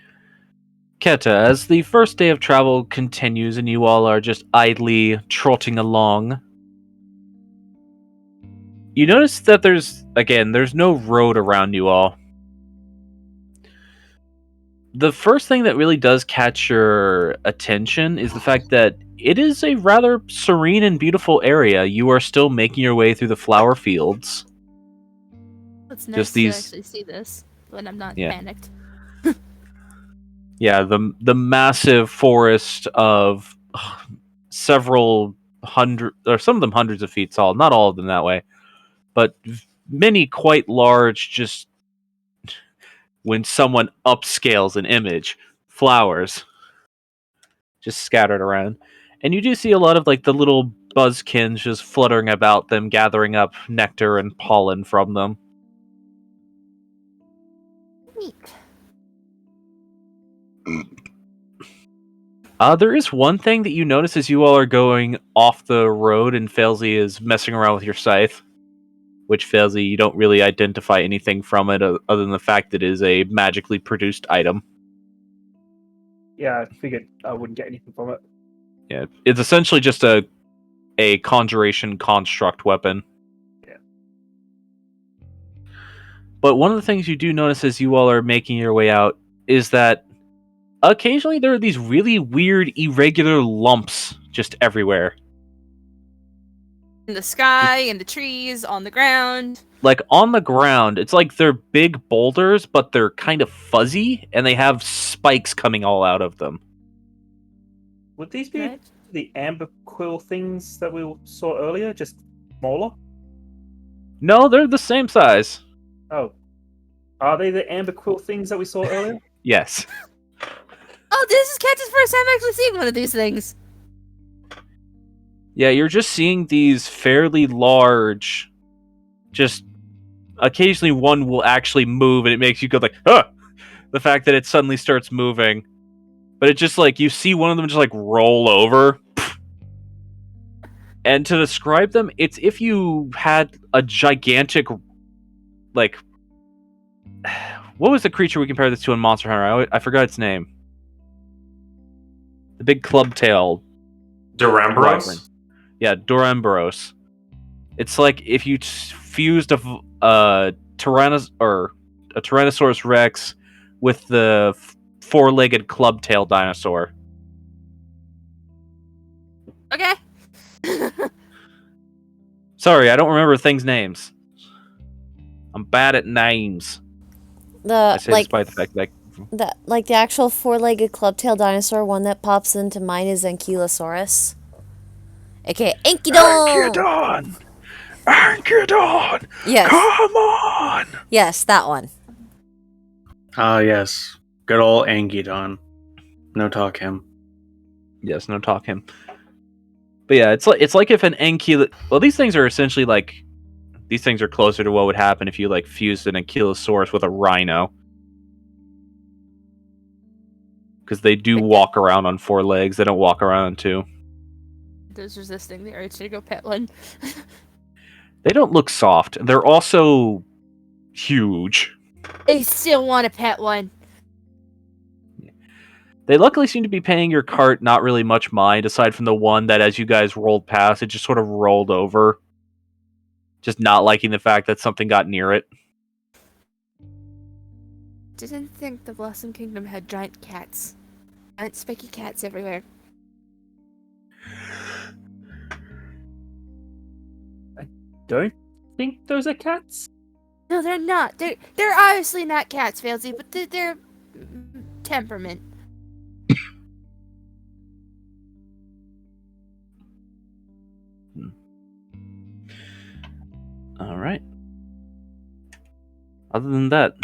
Keta, as the first day of travel continues and you all are just idly trotting along, you notice that there's no road around you all. The first thing that really does catch your attention is the fact that it is a rather serene and beautiful area. You are still making your way through the flower fields. It's nice Just to these- actually see this when I'm not Yeah. panicked. Yeah, the massive forest of several hundred, or some of them hundreds of feet tall, not all of them that way, but many quite large, just when someone upscales an image, flowers just scattered around. And you do see a lot of like the little buzzkins just fluttering about them, gathering up nectar and pollen from them. Neat. There is one thing that you notice as you all are going off the road and Failsy is messing around with your scythe. Which, Failsy, you don't really identify anything from it other than the fact that it is a magically produced item. Yeah, I figured I wouldn't get anything from it. Yeah, it's essentially just a conjuration construct weapon. Yeah. But one of the things you do notice as you all are making your way out is that occasionally there are these really weird, irregular lumps just everywhere. In the sky, in the trees, on the ground. Like, on the ground, it's like they're big boulders, but they're kind of fuzzy, and they have spikes coming all out of them. Would these be Right? the amber quill things that we saw earlier, just smaller? No, they're the same size. Oh. Are they the amber quill things that we saw earlier? Yes. Oh, this is Cat's first time actually seeing one of these things. Yeah, you're just seeing these fairly large, just occasionally one will actually move and it makes you go like, huh! The fact that it suddenly starts moving. But it just like, you see one of them just like roll over. And to describe them, it's if you had a gigantic, like, what was the creature we compared this to in Monster Hunter? I forgot its name. The big club tail. Durambros? Yeah, Doramboros. It's like if you fused a Tyrannosaurus Rex with the four-legged club tail dinosaur. Okay. Sorry, I don't remember things' names. I'm bad at names. I say despite the fact that the actual four-legged club-tailed dinosaur one that pops into mind is Ankylosaurus. Okay, Enkidu! Ankyodon! Yes. Come on! Yes, that one. Ah, yes. Good old Angidon. No talk him. Yes, no talk him. But yeah, it's like if an well, these things are essentially like, these things are closer to what would happen if you like fused an Ankylosaurus with a rhino. Because they do walk around on four legs, they don't walk around on two. Those resisting the urge to go pet one. They don't look soft. They're also huge. They still want to pet one. They luckily seem to be paying your cart not really much mind, aside from the one that as you guys rolled past, it just sort of rolled over. Just not liking the fact that something got near it. Didn't think the Blossom Kingdom had giant cats. Giant spiky cats everywhere. Don't think those are cats. No, they're not. They're obviously not cats, Failsy, but they're temperament. Alright. Other than that,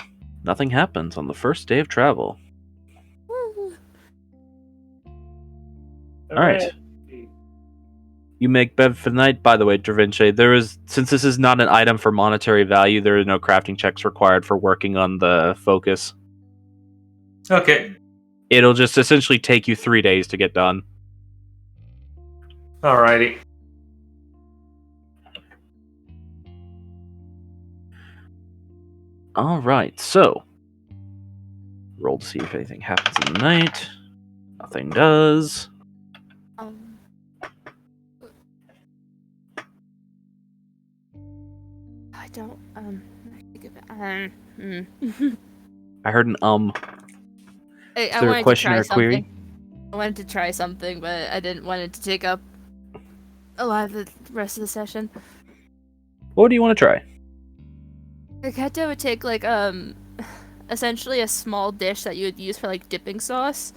nothing happens on the first day of travel. Alright. You make bed for the night. By the way, Dravinci, since this is not an item for monetary value, there are no crafting checks required for working on the focus. Okay. It'll just essentially take you 3 days to get done. Alrighty. Alright, so. Roll to see if anything happens in the night. Nothing does. I don't, I heard an Is there a question or a query? I wanted to try something, but I didn't want it to take up a lot of the rest of the session. What do you want to try? Kato would take, like, essentially a small dish that you would use for, like, dipping sauce.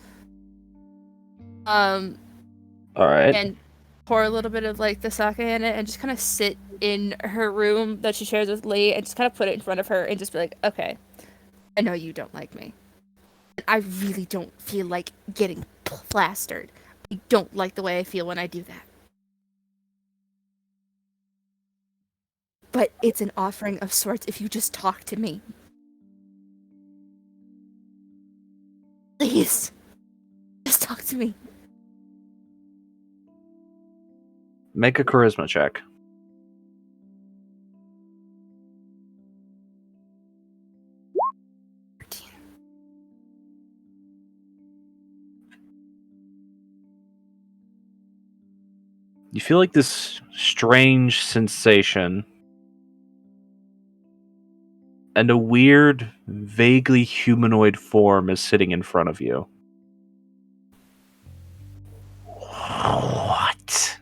Alright. And pour a little bit of, like, the sake in it and just kind of sit in her room that she shares with Lee and just kind of put it in front of her and just be like, okay, I know you don't like me. I really don't feel like getting plastered. I don't like the way I feel when I do that. But it's an offering of sorts if you just talk to me. Please. Just talk to me. Make a charisma check. You feel like this strange sensation and a weird, vaguely humanoid form is sitting in front of you. What?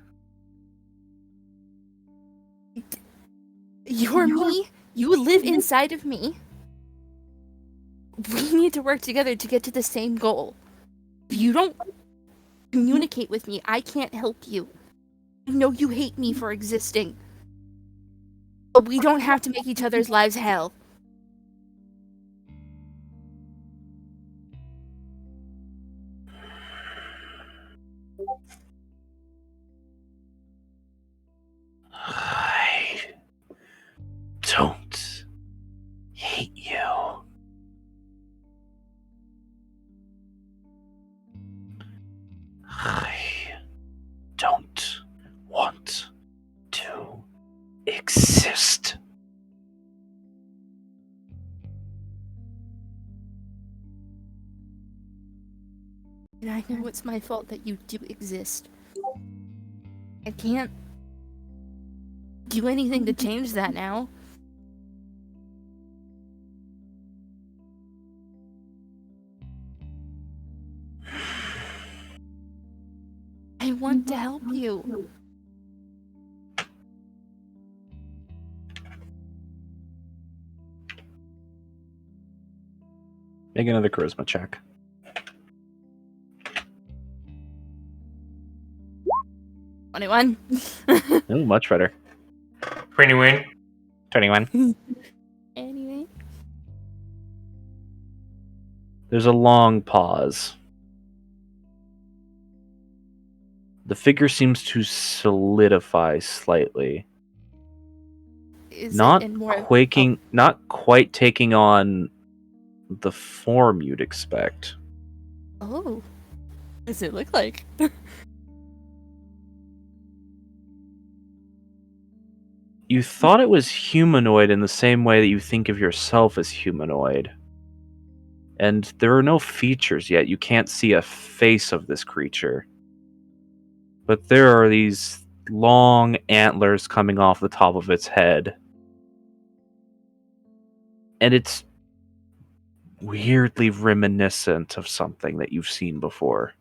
You're me? You live inside of me? We need to work together to get to the same goal. If you don't communicate with me, I can't help you. I know you hate me for existing. But we don't have to make each other's lives hell. I don't hate you. I don't want And I know it's my fault that you do exist. I can't do anything to change that now. I want to help you. Make another charisma check. 21. Ooh, much better. 21. 21. Anyway. There's a long pause. The figure seems to solidify slightly. Is Not it in more quaking, not quite taking on the form you'd expect. Oh. What does it look like? You thought it was humanoid in the same way that you think of yourself as humanoid. And there are no features yet. You can't see a face of this creature. But there are these long antlers coming off the top of its head. And it's weirdly reminiscent of something that you've seen before.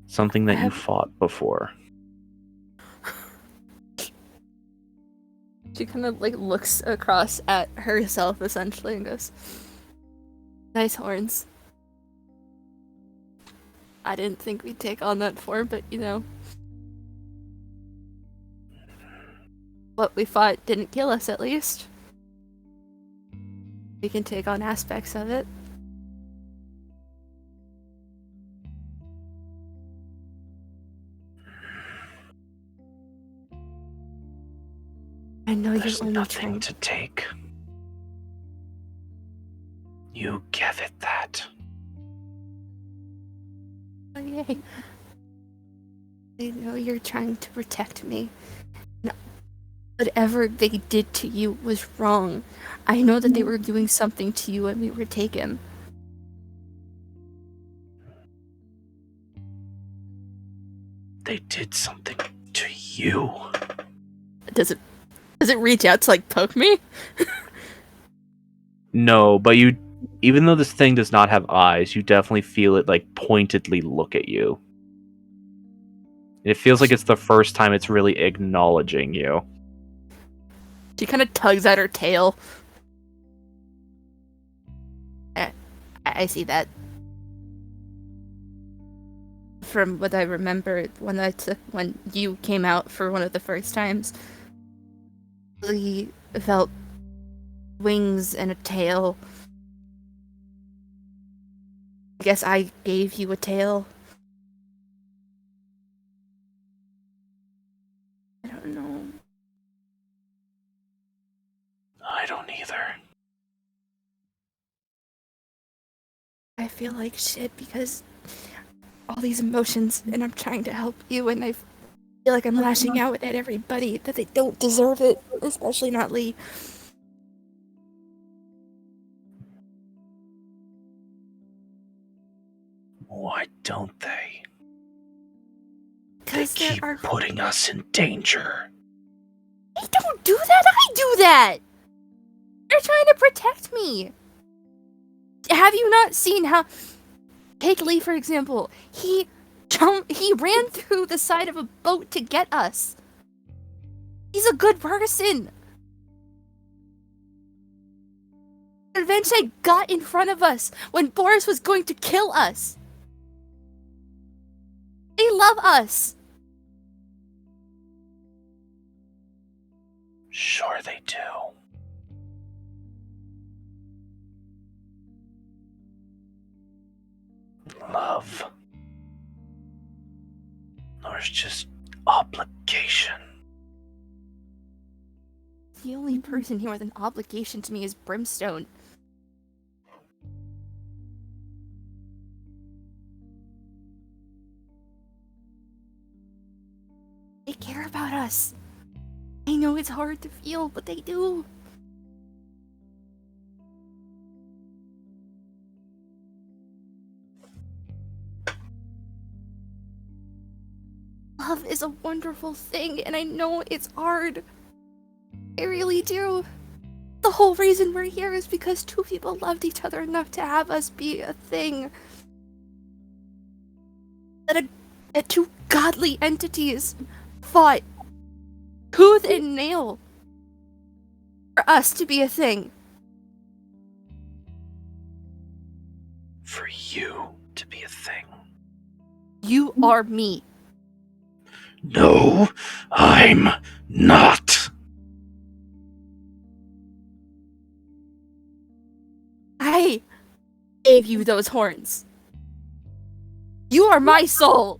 Something that you fought before. She kind of like looks across at herself essentially and goes, "Nice horns. I didn't think we'd take on that form, but you know, what we fought didn't kill us at least. We can take on aspects of it." I know There's you're only nothing trying to take. You give it that. Oh, yay. I know you're trying to protect me. No, whatever they did to you was wrong. I know that they were doing something to you when we were taken. They did something to you. Does it reach out to like poke me? No, but you, even though this thing does not have eyes, you definitely feel it like pointedly look at you. It feels like it's the first time it's really acknowledging you. She kind of tugs at her tail. I see that. From what I remember when you came out for one of the first times, we felt wings and a tail. I guess I gave you a tail. I don't know. I don't either. I feel like shit because all these emotions and I'm trying to help you and I feel like I'm lashing out at everybody that they don't deserve it, especially not Lee. Why don't they? They Because there keep are... putting us in danger. They don't do that, I do that! They're trying to protect me! Have you not seen how... Take Lee, for example. He ran through the side of a boat to get us. He's a good person. Eventually got in front of us when Boris was going to kill us. They love us. Sure they do. Love. There's just obligation. The only person here with an obligation to me is Brimstone. They care about us. I know it's hard to feel, but they do. love is a wonderful thing, and I know it's hard. I really do. The whole reason we're here is because two people loved each other enough to have us be a thing. That two godly entities fought tooth and nail for us to be a thing. For you to be a thing. You are me. No, I'm not. I gave you those horns. You are my soul.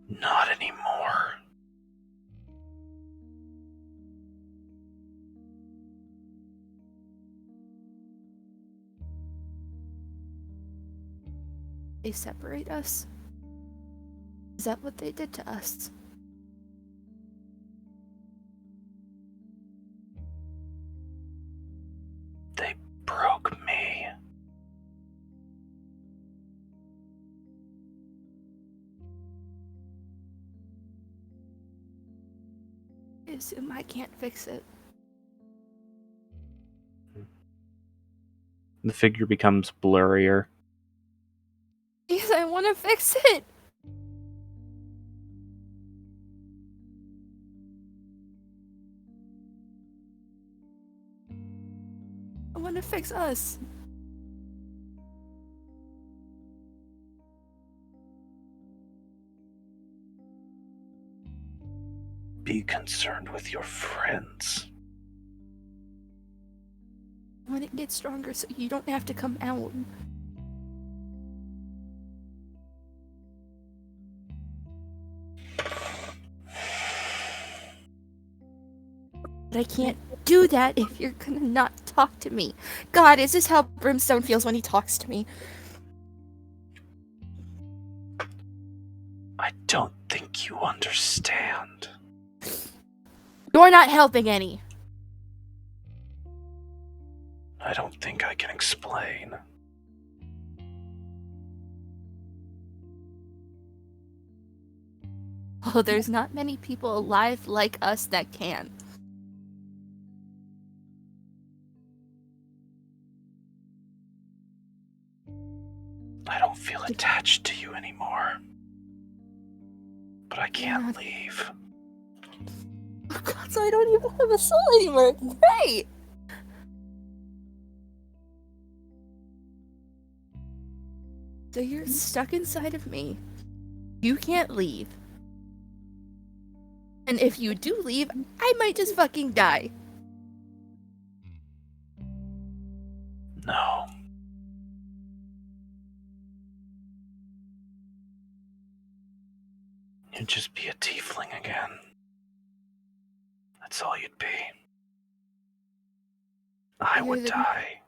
Not anymore. They separate us? Is that what they did to us? They broke me. I assume I can't fix it. The figure becomes blurrier. Yes, I want to fix it. I want to fix us. Be concerned with your friends. I want to get stronger so you don't have to come out. But I can't do that if you're gonna not talk to me. God, is this how Brimstone feels when he talks to me? I don't think you understand. You're not helping any. I don't think I can explain. Oh, there's not many people alive like us that can. I don't feel attached to you anymore. But I can't Yeah. leave. Oh God, so I don't even have a soul anymore. Great! So you're stuck inside of me. You can't leave. And if you do leave, I might just fucking die. No. You'd just be a tiefling again. That's all you'd be. I You're would the- die.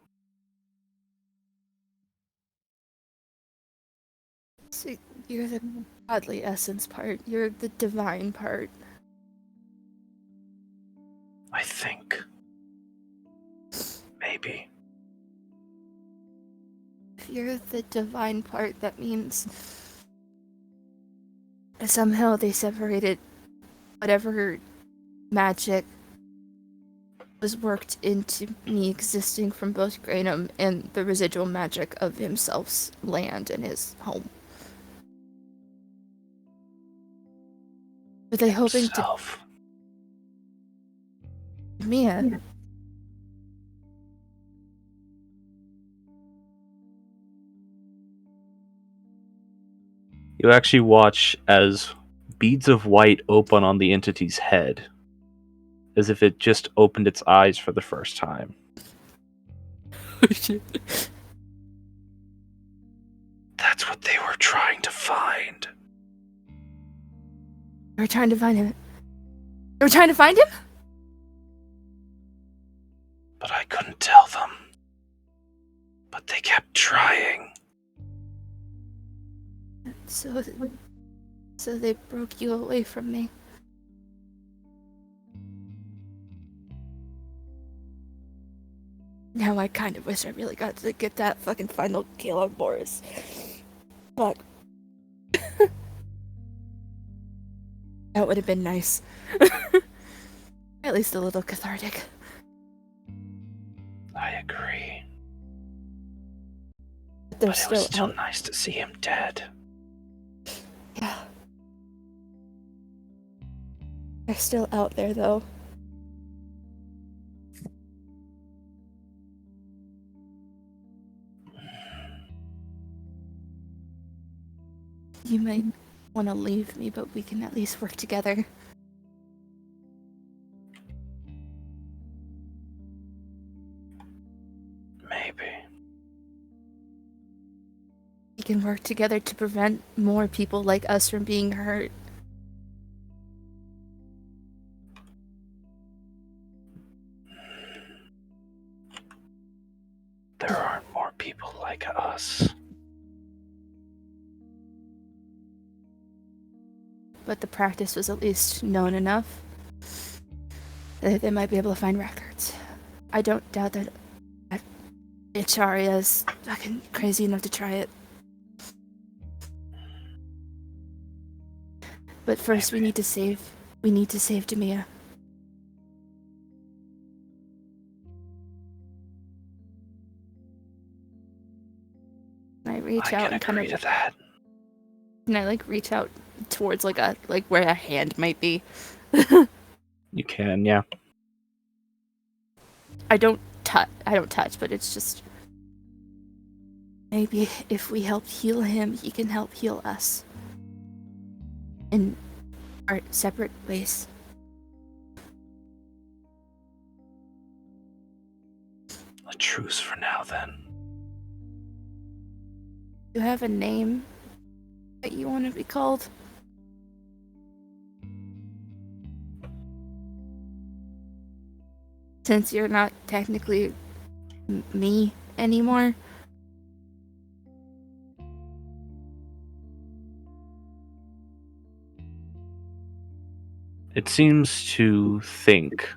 So you're the godly essence part. You're the divine part. I think. Maybe. If you're the divine part, that means somehow they separated whatever magic was worked into me existing from both Granum and the residual magic of himself's land and his home. Were they hoping to Self. Mia? You actually watch as beads of white open on the entity's head, as if it just opened its eyes for the first time. That's what they were trying to find. They were trying to find him. They were trying to find him? But I couldn't tell them. But they kept trying. So they broke you away from me. Now I kind of wish I really got to get that fucking final kill on Boris. But that would have been nice. At least a little cathartic. I agree. But they're But it still was still out. nice to see him dead. Yeah. They're still out there, though. You might want to leave me, but we can at least work together. Maybe. We can work together to prevent more people like us from being hurt. There aren't more people like us. But the practice was at least known enough that they might be able to find records. I don't doubt that Acharya is fucking crazy enough to try it. But first we need to save Demia. Can I reach out and kind agree of to that. Can I reach out towards where a hand might be? You can, yeah. I don't touch, but it's just maybe if we help heal him, he can help heal us in our separate ways. A truce for now, then. Do you have a name that you want to be called? Since you're not technically me anymore. It seems to think.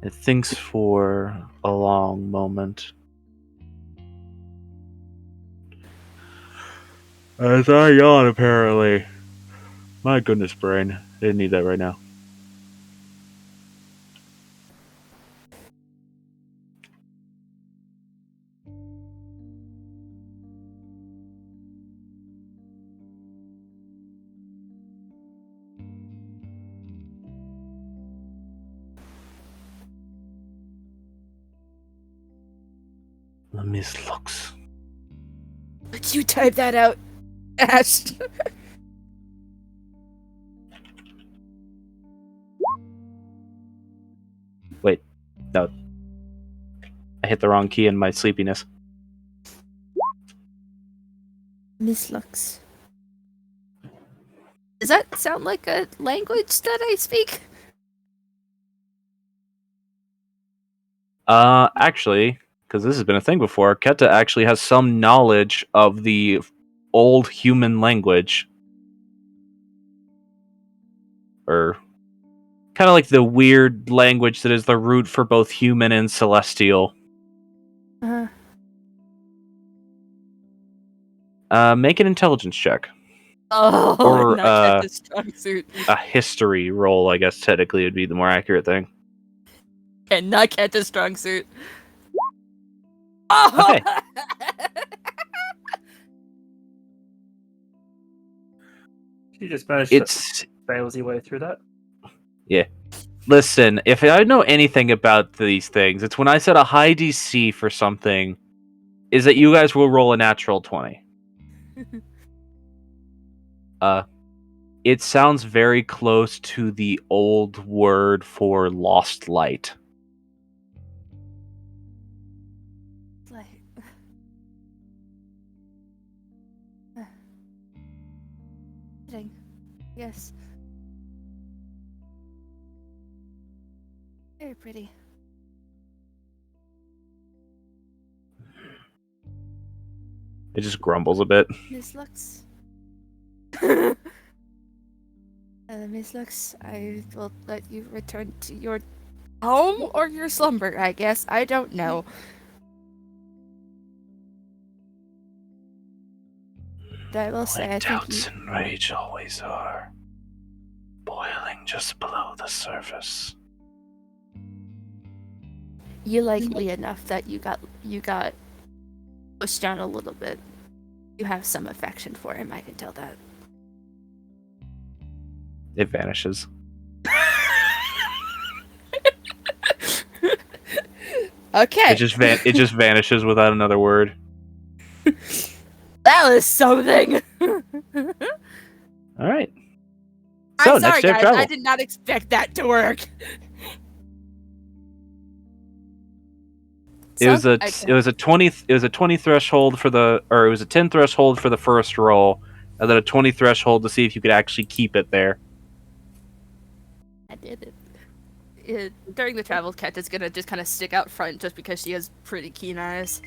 It thinks for a long moment. As I yawn, apparently. My goodness, brain. I didn't need that right now. The Miss Lux. Would you type that out, Ash? Wait, no. I hit the wrong key in my sleepiness. Miss Lux. Does that sound like a language that I speak? Actually, because this has been a thing before, Keta actually has some knowledge of the old human language. Or kind of like the weird language that is the root for both human and celestial. Make an intelligence check. Oh, Or, not the strong suit. A history roll, I guess technically would be the more accurate thing. And not get the strong suit. Oh! Okay. She just managed It's to failsy way through that. Listen, if I know anything about these things, it's when I set a high DC for something, is that you guys will roll a natural 20. It sounds very close to the old word for lost light. Yes. Very pretty. It just grumbles a bit. Miss Lux. Miss Lux, I will let you return to your home or your slumber, I guess. I don't know. But I will say, I Like think doubts and rage always are, boiling just below the surface. you like Lee enough that you got pushed down a little bit. You have some affection for him, I can tell that. It vanishes. Okay. It just vanishes without another word. That was something. All right. So I'm sorry, next day of guys. travel. I did not expect that to work. It was a Okay. it was a 20 threshold for the, or it was a 10 threshold for the first roll, and then a 20 threshold to see if you could actually keep it there. I did it. During the travel, Cat is gonna just kind of stick out front just because she has pretty keen eyes.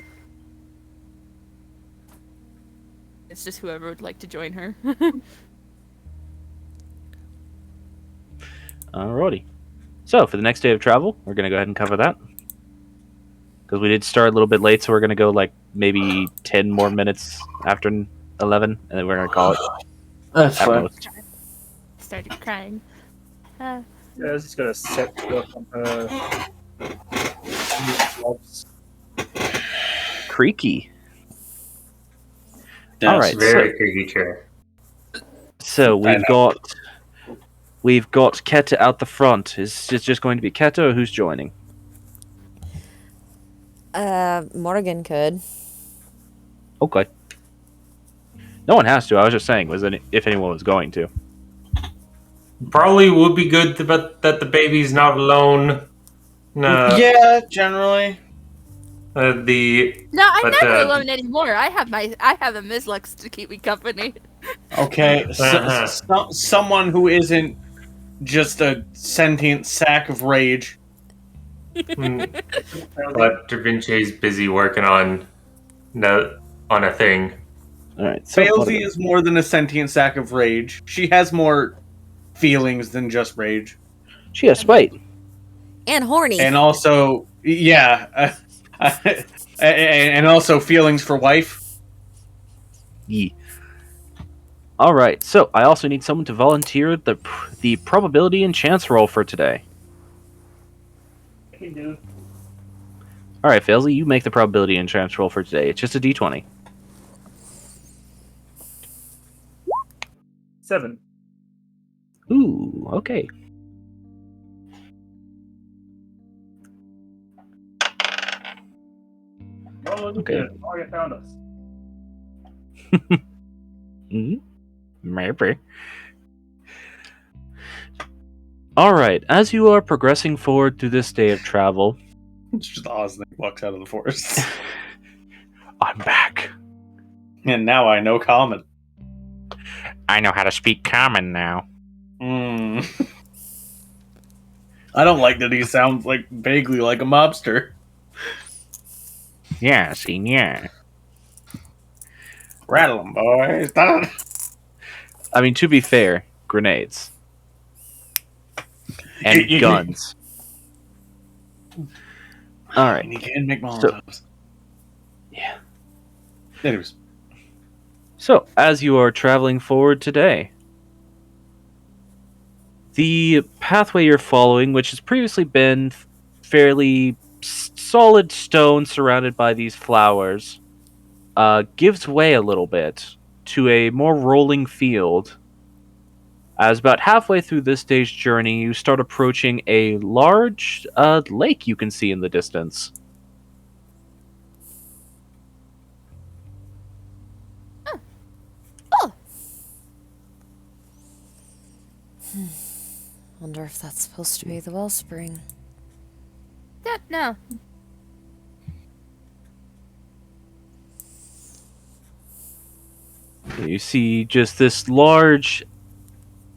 It's just whoever would like to join her. Alrighty. So for the next day of travel, we're gonna go ahead and cover that. Because we did start a little bit late, so we're gonna go like maybe 10 more minutes after 11, and then we're gonna call it That's at fine. most. Started crying. Yeah, I was just gonna set work on her gloves. Creaky. Yes. All right. Very creaky chair. So I we've got Keta out the front. Is it just going to be Keta, or who's joining? Morgan could. Okay. No one has to. I was just saying, if anyone was going to. Probably would be good that the baby's not alone. No, Yeah, generally. the No, I'm But, never uh, alone anymore. I have a Miss Lux to keep me company. Okay, Uh-huh. someone who isn't just a sentient sack of rage. but Da Vinci's busy working on a thing. All right. So Failsy is more than a sentient sack of rage. She has more feelings than just rage. she has spite. And horny. And also, yeah, and also feelings for wife. Yee. All right. So I also need someone to volunteer the probability and chance roll for today. I can do. All right, Failsy, you make the probability and chance roll for today. It's just a d20. 7. Ooh. Okay. Oh, look Okay. at it. Mario found us. Maybe. All right. As you are progressing forward through this day of travel, It's just Osnick walks out of the forest. I'm back. And now I know common. I know how to speak common now. I don't like that he sounds like vaguely like a mobster. Yeah, senior. Rattle 'em, boys. I mean, to be fair, grenades and guns. All right. And he can make Molotovs. Yeah. Anyways. So, as you are traveling forward today, the pathway you're following, which has previously been fairly solid stone surrounded by these flowers, gives way a little bit to a more rolling field. As about halfway through this day's journey, you start approaching a large lake you can see in the distance. Wonder if that's supposed to be the wellspring. Yeah, no. You see just this large...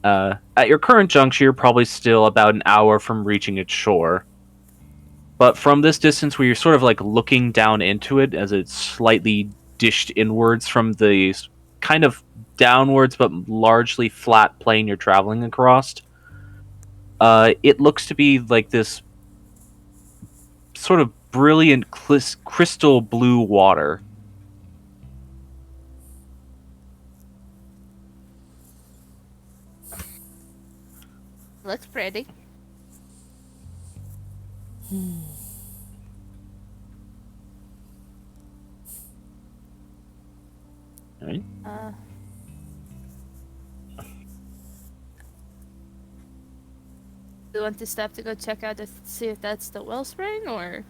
at your current juncture, you're probably still about an hour from reaching its shore. But from this distance where you're sort of like looking down into it as it's slightly dished inwards from the kind of downwards but largely flat plane you're traveling across, it looks to be like this sort of brilliant crystal blue water. Looks pretty. Right? Do you want to stop to go check out to see if that's the wellspring, or?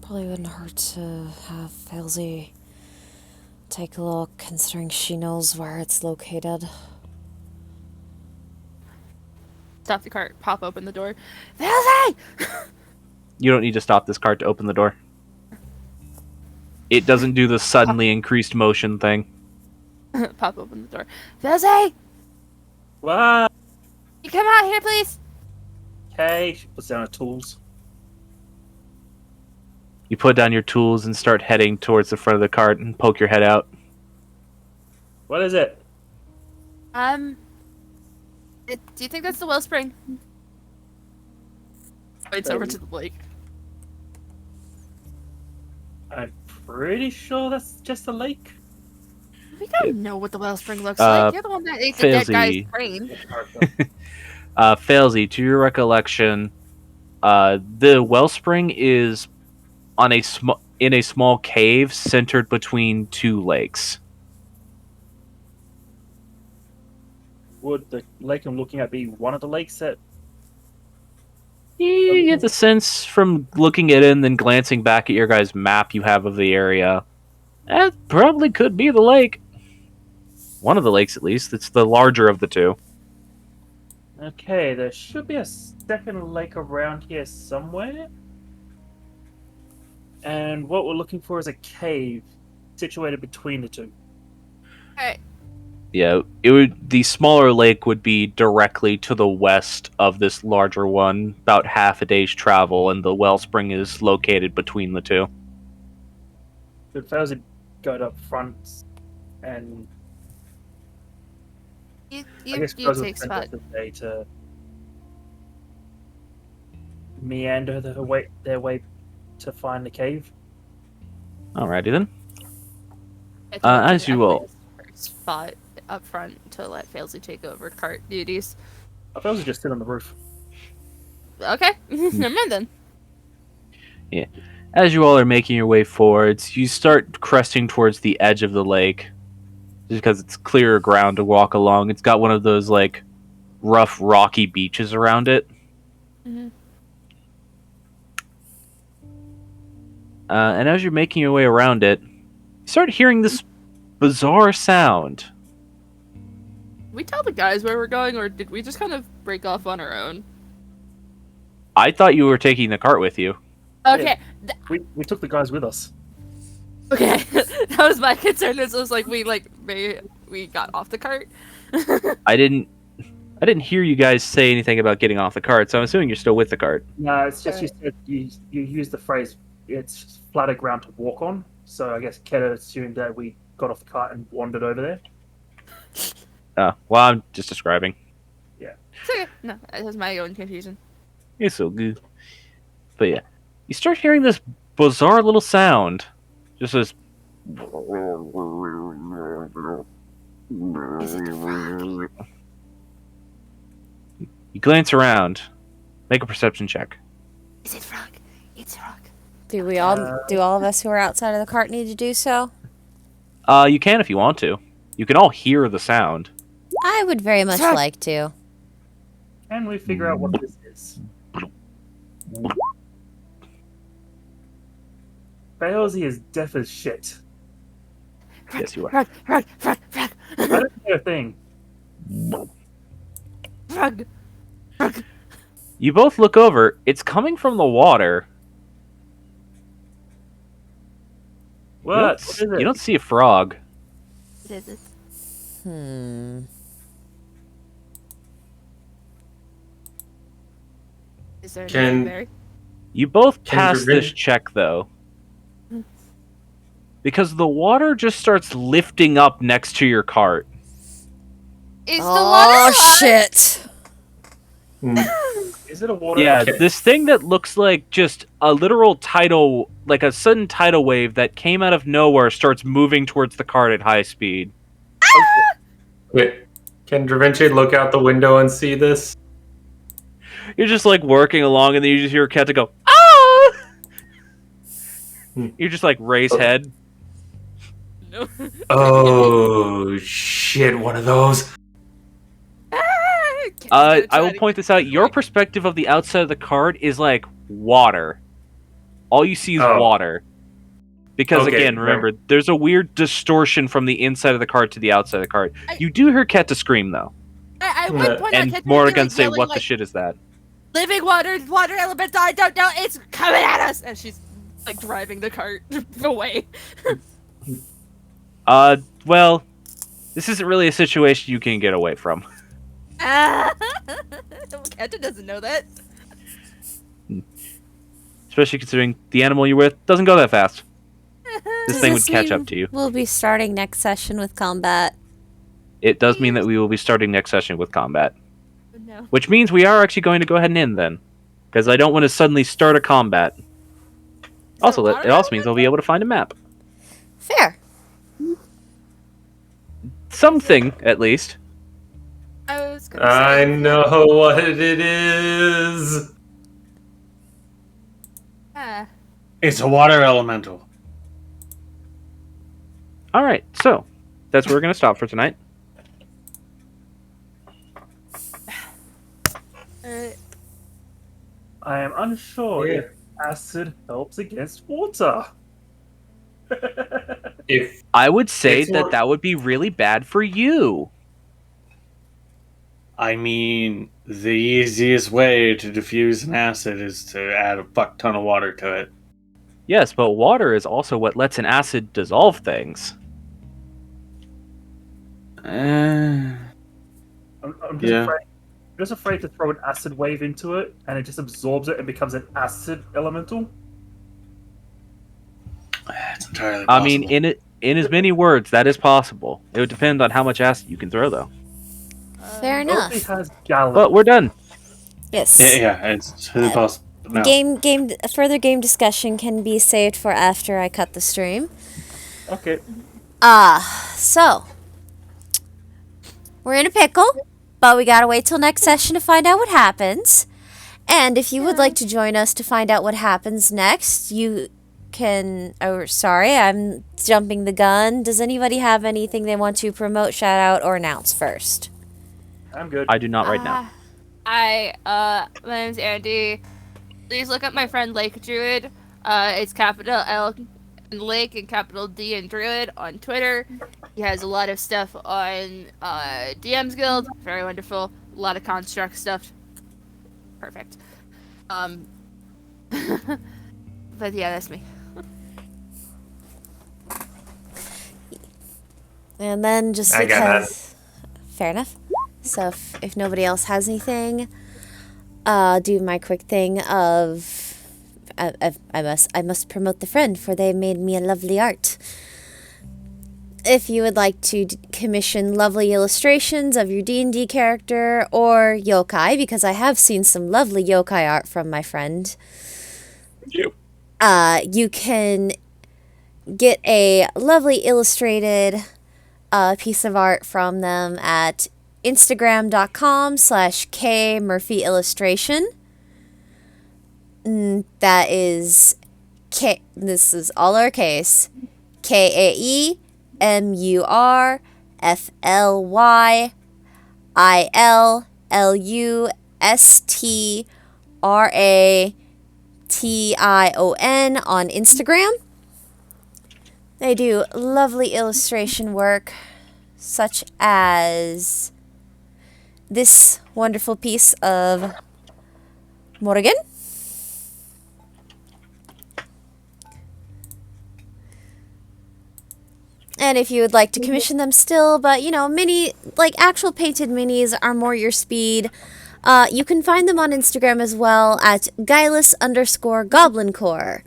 Probably wouldn't hurt to have Felzy take a look, considering she knows where it's located. Stop the cart, pop open the door. Felzy! You don't need to stop this cart to open the door. It doesn't do the suddenly increased motion thing. Pop open the door. Felzy! What? You come out here, please! Okay, she puts down her tools. You put down your tools and start heading towards the front of the cart and poke your head out. What is it? Do you think that's the wellspring? It's over to the lake. I'm pretty sure that's just a lake. We don't know what the wellspring looks like. You're the one that ate the dead guy's Fizzy. brain. Failsy, to your recollection, the wellspring is on in a small cave centered between two lakes. Would the lake I'm looking at be one of the lakes that... You get the sense from looking at it and then glancing back at your guys' map you have of the area. That probably could be the lake. One of the lakes, at least. It's the larger of the two. Okay, there should be a second lake around here somewhere. And what we're looking for is a cave situated between the two. Alright. Yeah, the smaller lake would be directly to the west of this larger one, about half a day's travel, and the wellspring is located between the two. Good fellas go up front and I You guess take Rose spot. the day to meander their way to find the cave. Alrighty then. As you will. Spot up front to let Failsy take over cart duties. I thought just sit on the roof. Okay, never mind then. As you all are making your way forwards, you start cresting towards the edge of the lake. Just because it's clearer ground to walk along. It's got one of those, like, rough, rocky beaches around it. Mm-hmm. And as you're making your way around it, you start hearing this bizarre sound. We tell the guys where we're going, or did we just kind of break off on our own? I thought you were taking the cart with you. Okay, We took the guys with us. okay, that was my concern. It was like we got off the cart. I didn't hear you guys say anything about getting off the cart, so I'm assuming you're still with the cart. No, it's just you said you used the phrase it's flatter ground to walk on. So I guess Keta assumed that we got off the cart and wandered over there. Well, I'm just describing. It's okay. No, it was my own confusion. It's so good. But yeah, you start hearing this bizarre little sound. Just this. Is it a frog? You glance around. Make a perception check. Is it frog? It's frog. Do all of us who are outside of the cart need to do so? You can if you want to. You can all hear the sound. I would very much Frog. like to. Can we figure out what this is? Failsy is deaf as shit. Yes, you are. Frog, frog, frog, frog, I don't hear a thing. frog, frog. You both look over. It's coming from the water. What is it? You don't see a frog. What is it? Is there Can- anything there? You both Can pass Gravin- this check, though. because the water just starts lifting up next to your cart. Is the water Oh hot? shit! Is it a water? Yeah, Okay. this thing that looks like just a literal tidal, like a sudden tidal wave that came out of nowhere starts moving towards the cart at high speed. Wait, can Da Vinci look out the window and see this? You're just like working along, and then you just hear Keta go, "Ah!" You just like raise head. No. Oh shit! One of those. I will point this out. Your perspective of the outside of the cart is like water. All you see is Oh. water. Because Okay, again, remember, there's a weird distortion from the inside of the cart to the outside of the cart. You do hear Keta scream though, I would point out and Keta Morrigan like, say, yelling, "What like, the shit is that?" living water element, I don't know, it's coming at us! And she's, like, driving the cart away. Well, this isn't really a situation you can get away from. Keta doesn't know that. Especially considering the animal you're with doesn't go that fast. This Does thing would this catch mean up to you. We'll be starting next session with combat. It does mean that we will be starting next session with combat. No. Which means we are actually going to go ahead and end then. Because I don't want to suddenly start a combat. Also, it also means I'll be able to find a map. Fair. Something, at least. I was gonna I say, know what it is. ah, It's a water elemental. Alright, so that's where we're going to stop for tonight. I am unsure Yeah. if acid helps against water. If I would say It's that more- that would be really bad for you. I mean, the easiest way to diffuse an acid is to add a fuck ton of water to it. Yes, but water is also what lets an acid dissolve things. I'm just Yeah. afraid. I'm just afraid to throw an acid wave into it, and it just absorbs it and becomes an acid elemental. It's entirely I possible. mean, in as many words, that is possible. It would depend on how much acid you can throw, though. Fair It enough. has gallons. But we're done. Yes. Yeah, it's entirely possible. No. Further game discussion can be saved for after I cut the stream. Okay. So we're in a pickle, but we gotta wait till next session to find out what happens. And if you would like to join us to find out what happens next, you can. Oh, sorry, I'm jumping the gun. Does anybody have anything they want to promote, shout out, or announce first? I'm good. I do not right now. my name's Andy. Please look up my friend Lake Druid. It's capital L and Lake and capital D and Druid on Twitter. He has a lot of stuff on DM's Guild. Very wonderful. A lot of construct stuff. Perfect. But yeah, that's me. And then just I got that. because, fair enough. So if nobody else has anything, do my quick thing of I must promote the friend, for they made me a lovely art. If you would like to commission lovely illustrations of your D&D character or yokai, because I have seen some lovely yokai art from my friend, you can get a lovely illustrated piece of art from them at instagram.com/kmurphyillustration. That is K. This is all lowercase. KAEMURPHILLUSTRATION on Instagram. They do lovely illustration work, such as this wonderful piece of Morrigan. And if you would like to commission them still, but mini, like actual painted minis are more your speed, you can find them on Instagram as well at Guileless_GoblinCore.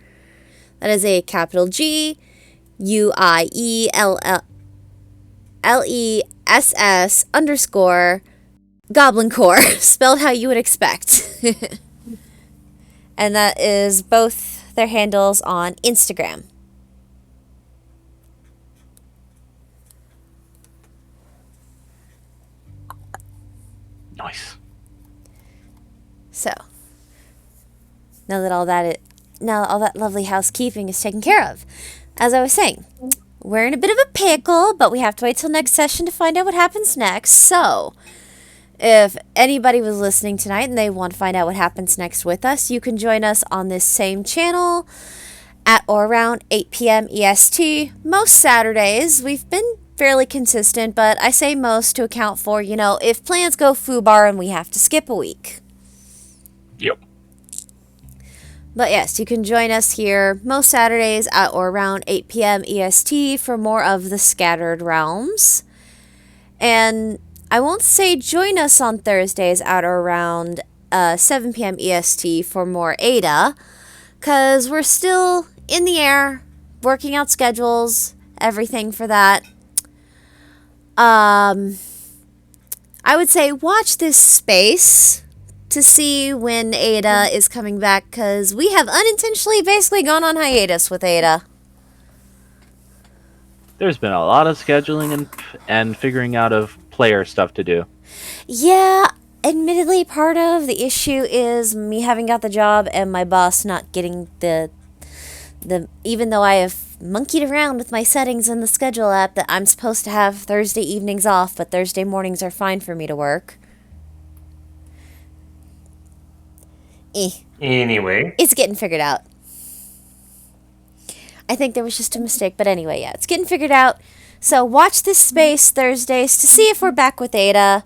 That is a capital G, UIELLESS_Goblin Core, spelled how you would expect. And that is both their handles on Instagram. Nice. So, now that all that lovely housekeeping is taken care of, as I was saying, we're in a bit of a pickle, but we have to wait till next session to find out what happens next. So, if anybody was listening tonight and they want to find out what happens next with us, you can join us on this same channel at or around 8 p.m. EST. Most Saturdays, we've been fairly consistent, but I say most to account for, if plans go foobar and we have to skip a week. Yep. But yes, you can join us here most Saturdays at or around 8 p.m. EST for more of the Scattered Realms. And I won't say join us on Thursdays at or around 7 p.m. EST for more Ada, because we're still in the air, working out schedules, everything for that. I would say watch this space to see when Ada is coming back, because we have unintentionally basically gone on hiatus with Ada. There's been a lot of scheduling and figuring out of player stuff to do. Yeah, admittedly, part of the issue is me having got the job and my boss not getting the even though I have monkeyed around with my settings in the schedule app that I'm supposed to have Thursday evenings off, but Thursday mornings are fine for me to work. Anyway. It's getting figured out. I think there was just a mistake, but anyway, yeah, it's getting figured out. So watch this space Thursdays to see if we're back with Ada.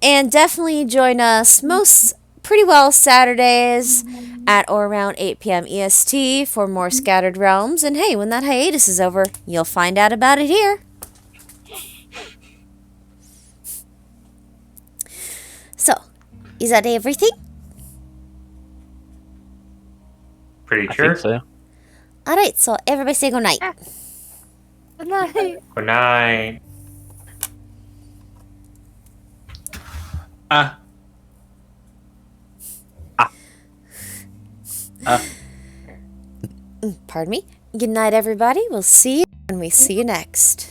And definitely join us pretty well Saturdays at or around 8 p.m. EST for more Scattered Realms. And hey, when that hiatus is over, you'll find out about it here. So, is that everything? Pretty I sure. think so. Alright, so everybody say goodnight. Good night. Good night. Pardon me. Good night, everybody. We'll see you when we see you next.